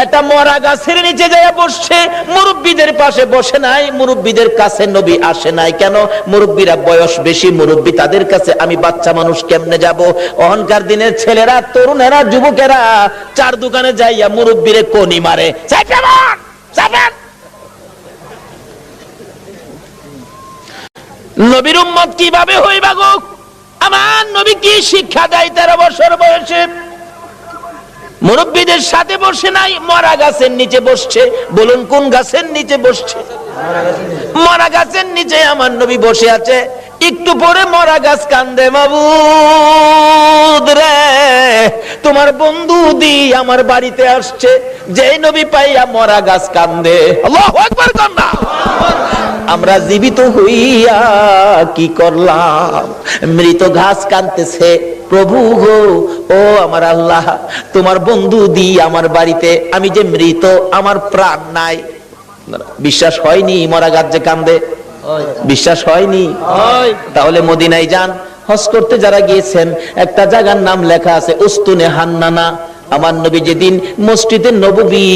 একটা মরা গাছের নিচে যাইয়া বসছে, মুরব্বীদের পাশে বসে নাই, মুরব্বীদের কাছে নবী আসে নাই। কেন? মুরব্বীরা বয়স বেশি, মুরব্বী তাদের কাছে, আমি বাচ্চা মানুষ কেমনে যাব? অহংকার দিনের ছেলেরা, তরুণেরা, যুবকেরা চার দোকানে যাইয়া মুরব্বীরে কোনি মারে। নবীর উম্মত কিভাবে হইবা গো? আমার নবী কি শিক্ষা দেয় 13 বছর বয়সে? মুরব্বীদের সাথে বসে নাই, মরা গাছের নিচে বসছে। বলুন কোন গাছের নিচে বসছে? মরা গাছের নিচে আমার নবী বসে আছে। একটু পরে মরা গাছ কান্দে, মাবুদ রে তোমার বন্ধু দি আমার বাড়িতে আসছে। যেই নবী পাইয়া মরা গাছ কান্দে। আল্লাহু আকবার কান্না। আমরা জীবিত হইয়া কি করলাম? মৃত ঘাস কাঁদতেছে, প্রভু গো, ও আমার আল্লাহ, তোমার বন্ধু দি আমার বাড়িতে, আমি যে মৃত, আমার প্রাণ নাই। বিশ্বাস হয়নি মরা গাছ যে কান্দে? বিশ্বাস হয়নি? তাহলে মদিনায় যান, হজ করতে যারা গিয়েছেন, একটা জায়গার নাম লেখা আছে উস্তুনে হান্নানা। আমার নবী যেদিন মসজিদে নববী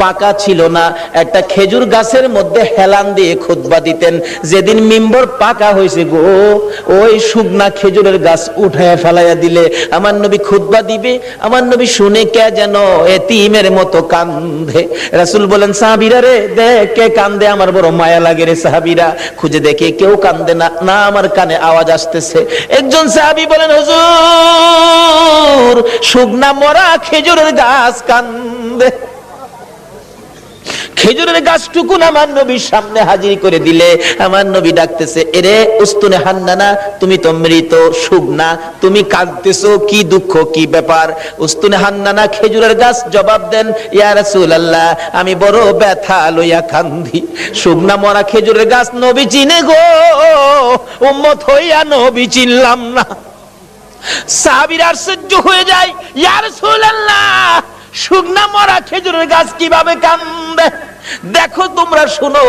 পাকা ছিল না, একটা খেজুর গাছের মধ্যে হেলান দিয়ে খুতবা দিতেন। যেদিন মিম্বর পাকা হয়েছে গো, ওই শুকনা খেজুরের গাছ উঠায় ফেলাইয়া দিলে আমার নবী খুতবা দিবে। আমার নবী শুনে কে যেন এতিমের মতো কান্দে। রাসূল বলেন, সাহাবীরা রে দেখ কে কান্দে, আমার বড় মায়া লাগে রে। সাহাবীরা খুঁজে দেখে কেউ কান্দে না, না আমার কানে আওয়াজ আসতেছে। একজন সাহাবী বলেন, হুজুর শুকনা মরা খেজুরের গাছ কান্দে। খেজুরের গাছটুকুন আমার নবীর সামনে হাজির করে দিলে আমার নবী ডাকতেছে, এরে উস্তুনে হান্নানা, তুমি তো মৃত, শুকনা, তুমি কাঁদতেছো, কি দুঃখ, কি ব্যাপার? উস্তুনে হান্নানা খেজুরের গাছ জবাব দেন, ইয়া রাসূলুল্লাহ আমি বড় ব্যথা লইয়া কান্দি। শুকনা মরা খেজুরের গাছ নবী চিনে গো, উম্মত হইয়া নবী চিনলাম না। সাহাবীরা আশ্চর্য হয়ে যায়, ইয়া রাসূলুল্লাহ শুকনা মরা খেজুরের গাছ কিভাবে কান্দে? দেখো তোমরা শুনো,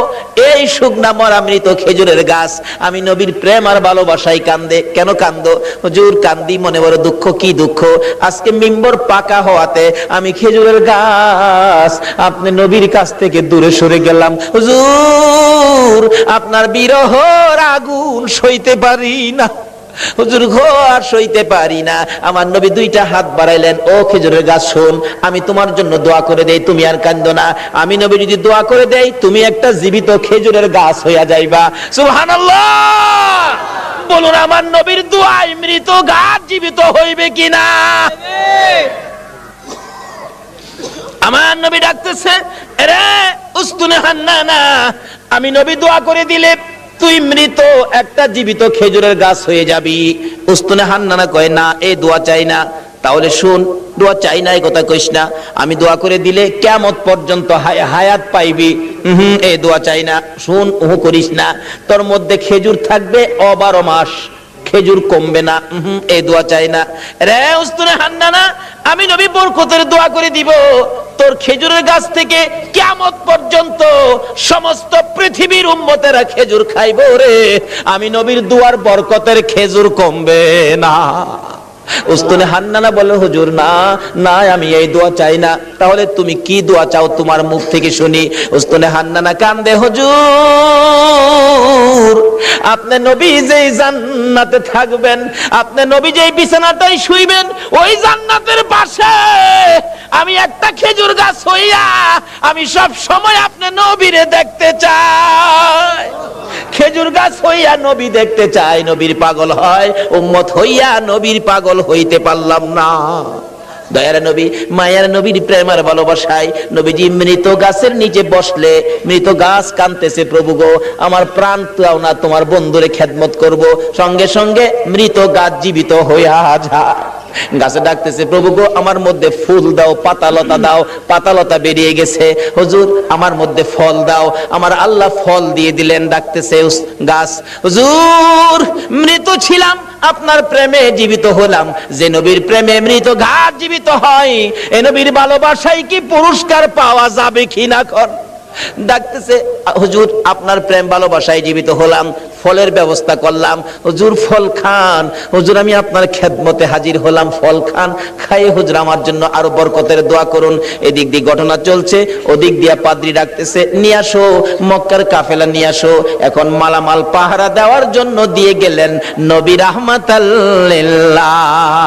এই শুকনা মরা মৃত খেজুরের গাছ আমি নবীর প্রেম আর ভালোবাসায় কান্দে। কেন কান্দো? হুজুর কান্দি মনে বড় দুঃখ। কি দুঃখ? আজকে মিম্বর পাকা হওয়াতে আমি খেজুরের গাছ আপনি নবীর কাছ থেকে দূরে সরে গেলাম। হুজুর আপনার বিরহর আগুন সইতে পারি না, হুজুর গো আর সইতে পারি না। আমার নবী দুইটা হাত বাড়াইলেন, ও খেজুরের গাছ শোন, আমি তোমার জন্য দোয়া করে দেই, তুমি আর কান্দো না। আমি নবী যদি দোয়া করে দেই, তুমি একটা জীবিত খেজুরের গাছ হইয়া যাইবা। সুবহানাল্লাহ। বলুন আমার নবীর দোয়ায় মৃত গাছ জীবিত হইবে কিনা? আমার নবী ডাকতেছে, রে উস্তুনে হান্নানা, আমি নবী দোয়া করে দিলে তুই মৃত একটা জীবিত খেজুরের গাছ হয়ে যাবি। উস্তুনে হান্নানা কয়, না এই দোয়া চাই না। তাহলে শুন, দোয়া চাই না এই কথা কইস না, আমি দোয়া করে দিলে কিয়ামত পর্যন্ত হায়াত পাইবি। এই দোয়া চাই না। শুন, ওহ করিস না, তোর মধ্যে খেজুর থাকবে 12 মাস, খেজুর কমবে না। এই দোয়া চাই না। রে উস্তুনে হান্নানা, আমি নবী বরকতের দোয়া করে দিব, তোর খেজুরের গাছ থেকে কিয়ামত পর্যন্ত সমস্ত পৃথিবীর উম্মতেরা খেজুর খাইবো রে। আমি নবীর দুয়ার বরকতের খেজুর কমবে না। উস্তুনে হান্নানা বলে, হুজুর না না আমি এই দোয়া চাই না। তাহলে তুমি কি দোয়া চাও তোমার মুখ থেকে শুনি। উস্তুনে হান্নানা কান্দে, হুজুর আপনি নবী যেই জান্নাতে থাকবেন, আপনি নবী যেই বিছানাটাই শুইবেন, ওই জান্নাতের পাশে আমি একটা খেজুর গাছ হইয়া আমি সব সময় আপনি নবীরে দেখতে চাই। খেজুর গাছ হইয়া নবী দেখতে চাই। নবীর পাগল হয়, উম্মত হইয়া নবীর পাগল হইতে পারলাম না। দয়ার নবী, মায়ার নবীর প্রেমের ভালোবাসায় নবীজি মৃত গাছের নিচে বসলে মৃত গাছ কাঁদতেছে, প্রভু গো আমার প্রাণ দাও না, তোমার বন্ধুরে খেদমত করব। সঙ্গে সঙ্গে মৃত গাছ জীবিত হইয়া যায়। গাছে ডাকতেছে, প্রভু গো আমার মধ্যে ফুল দাও, পাতালতা দাও। পাতালতা বেরিয়ে গেছে। হুজুর আমার মধ্যে ফল দাও। আমার আল্লাহ ফল দিয়ে দিলেন। ডাকতেছে গাছ, হুজুর মৃত ছিলাম, আপনার প্রেমে জীবিত হলাম। যে নবীর প্রেমে মৃত গাছ জীবিত হয়, এ নবীর ভালোবাসায় কি পুরস্কার পাওয়া যাবে কিনা কর। ডাকতেছে, হুজুর আপনার প্রেম ভালোবাসায় জীবিত হলাম, ফলের ব্যবস্থা করলাম। হুজুর ফল খান। হুজুর আমি আপনার খেদমতে হাজির হলাম, ফল খান। খাই হুজুর আমার জন্য আরো বরকতের দোয়া করুন। এদিক দিয়ে ঘটনা চলছে, ওদিক দিয়ে পাদ্রী ডাকতেছে, নিয়ে আসো মক্কার কাফেলা নিয়ে আসো। এখন মালামাল পাহারা দেওয়ার জন্য দিয়ে গেলেন নবী রাহমাতাল লিল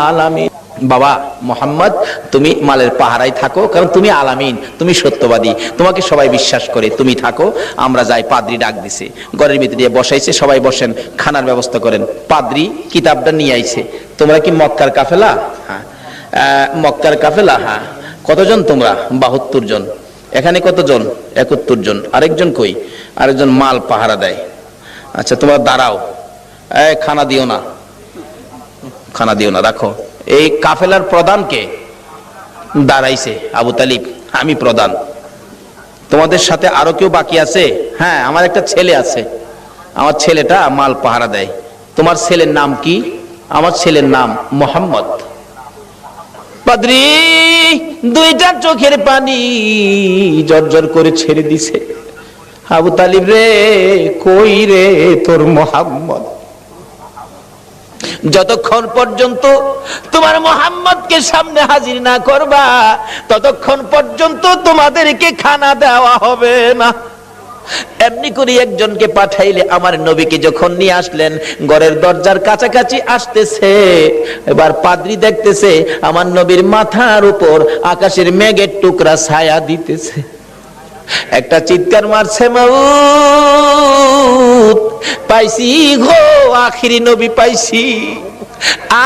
আলামিন। বাবা মোহাম্মদ তুমি মালের পাহারায় থাকো, কারণ তুমি আলামিন, তুমি সত্যবাদী, তোমাকে সবাই বিশ্বাস করে, তুমি থাকো। আমরা যাই। পাদ্রী ডাক দিছে, ঘরের ভিতরে দিয়ে বসাইছে, সবাই বসেন, খানার ব্যবস্থা করেন। পাদ্রী কিতাবটা নিয়ে আইছে। তোমরা কি মক্কার কাফেলা? হ্যাঁ। মক্কার কাফেলা? হ্যাঁ। কতজন তোমরা? 72 জন। এখানে কতজন? 71 জন। আরেকজন কই? আরেকজন মাল পাহারা দেয়। আচ্ছা তোমরা দাঁড়াও, খানা দিও না, খানা দিও না, রাখো। এই কাফেলার প্রধানকে দাঁড়াইছে আবু তালিব, আমি প্রধান। তোমাদের সাথে আরো কেউ বাকি আছে? হ্যাঁ আমার একটা ছেলে আছে, আমার ছেলেটা মাল পাহারা দেয়। তোমার ছেলের নাম কি? আমার ছেলের নাম মোহাম্মদ। পাদ্রী দুইটা চোখের পানি জর্জর করে ছেড়ে দিছে। আবু তালিব রে, কই রে তোর মোহাম্মদ? যতক্ষণ পর্যন্ত তোমার মোহাম্মদকে সামনে হাজির না করবা, ততক্ষণ পর্যন্ত তোমাদেরকে খানা দেওয়া হবে না। এমনি করে একজনকে পাঠাইলে, আমার নবীকে যখন নিয়ে আসলেন, ঘরের দরজার কাছাকাছি আসতেছে। এবার পাদ্রী দেখতেছে আমার নবীর মাথার উপর আকাশের মেঘের টুকরা ছায়া দিতেছে। একটা চিৎকার মারছে, মাউত পাইছি গো, আখিরি নবী পাইছি।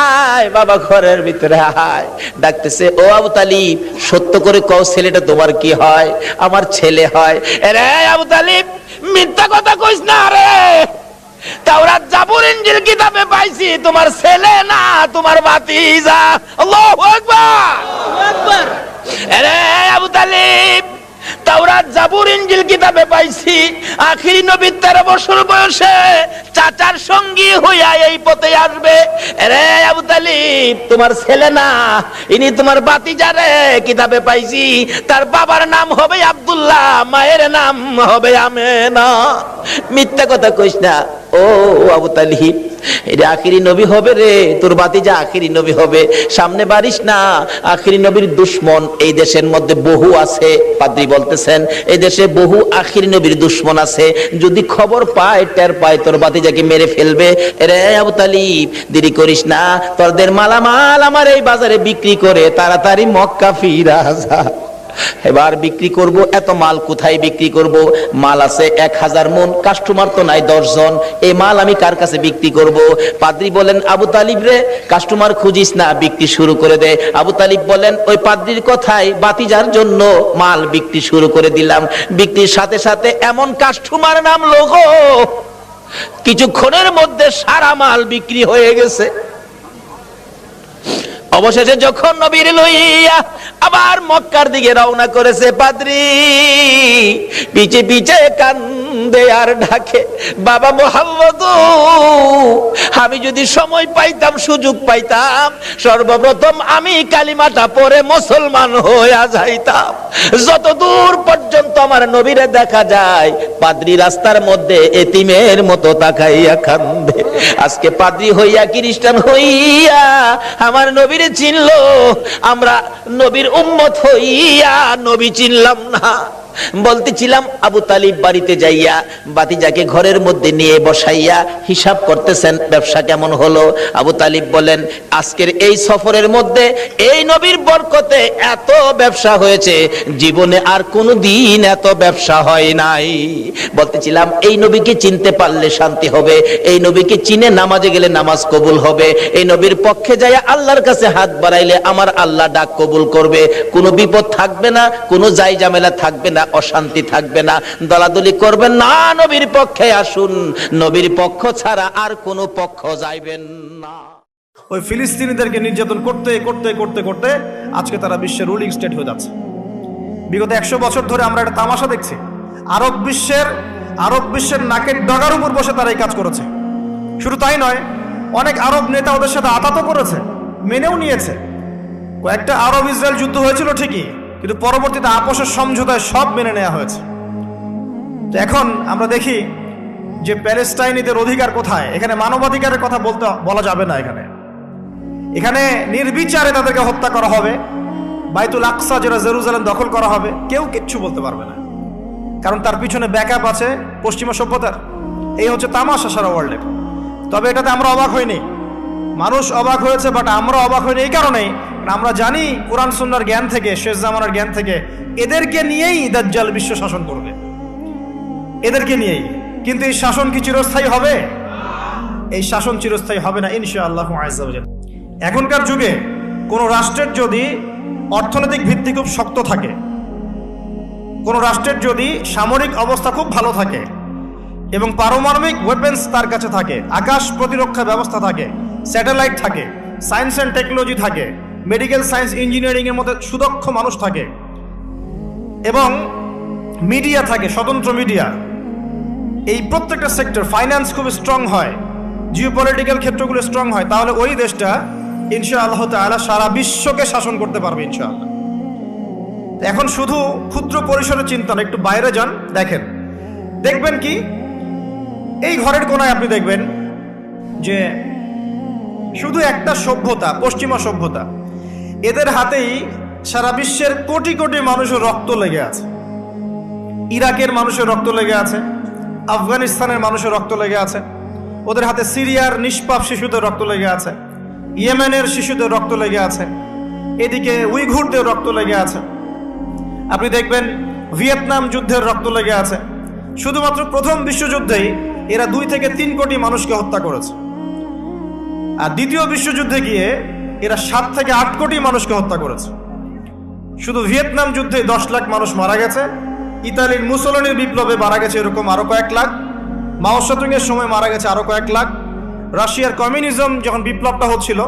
আয় বাবা ঘরের ভিতরে আয়। ডাকতেছে, ও আবু তালিব সত্য করে কও ছেলেটা তোমার কি হয়? আমার ছেলে হয়। রে আবু তালিব মিথ্যা কথা কইস না রে, তাওরাত জাবুর ইনজিল কিতাবে পাইছি তোমার ছেলে না, তোমার ভাতিজা। আল্লাহু আকবার, আল্লাহু আকবার। রে আবু তালিব তাওরাত জাবুর ইনজিল কিতাবে পাইছি আখিরি নবী 13 বছর বয়সে চাচার সঙ্গী হইয়া এই পথে আসবে। রে আবু তালিব তোমার ছেলে না, ইনি তোমার ভাতিজা রে। কিতাবে পাইছি তার বাবার নাম হবে আব্দুল্লাহ, মায়ের নাম হবে আমেনা। মিথ্যা কথা কইস না ও আবু তালিব, এটা আখিরি নবী হবে রে, তোর ভাতিজা আখিরি নবী হবে। সামনে বাড়িস না, আখিরি নবীর দুশমন এই দেশের মধ্যে বহু আছে। পাদ্রী বলতেছেন এই দেশে বহু আখিরি নবীর দুশমন আছে, যদি খবর পায়, টের পায়, তোর ভাতিজাকে মেরে ফেলবে। রে আবু তালিব দেরি করিস না, তোদের মালামাল আমার এই বাজারে বিক্রি করে তাড়াতাড়ি মক্কা ফিরা যা। এবার বিক্রি করব, এত মাল কোথায় বিক্রি করব? মাল আছে 1000 মন, কাস্টমার তো নাই 10 জন, এই মাল আমি কার কাছে বিক্রি করব? পাদ্রী বলেন, আবু তালিব রে কাস্টমার খুঁজিস না, বিক্রি শুরু করে দে। আবু তালিব বলেন, ওই পাদ্রীর কথায় ভাতিজার জন্য মাল বিক্রি শুরু করে দিলাম। বিক্রির সাথে সাথে এমন কাস্টমার নামলো গো, কিছুক্ষণের মধ্যে সারা মাল বিক্রি হয়ে গেছে। অবশেষে যখন নবীর লইয়া আবার মক্কার দিকে রওনা করেছে, পাদ্রী পিছে পিছে কান্দে আর ডাকে, বাবা মোহাম্মদ আমি যদি সময় পাইতাম, সুযোগ পাইতাম, সর্বপ্রথম আমি কালিমাটা পড়ে মুসলমান হইয়া যাইতাম। যত দূর পর্যন্ত আমার নবীরে দেখা যায়, পাদ্রী রাস্তার মধ্যে এতিমের মতো তাকাইয়া কান্দে। আজকে পাদ্রী হইয়া, খ্রিস্টান হইয়া আমার নবীর চিনলো, আমরা নবীর উম্মত হইয়া নবী চিনলাম না। বলতেছিলাম আবু তালিব বাড়িতে যাইয়া ভাতিজাকে ঘরের মধ্যে নিয়ে বসাইয়া হিসাব করতেছেন, ব্যবসা কেমন হলো? আবু তালিব বলেন, আজকের এই সফরের মধ্যে এই নবীর বরকতে এত ব্যবসা হয়েছে, জীবনে আর কোনো দিন এত ব্যবসা হয় নাই। বলতেছিলাম এই নবীকে চিনতে পারলে শান্তি হবে, এই নবীকে চিনে নামাজে গেলে নামাজ কবুল হবে, এই নবীর পক্ষে যাইয়া আল্লাহর কাছে হাত বাড়াইলে আমার আল্লাহ ডাক কবুল করবে, কোনো বিপদ থাকবে না, কোনো জাই ঝামেলা থাকবে না, অশান্তি থাকবে না। দলাদলি করবেন না, নবীর পক্ষে আসুন, নবীর পক্ষ ছাড়া আর কোনো পক্ষ যাইবেন না।
ওই ফিলিস্তিনিদেরকে নির্যাতন করতে করতে করতে করতে আজকে তারা বিশ্বের রুলিং স্টেট হয়ে যাচ্ছে। বিগত 100 বছর ধরে আমরা একটা তামাশা দেখছি। আরব বিশ্বের নাকের ডগার উপর বসে তারা এই কাজ করেছে। শুধু তাই নয়, অনেক আরব নেতা ওদের সাথে আতাতও করেছে, মেনেও নিয়েছে। কয়েকটা আরব ইসরায়েল যুদ্ধ হয়েছিল ঠিকই, কিন্তু পরবর্তীতে আপোষের সমঝোতায় সব মেনে নেওয়া হয়েছে। তো এখন আমরা দেখি যে প্যালেস্টাইনিদের অধিকার কোথায়। এখানে মানবাধিকারের কথা বলা যাবে না। এখানে নির্বিচারে তাদেরকে হত্যা করা হবে। বাইতুল আকসা যেটা জেরুজালেম দখল করা হবে, কেউ কিচ্ছু বলতে পারবে না, কারণ তার পিছনে ব্যাকআপ আছে পশ্চিমা সভ্যতার। এই হচ্ছে তামাশা সারা ওয়ার্ল্ডের। তবে এটাতে আমরা অবাক হইনি, মানুষ অবাক হয়েছে, বাট আমরা অবাক হইনি এই কারণেই আমরা জানি কোরআন সুন্নাহর জ্ঞান থেকে, শেষ জামানার জ্ঞান থেকে, এদেরকে নিয়েই দাজ্জাল বিশ্ব শাসন করবে, এদেরকে নিয়েই। কিন্তু এই শাসন কি চিরস্থায়ী হবে? এই শাসন চিরস্থায়ী হবে না ইনশাআল্লাহু আযজা ওয়া জাল্লা। এখনকার যুগে কোনো রাষ্ট্রের যদি অর্থনৈতিক ভিত্তি খুব শক্ত থাকে, কোনো রাষ্ট্রের যদি সামরিক অবস্থা খুব ভালো থাকে এবং পারমাণবিক ওয়েপেন্স তার কাছে থাকে, আকাশ প্রতিরক্ষা ব্যবস্থা থাকে, স্যাটেলাইট থাকে, সায়েন্স অ্যান্ড টেকনোলজি থাকে, মেডিকেল সায়েন্স ইঞ্জিনিয়ারিংয়ের মধ্যে সুদক্ষ মানুষ থাকে এবং মিডিয়া থাকে, স্বতন্ত্র মিডিয়া, এই প্রত্যেকটা সেক্টর, ফাইন্যান্স খুব স্ট্রং হয়, জিওপলিটিক্যাল ক্ষেত্রগুলো স্ট্রং হয়, তাহলে ওই দেশটা ইনশাআল্লাহ তাআলা সারা বিশ্বকে শাসন করতে পারবে ইনশাআল্লাহ। এখন শুধু ক্ষুদ্র পরিসরের চিন্তা না, একটু বাইরে যান, দেখবেন কি এই ঘরের কোনায় আপনি দেখবেন যে শুধু একটা সভ্যতা, পশ্চিমা সভ্যতা, এদের হাতেই সারা বিশ্বের কোটি কোটি মানুষের রক্ত লেগে আছে। ইরাকের মানুষের রক্ত লেগে আছে, আফগানিস্তানের মানুষের রক্ত লেগে আছে, ওদের হাতে সিরিয়ার নিষ্পাপ শিশুদের রক্ত লেগে আছে, ইয়েমেনের শিশুদের রক্ত লেগে আছে, এদিকে উইঘুরদের রক্ত লেগে আছে। আপনি দেখবেন ভিয়েতনাম যুদ্ধের রক্ত লেগে আছে। শুধুমাত্র প্রথম বিশ্বযুদ্ধেই এরা 2 থেকে 3 কোটি মানুষকে হত্যা করেছে, আর দ্বিতীয় বিশ্বযুদ্ধে গিয়ে এরা 7 থেকে 8 কোটি মানুষকে হত্যা করেছে। শুধু ভিয়েতনাম যুদ্ধে 10 লাখ মানুষ মারা গেছে, ইতালির মুসোলিনির বিপ্লবে মারা গেছে এরকম আরো কয়েক লাখ, মাও সেতুংয়ের সময় মারা গেছে আরো কয়েক লাখ, রাশিয়ার কমিউনিজম যখন বিপ্লবটা হচ্ছিল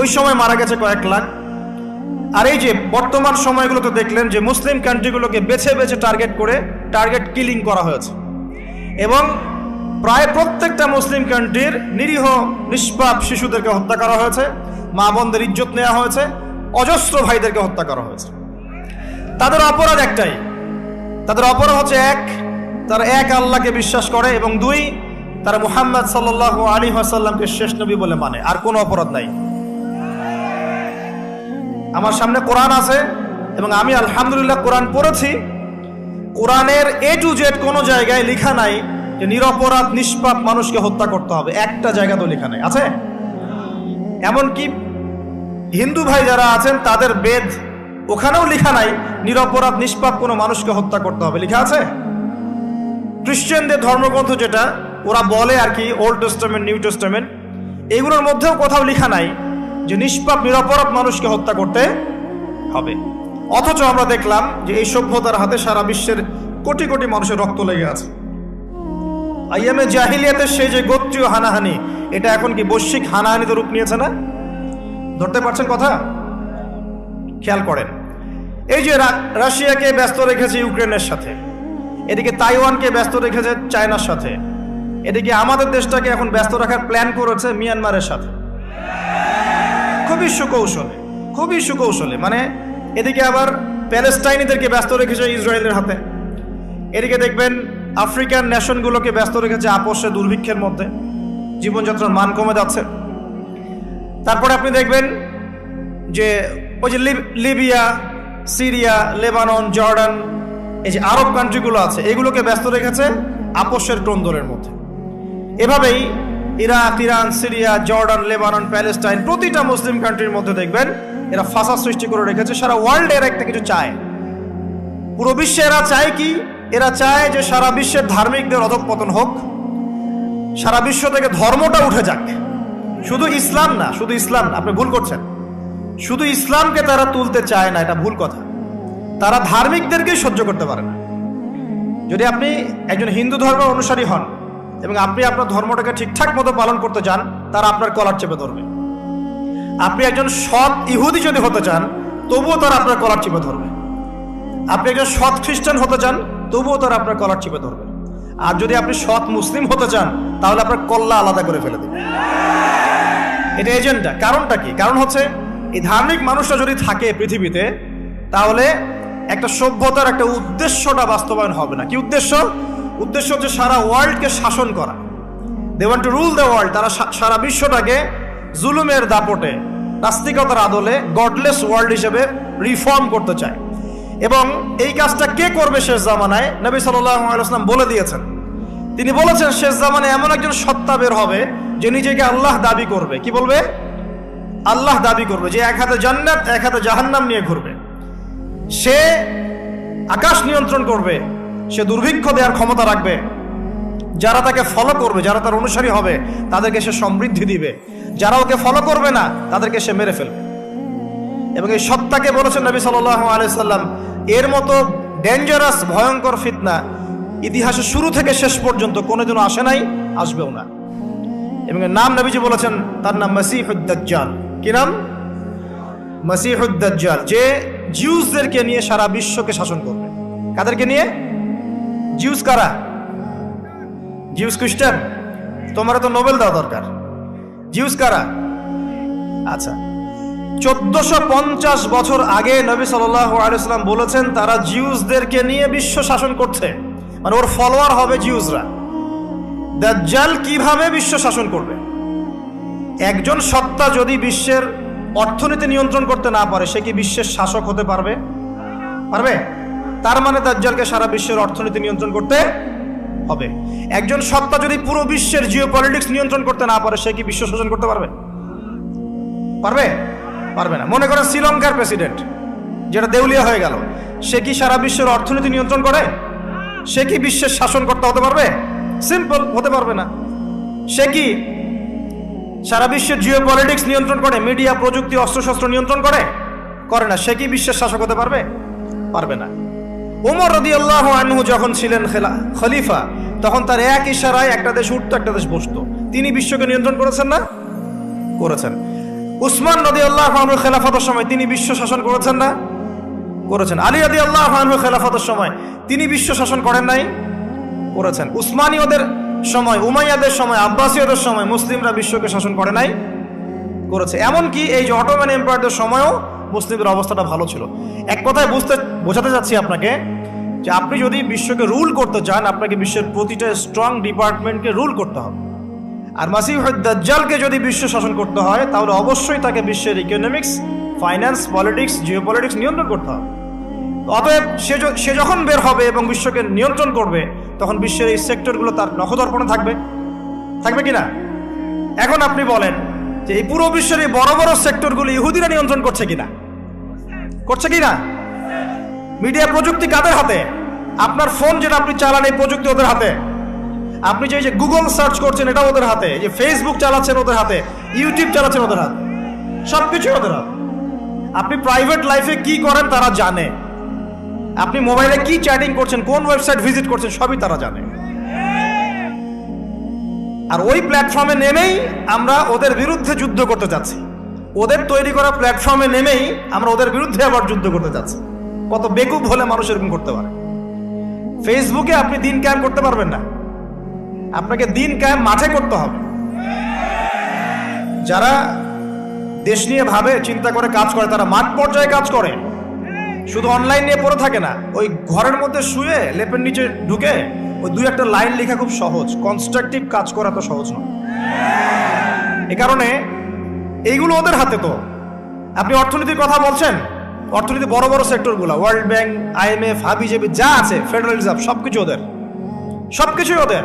ওই সময় মারা গেছে কয়েক লাখ। আর এই যে বর্তমান সময়গুলোতে দেখলেন যে মুসলিম কান্ট্রিগুলোকে বেছে বেছে টার্গেট কিলিং করা হয়েছে, এবং প্রায় প্রত্যেকটা মুসলিম কান্ট্রির নিরীহ নিষ্পাপ শিশুদেরকে হত্যা করা হয়েছে, মা বোনদের ইজ্জত নেওয়া হয়েছে, অজস্র ভাইদেরকে হত্যা করা হয়েছে। তাদের অপরাধ একটাই, তাদের অপরাধ হচ্ছে তারা এক আল্লাহকে বিশ্বাস করে, এবং 2 তারা মুহাম্মদ সাল্লাল্লাহু আলাইহি ওয়াসাল্লামকে শেষ নবী বলে মানে। আর কোনো অপরাধ নাই। আমার সামনে কোরআন আছে এবং আমি আলহামদুলিল্লাহ কোরআন পড়েছি। কোরআনের A to Z কোনো জায়গায় লেখা নাই যে নিরপরাধ নিষ্পাপ মানুষকে হত্যা করতে হবে, একটা জায়গা তো লেখা নাই। আছে? এমনকি হিন্দু ভাই যারা আছেন তাদের বেদ, ওখানেও লেখা নাই নিরপরাধ নিষ্পাপ কোনো মানুষকে হত্যা করতে হবে, লেখা আছে? খ্রিস্টানদের ধর্মগ্রন্থ যেটা ওরা বলে আর কি, ওল্ড টেস্টামেন্ট, নিউ টেস্টামেন্ট, এগুলোর মধ্যেও কোথাও লেখা নাই যে নিষ্পাপ নিরপরাধ মানুষকে হত্যা করতে হবে। অথচ আমরা দেখলাম যে এই সভ্যতার হাতে সারা বিশ্বের কোটি কোটি মানুষের রক্ত লেগে আছে। আইয়ামে জাহিলিয়াতের সেই যে গোত্রীয় হানাহানি, এটা এখন কি বৈশ্বিক হানাহানিতে রূপ নিয়েছে না? ধরতে পারছেন কথা? খেয়াল করেন, এই যে রাশিয়াকে ব্যস্ত রেখেছে ইউক্রেনের সাথে, এদিকে তাইওয়ানকে ব্যস্ত রেখেছে চায়নার সাথে, এদিকে আমাদের দেশটাকে এখন ব্যস্ত রাখার প্ল্যান করেছে মিয়ানমারের সাথে, খুবই সুকৌশলে। মানে এদিকে আবার প্যালেস্টাইনিদেরকে ব্যস্ত রেখেছে ইসরায়েলের হাতে, এদিকে দেখবেন আফ্রিকান নেশনগুলোকে ব্যস্ত রেখেছে আপোষে, দুর্ভিক্ষের মধ্যে জীবনযাত্রার মান কমে যাচ্ছে। তারপরে আপনি দেখবেন যে ওই যে লিবিয়া, সিরিয়া, লেবানন, জর্ডান, এই যে আরব কান্ট্রিগুলো আছে, এগুলোকে ব্যস্ত রেখেছে আপোষের ক্রন্দলের মধ্যে। এভাবেই Iraq, Iran, Syria, Jordan, Lebanon, Palestine, প্রতিটা মুসলিম কান্ট্রির মধ্যে দেখবেন এরা ফাসাদ সৃষ্টি করে রেখেছে। সারা ওয়ার্ল্ডে এরা একটা কিছু চায়, পুরো বিশ্বে এরা চায় কি? এরা চায় যে সারা বিশ্বের ধার্মিকদের অধঃপতন হোক, সারা বিশ্ব থেকে ধর্মটা উঠে যাক। শুধু ইসলাম না, আপনি ভুল করছেন, শুধু ইসলামকে তারা তুলতে চায় না, এটা ভুল কথা। তারা ধার্মিকদেরকেই সহ্য করতে পারে না। যদি আপনি একজন হিন্দু ধর্মের অনুসারী হন এবং আপনি আপনার ধর্মটাকে ঠিকঠাক মতো পালন করতে চান, তারা আপনার কলার চেপে ধরবে। আপনি একজন সৎ ইহুদি যদি হতে চান, তবুও তারা আপনার কলার চিপে ধরবে। আপনি একজন সৎ খ্রিস্টান হতে চান, তবুও তারা আপনার কলার চিপে ধরবে। আর যদি আপনি সৎ মুসলিম হতে চান, তাহলে আপনার কল্লা আলাদা করে ফেলে দেবে। এটা এজেন্ডা। কারণটা কি? কারণ হচ্ছে এই ধার্মিক মানুষরা যদি থাকে পৃথিবীতে, তাহলে একটা সভ্যতার একটা উদ্দেশ্যটা বাস্তবায়ন হবে না। কি উদ্দেশ্য? উদ্দেশ্য হচ্ছে সারা ওয়ার্ল্ডকে শাসন করা। They want to rule the world. তারা সারা বিশ্বটাকে জুলুমের দাপটে, নাস্তিকতার আদলে গডলেস ওয়ার্ল্ড হিসেবে রিফর্ম করতে চায়। এবং এই কাজটা কে করবে শেষ জামানায়? নবী সাল্লাল্লাহু আলাইহি ওয়াসাল্লাম বলে দিয়েছেন। তিনি বলেছেন শেষ জামানায় এমন একজন সত্তা বের হবে যে নিজেকে আল্লাহ দাবি করবে। কি বলবে? আল্লাহ দাবি করবে। যে এক হাতে জান্নাত, এক হাতে জাহান্নাম নিয়ে ঘুরবে। সে আকাশ নিয়ন্ত্রণ করবে, সে দুর্ভিক্ষ দেওয়ার ক্ষমতা রাখবে। যারা তাকে ফলো করবে, যারা তার অনুসারী হবে, তাদেরকে সে সমৃদ্ধি দিবে। যারা ওকে ফলো করবে না, তাদেরকে সে মেরে ফেলবে। এবং এই সত্তাকে বলেছেন নবী সাল্লাল্লাহু আলাইহি সাল্লাম, এর মতো ডেঞ্জারাস ভয়ঙ্কর ফিতনা ইতিহাসের শুরু থেকে শেষ পর্যন্ত কোনোদিনও আসে নাই, আসবেও না। এবং এর নাম নবীজি বলেছেন, তার নাম মসিহুদ দাজ্জাল। কি নাম? মসিহুদ দাজ্জাল। যে জিউসদেরকে নিয়ে সারা বিশ্বকে শাসন করবে। কাদেরকে নিয়ে? জিউস কারা? জিউস খ্রিস্টান? তোমরা তো নোবেল দেওয়া দরকার। জিউস কারা? আচ্ছা, 1450 বছর আগে নবী সাল্লাল্লাহু আলাইহি ওয়াসাল্লাম বলেছেন তারা জিউসদেরকে নিয়ে বিশ্ব শাসন করছে। মানে ওর ফলোয়ার হবে জিউসরা। দাজ্জাল কিভাবে বিশ্ব শাসন করবে? একজন সত্তা যদি বিশ্বের অর্থনীতি নিয়ন্ত্রণ করতে না পারে, সে কি বিশ্বের শাসক হতে পারবে? পারবে? তার মানে দাজ্জালকে সারা বিশ্বের অর্থনীতি নিয়ন্ত্রণ করতে হবে। একজন সত্তা যদি পুরো বিশ্বের জিওপলিটিক্স নিয়ন্ত্রণ করতে না পারে, সে কি বিশ্ব শাসন করতে পারবে? পারবে? পারবে না। মনে করেন শ্রীলঙ্কার প্রেসিডেন্ট, যেটা দেউলিয়া হয়ে গেল, সে কি সারা বিশ্বের অর্থনীতি নিয়ন্ত্রণ করে? সে কি বিশ্বের শাসনকর্তা হতে পারবে? সিম্পল, হতে পারবে না। সে কি সারা বিশ্বের জিওপলিটিক্স নিয়ন্ত্রণ করে? মিডিয়া, প্রযুক্তি, অস্ত্রশস্ত্র নিয়ন্ত্রণ করে? করে না। সে কি বিশ্বের শাসক হতে পারবে? পারবে না। ওমর রাদিয়াল্লাহু আনহু যখন ছিলেন খলিফা, তখন তার এক ইশারায় একটা দেশ উঠতো, একটা দেশ বসতো। তিনি বিশ্বকে নিয়ন্ত্রণ করেছেন না? করেছেন। উসমান রাদিয়াল্লাহু আনহু খেলাফতের সময় তিনি বিশ্ব শাসন করেছেন না? করেছেন। আলী রাদিয়াল্লাহু আনহু খেলাফতের সময় তিনি বিশ্ব শাসন করেন নাই? করেছেন। উসমানীয়দের সময়, উমাইয়াদের সময়, আব্বাসীয়দের সময় মুসলিমরা বিশ্বকে শাসন করে নাই? করেছে। এমনকি এই যে অটোমান এম্পায়ারদের সময়ও মুসলিমদের অবস্থাটা ভালো ছিল। এক কথায় বোঝাতে চাচ্ছি আপনাকে যে আপনি যদি বিশ্বকে রুল করতে চান, আপনাকে বিশ্বের প্রতিটা স্ট্রং ডিপার্টমেন্টকে রুল করতে হবে। আর মাসিহুদ দাজ্জালকে যদি বিশ্ব শাসন করতে হয়, তাহলে অবশ্যই তাকে বিশ্বের ইকোনমিক্স, ফাইন্যান্স, পলিটিক্স, জিওপলিটিক্স নিয়ন্ত্রণ করতে হবে। অতএব সে যখন বের হবে এবং বিশ্বকে নিয়ন্ত্রণ করবে, তখন বিশ্বের এই সেক্টরগুলো তার নখদর্পণে থাকবে। থাকবে কিনা? এখন আপনি বলেন যে এই পুরো বিশ্বের এই বড় বড় সেক্টরগুলো ইহুদিরা নিয়ন্ত্রণ করছে কিনা? করছে কিনা? মিডিয়া, প্রযুক্তি কাদের হাতে? আপনার ফোন যেটা আপনি চালান, এই প্রযুক্তি ওদের হাতে। আপনি যে গুগল সার্চ করছেন, এটা ওদের হাতে। যে ফেসবুক চালাচ্ছেন ওদের হাতে, ইউটিউব চালাচ্ছেন ওদের হাতে, সবকিছু ওদের হাতে। আপনি প্রাইভেট লাইফে কি করেন তারা জানে। আপনি মোবাইলে কি চ্যাটিং করছেন, কোন ওয়েবসাইট ভিজিট করছেন, সবই তারা জানে। আর ওই প্ল্যাটফর্মে নেমেই আমরা ওদের বিরুদ্ধে যুদ্ধ করতে যাচ্ছি। ওদের তৈরি করা প্ল্যাটফর্মে নেমেই আমরা ওদের বিরুদ্ধে আবার যুদ্ধ করতে যাচ্ছি। কত বেকুব হলে মানুষ এরকম করতে পারে? ফেসবুকে আপনি দিন কায়েম করতে পারবেন না। আপনাকে দিন কায়েম মাঠে করতে হবে। যারা দেশ নিয়ে ভাবে, চিন্তা করে কাজ করে, তারা মাঠ পর্যায়ে কাজ করে। শুধু অনলাইন নিয়ে পড়ে থাকে না। ওই ঘরের মধ্যে শুয়ে লেপের নিচে ঢুকে ওই দুই একটা লাইন লেখা খুব সহজ, কনস্ট্রাকটিভ কাজ করা তো সহজ নয়। এ কারণে এইগুলো ওদের হাতে। তো আপনি অর্থনীতির কথা বলছেন, অর্থনীতি বড় বড় সেক্টরগুলো, ওয়ার্ল্ড ব্যাংক, IMF, হাবিজাবি যা আছে, ফেডারেল রিজার্ভ, সবকিছু ওদের, সবকিছুই ওদের।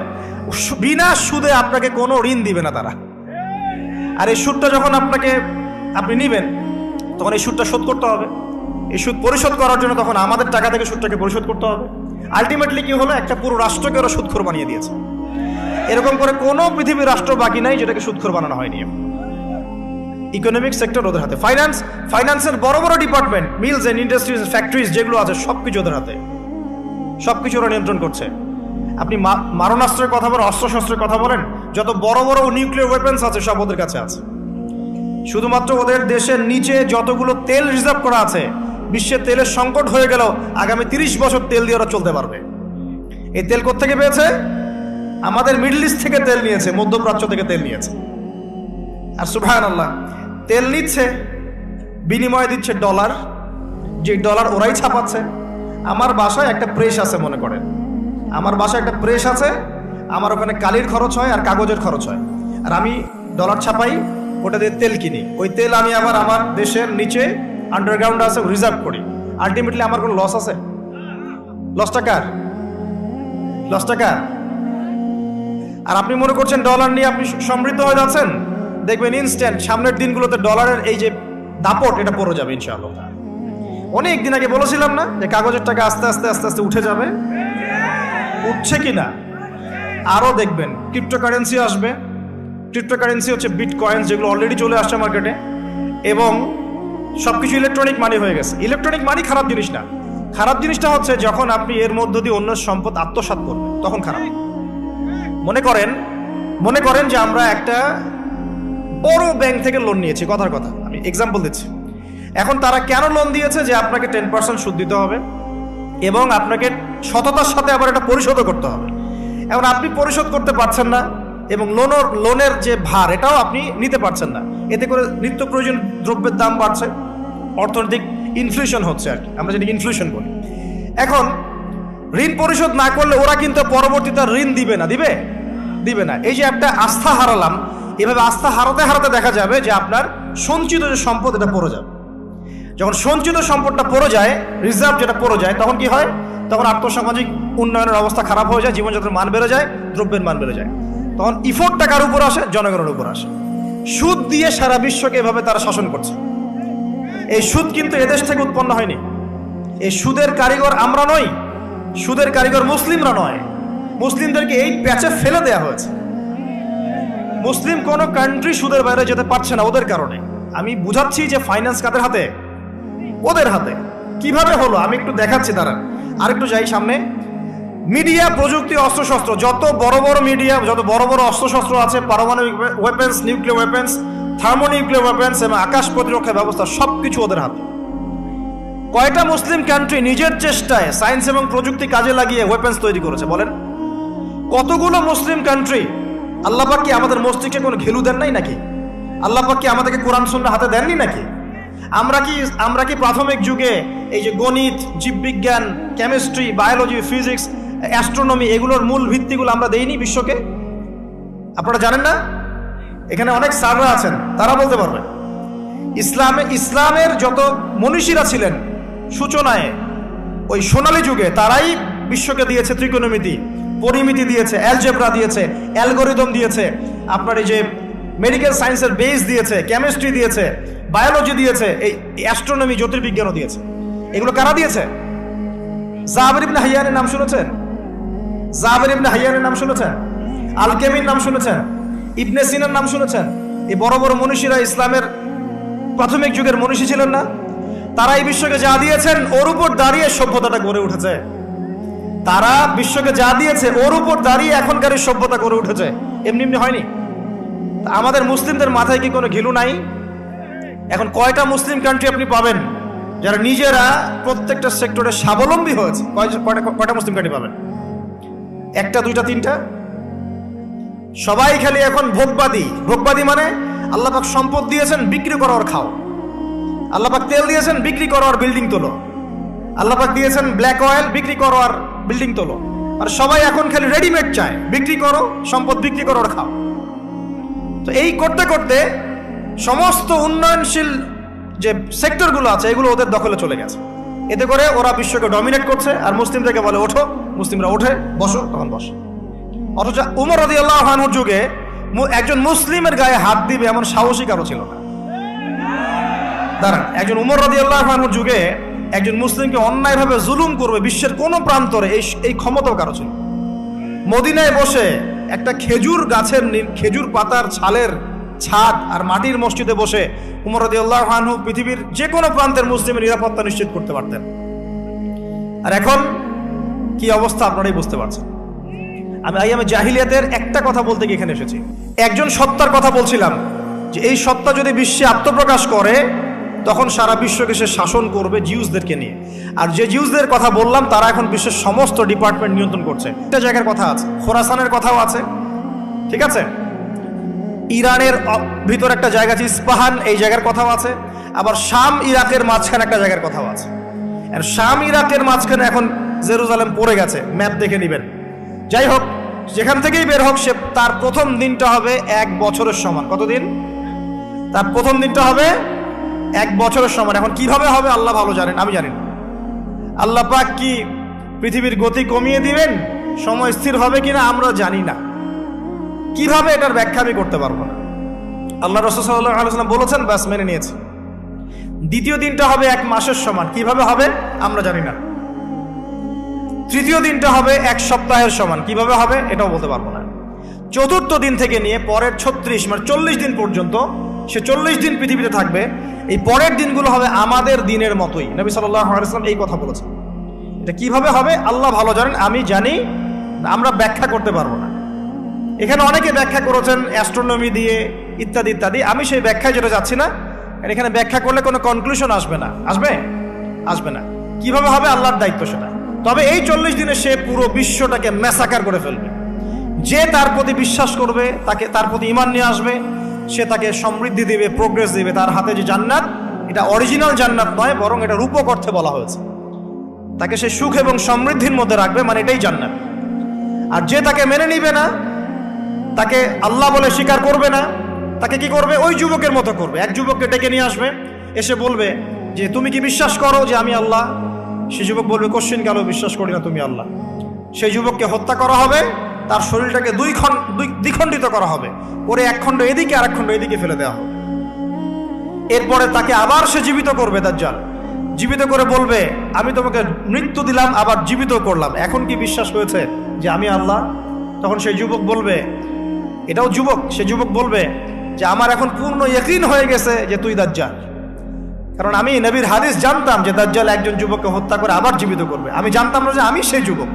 বিনা সুদে আপনাকে কোনো ঋণ দিবে না তারা। আর এই সুদটা যখন আপনি নিবেন, তখন এই সুদটা শোধ করতে হবে। এই সুদ পরিশোধ করার জন্য তখন আমাদের টাকা থেকে সুদটাকে পরিশোধ করতে হবে। আলটিমেটলি কি হলো? একটা পুরো রাষ্ট্রকে ওরা সুদখোর বানিয়ে দিয়েছে। এরকম করে কোনো পৃথিবীর রাষ্ট্র বাকি নাই যেটাকে সুদখোর বানানো হয়নি। ইকোনমিক সেক্টর ওদের হাতে। ফাইন্যান্সের বড় বড় department, mills and industries, factories যেগুলো আছে, সবকিছু ওদের হাতে। সবকিছু ওরা নিয়ন্ত্রণ করছে। আপনি মারণাস্ত্রের কথা বলেন, অস্ত্রশস্ত্রের কথা বলেন, যত বড় বড় নিউক্লিয়ার ওয়েপন্স আছে সব ওদের কাছে আছে। শুধুমাত্র ওদের দেশের নিচে যতগুলো তেল রিজার্ভ করা আছে, বিশ্বের তেলের সংকট হয়ে গেল, আগামী 30 বছর তেল দিয়ে ওরা চলতে পারবে। এই তেল কোত্থেকে পেয়েছে? আমাদের মিডল ইস্ট থেকে তেল নিয়েছে, মধ্যপ্রাচ্য থেকে তেল নিয়েছে। আর সুবহানাল্লাহ, তেল নিচ্ছে, বিনিময়ে দিচ্ছে ডলার, যে ডলার ওরাই ছাপাচ্ছে। আমার বাসায় একটা প্রেস আছে, মনে করেন আমার বাসায় একটা প্রেস আছে, আমার ওখানে কালির খরচ হয় আর কাগজের খরচ হয়, আর আমি ডলার ছাপাই, ওটা দিয়ে তেল কিনি। ওই তেল আমি আবার আমার দেশের নিচে আন্ডারগ্রাউন্ড আছে রিজার্ভ করি। আলটিমেটলি আমার কোনো লস আছে? লসটা কার? লসটা কার? আর আপনি মনে করছেন ডলার নিয়ে আপনি সমৃদ্ধ হয়ে যাচ্ছেন, দেখবেন ইনস্ট্যান্ট সামনের দিনগুলোতে ডলারের এই যে দাপট, এটা পড়ে যাবে ইনশাআল্লাহ। অনেক দিন আগে বলেছিলাম না যে কাগজের টাকা আস্তে আস্তে আস্তে আস্তে উঠে যাবে? উঠছে কিনা আরো দেখবেন। ক্রিপ্টোকারেন্সি আসবে। ক্রিপ্টোকারেন্সি হচ্ছে বিটকয়েন, যেগুলো অলরেডি চলে আসছে মার্কেটে, এবং সবকিছু ইলেকট্রনিক মানি হয়ে গেছে। ইলেকট্রনিক মানি খারাপ জিনিস না, খারাপ জিনিসটা হচ্ছে যখন আপনি এর মধ্য দিয়ে অন্য সম্পদ আত্মসাৎ করবেন, তখন খারাপ। মনে করেন যে আমরা একটা বড় ব্যাংক থেকে লোন নিয়েছি, কথার কথা আমি এক্সাম্পল দিচ্ছি। এখন তারা কেন লোন দিয়েছে? যে আপনাকে 10% সুদ দিতে হবে এবং আপনাকে সততার সাথে আবার এটা পরিশোধও করতে হবে। এখন আপনি পরিশোধ করতে পারছেন না এবং লোনের যে ভার, এটাও আপনি নিতে পারছেন না। এতে করে নিত্য প্রয়োজন দ্রব্যের দাম বাড়ছে, অর্থনৈতিক ইনফ্লেশন হচ্ছে, আর কি আমরা যেটাকে ইনফ্লেশন বলি। এখন ঋণ পরিশোধ না করলে ওরা কিন্তু পরবর্তীতে ঋণ দিবে না। এই যে একটা আস্থা হারালাম, এভাবে আস্থা হারাতে হারাতে দেখা যাবে যে আপনার সঞ্চিত যে সম্পদ, এটা পড়ে যাবে। যখন সঞ্চিত সম্পদটা পড়ে যায়, রিজার্ভ যেটা পড়ে যায়, তখন কি হয়? তখন আর্থসামাজিক উন্নয়নের অবস্থা খারাপ হয়ে যায়, জীবনযাত্রার মান বেড়ে যায়, দ্রব্যের মান বেড়ে যায়। তখন ইফোর্টটা কার উপর আসে? জনগণের উপর আসে। সুদ দিয়ে সারা বিশ্বকে এভাবে তারা শাসন করছে। এই সুদ কিন্তু এদেশ থেকে উৎপন্ন হয়নি। এই সুদের কারিগর আমরা নই, সুদের কারিগর মুসলিমরা নয়। মুসলিমদেরকে এই প্যাচে ফেলে দেওয়া হয়েছে। মুসলিম কোনো কান্ট্রি সুদের বাইরে যেতে পারছে না ওদের কারণে। আমি বুঝাচ্ছি যে ফাইন্যান্স কাদের হাতে? ওদের হাতে। কিভাবে হলো আমি একটু দেখাচ্ছি, দাঁড়ান আরেকটু যাই সামনে। মিডিয়া, প্রযুক্তি, অস্ত্রশস্ত্র, যত বড় বড় মিডিয়া, যত বড় বড় অস্ত্রশস্ত্র আছে, পারমাণবিক weapons, nuclear weapons, thermonuclear weapons এবং আকাশ প্রতিরক্ষা ব্যবস্থা, সবকিছু ওদের হাতে। কয়টা মুসলিম কান্ট্রি নিজের চেষ্টায় সায়েন্স এবং প্রযুক্তি কাজে লাগিয়ে ওয়েপেন্স তৈরি করেছে বলেন? কতগুলো মুসলিম কান্ট্রি? আল্লাহ পাক কি আমাদের মস্তিষ্কে কোনো ঘেলু দেন নাই নাকি? আল্লাহ পাক কি আমাদেরকে কোরআন সুন্নাহ হাতে দেননি নাকি? আমরা কি প্রাথমিক যুগে এই যে গণিত, জীববিজ্ঞান, কেমিস্ট্রি, বায়োলজি, ফিজিক্স, অ্যাস্ট্রোনমি, এগুলোর মূল ভিত্তিগুলো আমরা দেইনি বিশ্বকে? আপনারা জানেন না? এখানে অনেক স্যাররা আছেন, তারা বলতে পারবেন। ইসলামের যত মনীষীরা ছিলেন সূচনায়, ওই সোনালী যুগে, তারাই বিশ্বকে দিয়েছে ত্রিকোণমিতি, পরিমিতি দিয়েছে, অ্যালজেব্রা দিয়েছে, অ্যালগোরিদম দিয়েছে, আপনার এই যে মেডিকেল সায়েন্সের বেস দিয়েছে, কেমিস্ট্রি দিয়েছে, বায়োলজি দিয়েছে, এই অ্যাস্ট্রোনমি, জ্যোতির্বিজ্ঞানও দিয়েছে। এগুলো কারা দিয়েছে? জাবের ইবনে হাইয়ানের নাম শুনেছেন? জাবের ইবনে হাইয়ানের নাম শুনেছেন? আল-কেমির নাম শুনেছেন? ইবনে সিনার নাম শুনেছেন? এই বড় বড় মনীষীরা ইসলামের প্রাথমিক যুগের মনীষী ছিলেন না? তারা এই বিশ্বকে যা দিয়েছেন, ওর উপর দাঁড়িয়ে সভ্যতাটা গড়ে উঠেছে। তারা বিশ্বকে যা দিয়েছে, ওর উপর দাঁড়িয়ে এখনকার সভ্যতা গড়ে উঠেছে। এমনি এমনি হয়নি। আমাদের মুসলিমদের মাথায় কি কোনো ঘিলু নাই? এখন কয়টা মুসলিম কান্ট্রি আপনি পাবেন যারা নিজেরা প্রত্যেকটা সেক্টরে স্বাবলম্বী হয়েছে? কয়টা মুসলিম কান্ট্রি পাবেন? একটা, দুইটা, তিনটা? সবাই খালি এখন ভোগবাদী মানে আল্লাহ পাক সম্পদ দিয়েছেন, বিক্রি করো আর খাও। আল্লাহ পাক তেল দিয়েছেন, বিক্রি করো আর বিল্ডিং তোলো। আল্লাহ পাক দিয়েছেন ব্ল্যাক অয়েল, বিক্রি করো আর বিল্ডিং তোলো। আর সবাই এখন খালি রেডিমেড চায়, বিক্রি করো, সম্পদ বিক্রি করো আর খাও। তো এই করতে করতে সমস্ত উন্নয়নশীল যে সেক্টরগুলো আছে, এগুলো ওদের দখলে চলে গেছে। এতে করে ওরা বিশ্বকে ডমিনেট করছে, আর মুসলিমদেরকে বলে ওঠো, মুসলিমরা ওঠে, বসো, তখন বসে। অথচ উমর রাদিয়াল্লাহু আনহুর যুগে একজন মুসলিমের গায়ে হাত দিবে এমন সাহসী কারো ছিল না। দাঁড়ান, একজন উমর রাদিয়াল্লাহু আনহুর যুগে একজন মুসলিমকে অন্যায়ভাবে জুলুম করবে বিশ্বের কোনো প্রান্তরে, এই ক্ষমতাও কারো ছিল। মদিনায় বসে একটা খেজুর গাছের খেজুর পাতার ছালের ছাদ আর মাটির মসজিদে বসে উমর রাদিয়াল্লাহু আনহু পৃথিবীর যে কোনো প্রান্তের মুসলিমের নিরাপত্তা নিশ্চিত করতে পারতেন। আর এখন কি অবস্থা আপনারাই বুঝতে পারছেন। আমি জাহিলিয়াতের একটা কথা বলতে গিয়ে এখানে এসেছি। একজন সত্তার কথা বলছিলাম, যে এই সত্তা যদি বিশ্বে আত্মপ্রকাশ করে তখন সারা বিশ্বকে সে শাসন করবে জিউসদেরকে নিয়ে। আর যে জিউসদের কথা বললাম তারা এখন বিশ্বের সমস্ত ডিপার্টমেন্ট নিয়ন্ত্রণ করছে। একটা জায়গার কথা আছে, খোরাসানের কথাও আছে, ঠিক আছে, ইরানের ভিতর একটা জায়গা আছে ইস্পাহান, এই জায়গার কথাও আছে, আবার শাম ইরাকের মাঝখানে একটা জায়গার কথাও আছে। আর শাম ইরাকের মাঝখানে এখন জেরুজালেম পড়ে গেছে, ম্যাপ দেখে নেবেন। যাই হোক, যেখান থেকেই বের হোক, সে তার প্রথম দিনটা হবে 1 বছরের সমান। কতদিন? তার প্রথম দিনটা হবে 1 বছরের সমান। এখন কিভাবে হবে আল্লাহ ভালো জানেন, আমি জানি না। আল্লাহ পাক কি পৃথিবীর গতি কমিয়ে দিবেন, সময় স্থির হবে কিনা আমরা জানি না। কিভাবে এটার ব্যাখ্যা আমি করতে পারবো না। আল্লাহ রাসূল সাল্লাল্লাহু আলাইহি ওয়াসাল্লাম বলেছেন, বাস মেনে নিয়েছি। দ্বিতীয় দিনটা হবে 1 মাসের সমান। কিভাবে হবে আমরা জানি না। তৃতীয় দিনটা হবে 1 সপ্তাহের সমান। কিভাবে হবে এটাও বলতে পারবো না। চতুর্থ দিন থেকে নিয়ে পরের 36 মানে 40 দিন পর্যন্ত সে 40 দিন পৃথিবীতে থাকবে। এই পরের দিনগুলো হবে আমাদের দিনের মতোই। নবী সাল্লাল্লাহু আলাইহি ওয়াসাল্লাম এই কথা বলেছেন। এটা কিভাবে হবে আল্লাহ ভালো জানেন, আমি জানি, আমরা ব্যাখ্যা করতে পারবো না। এখানে অনেকে ব্যাখ্যা করেছেন অ্যাস্ট্রোনমি দিয়ে ইত্যাদি ইত্যাদি। আমি সেই ব্যাখ্যায় যেটা যাচ্ছি না, কারণ এখানে ব্যাখ্যা করলে কোনো কনক্লুশন আসবে না। আসবে না। কিভাবে হবে আল্লাহর দায়িত্ব সেটা। তবে এই 40 দিনে সে পুরো বিশ্বটাকে ম্যাসাকার করে ফেলবে। যে তার প্রতি বিশ্বাস করবে, তাকে তার প্রতি ঈমান নিয়ে আসবে, সে তাকে সমৃদ্ধি দিবে, প্রোগ্রেস দিবে। তার হাতে যে জান্নাত, এটা অরিজিনাল জান্নাত নয়, বরং এটা রূপক অর্থে বলা হয়েছে। তাকে সে সুখ এবং সমৃদ্ধির মধ্যে রাখবে, মানে এটাই জান্নাত। আর যে তাকে মেনে নিবে না, তাকে আল্লাহ বলে স্বীকার করবে না, তাকে কি করবে? ওই যুবকের মতো করবে। এক যুবককে ডেকে নিয়ে আসবে, এসে বলবে যে তুমি কি বিশ্বাস করো যে আমি আল্লাহ? সে যুবক বলবে, কোশ্চিন গেল, বিশ্বাস করি না তুমি আল্লাহ। সেই যুবককে হত্যা করা হবে, তার শরীরটাকে দ্বিখণ্ডিত করা হবে, করে এক খণ্ড এদিকে আর এক খণ্ড এদিকে ফেলে দেওয়া হবে। এরপরে তাকে আবার সে জীবিত করবে, দাজ্জাল জীবিত করে বলবে, আমি তোমাকে মৃত্যু দিলাম, আবার জীবিত করলাম, এখন কি বিশ্বাস হয়েছে যে আমি আল্লাহ? তখন সেই যুবক বলবে, এটাও যুবক, সে যুবক বলবে যে আমার এখন পূর্ণ ইয়াকিন হয়ে গেছে যে তুই দাজ্জাল। কারণ আমি নবীর হাদিস জানতাম যে দাজ্জাল একজন যুবককে হত্যা করে আবার জীবিত করবে। আমি জানতাম না যে আমি সেই যুবক।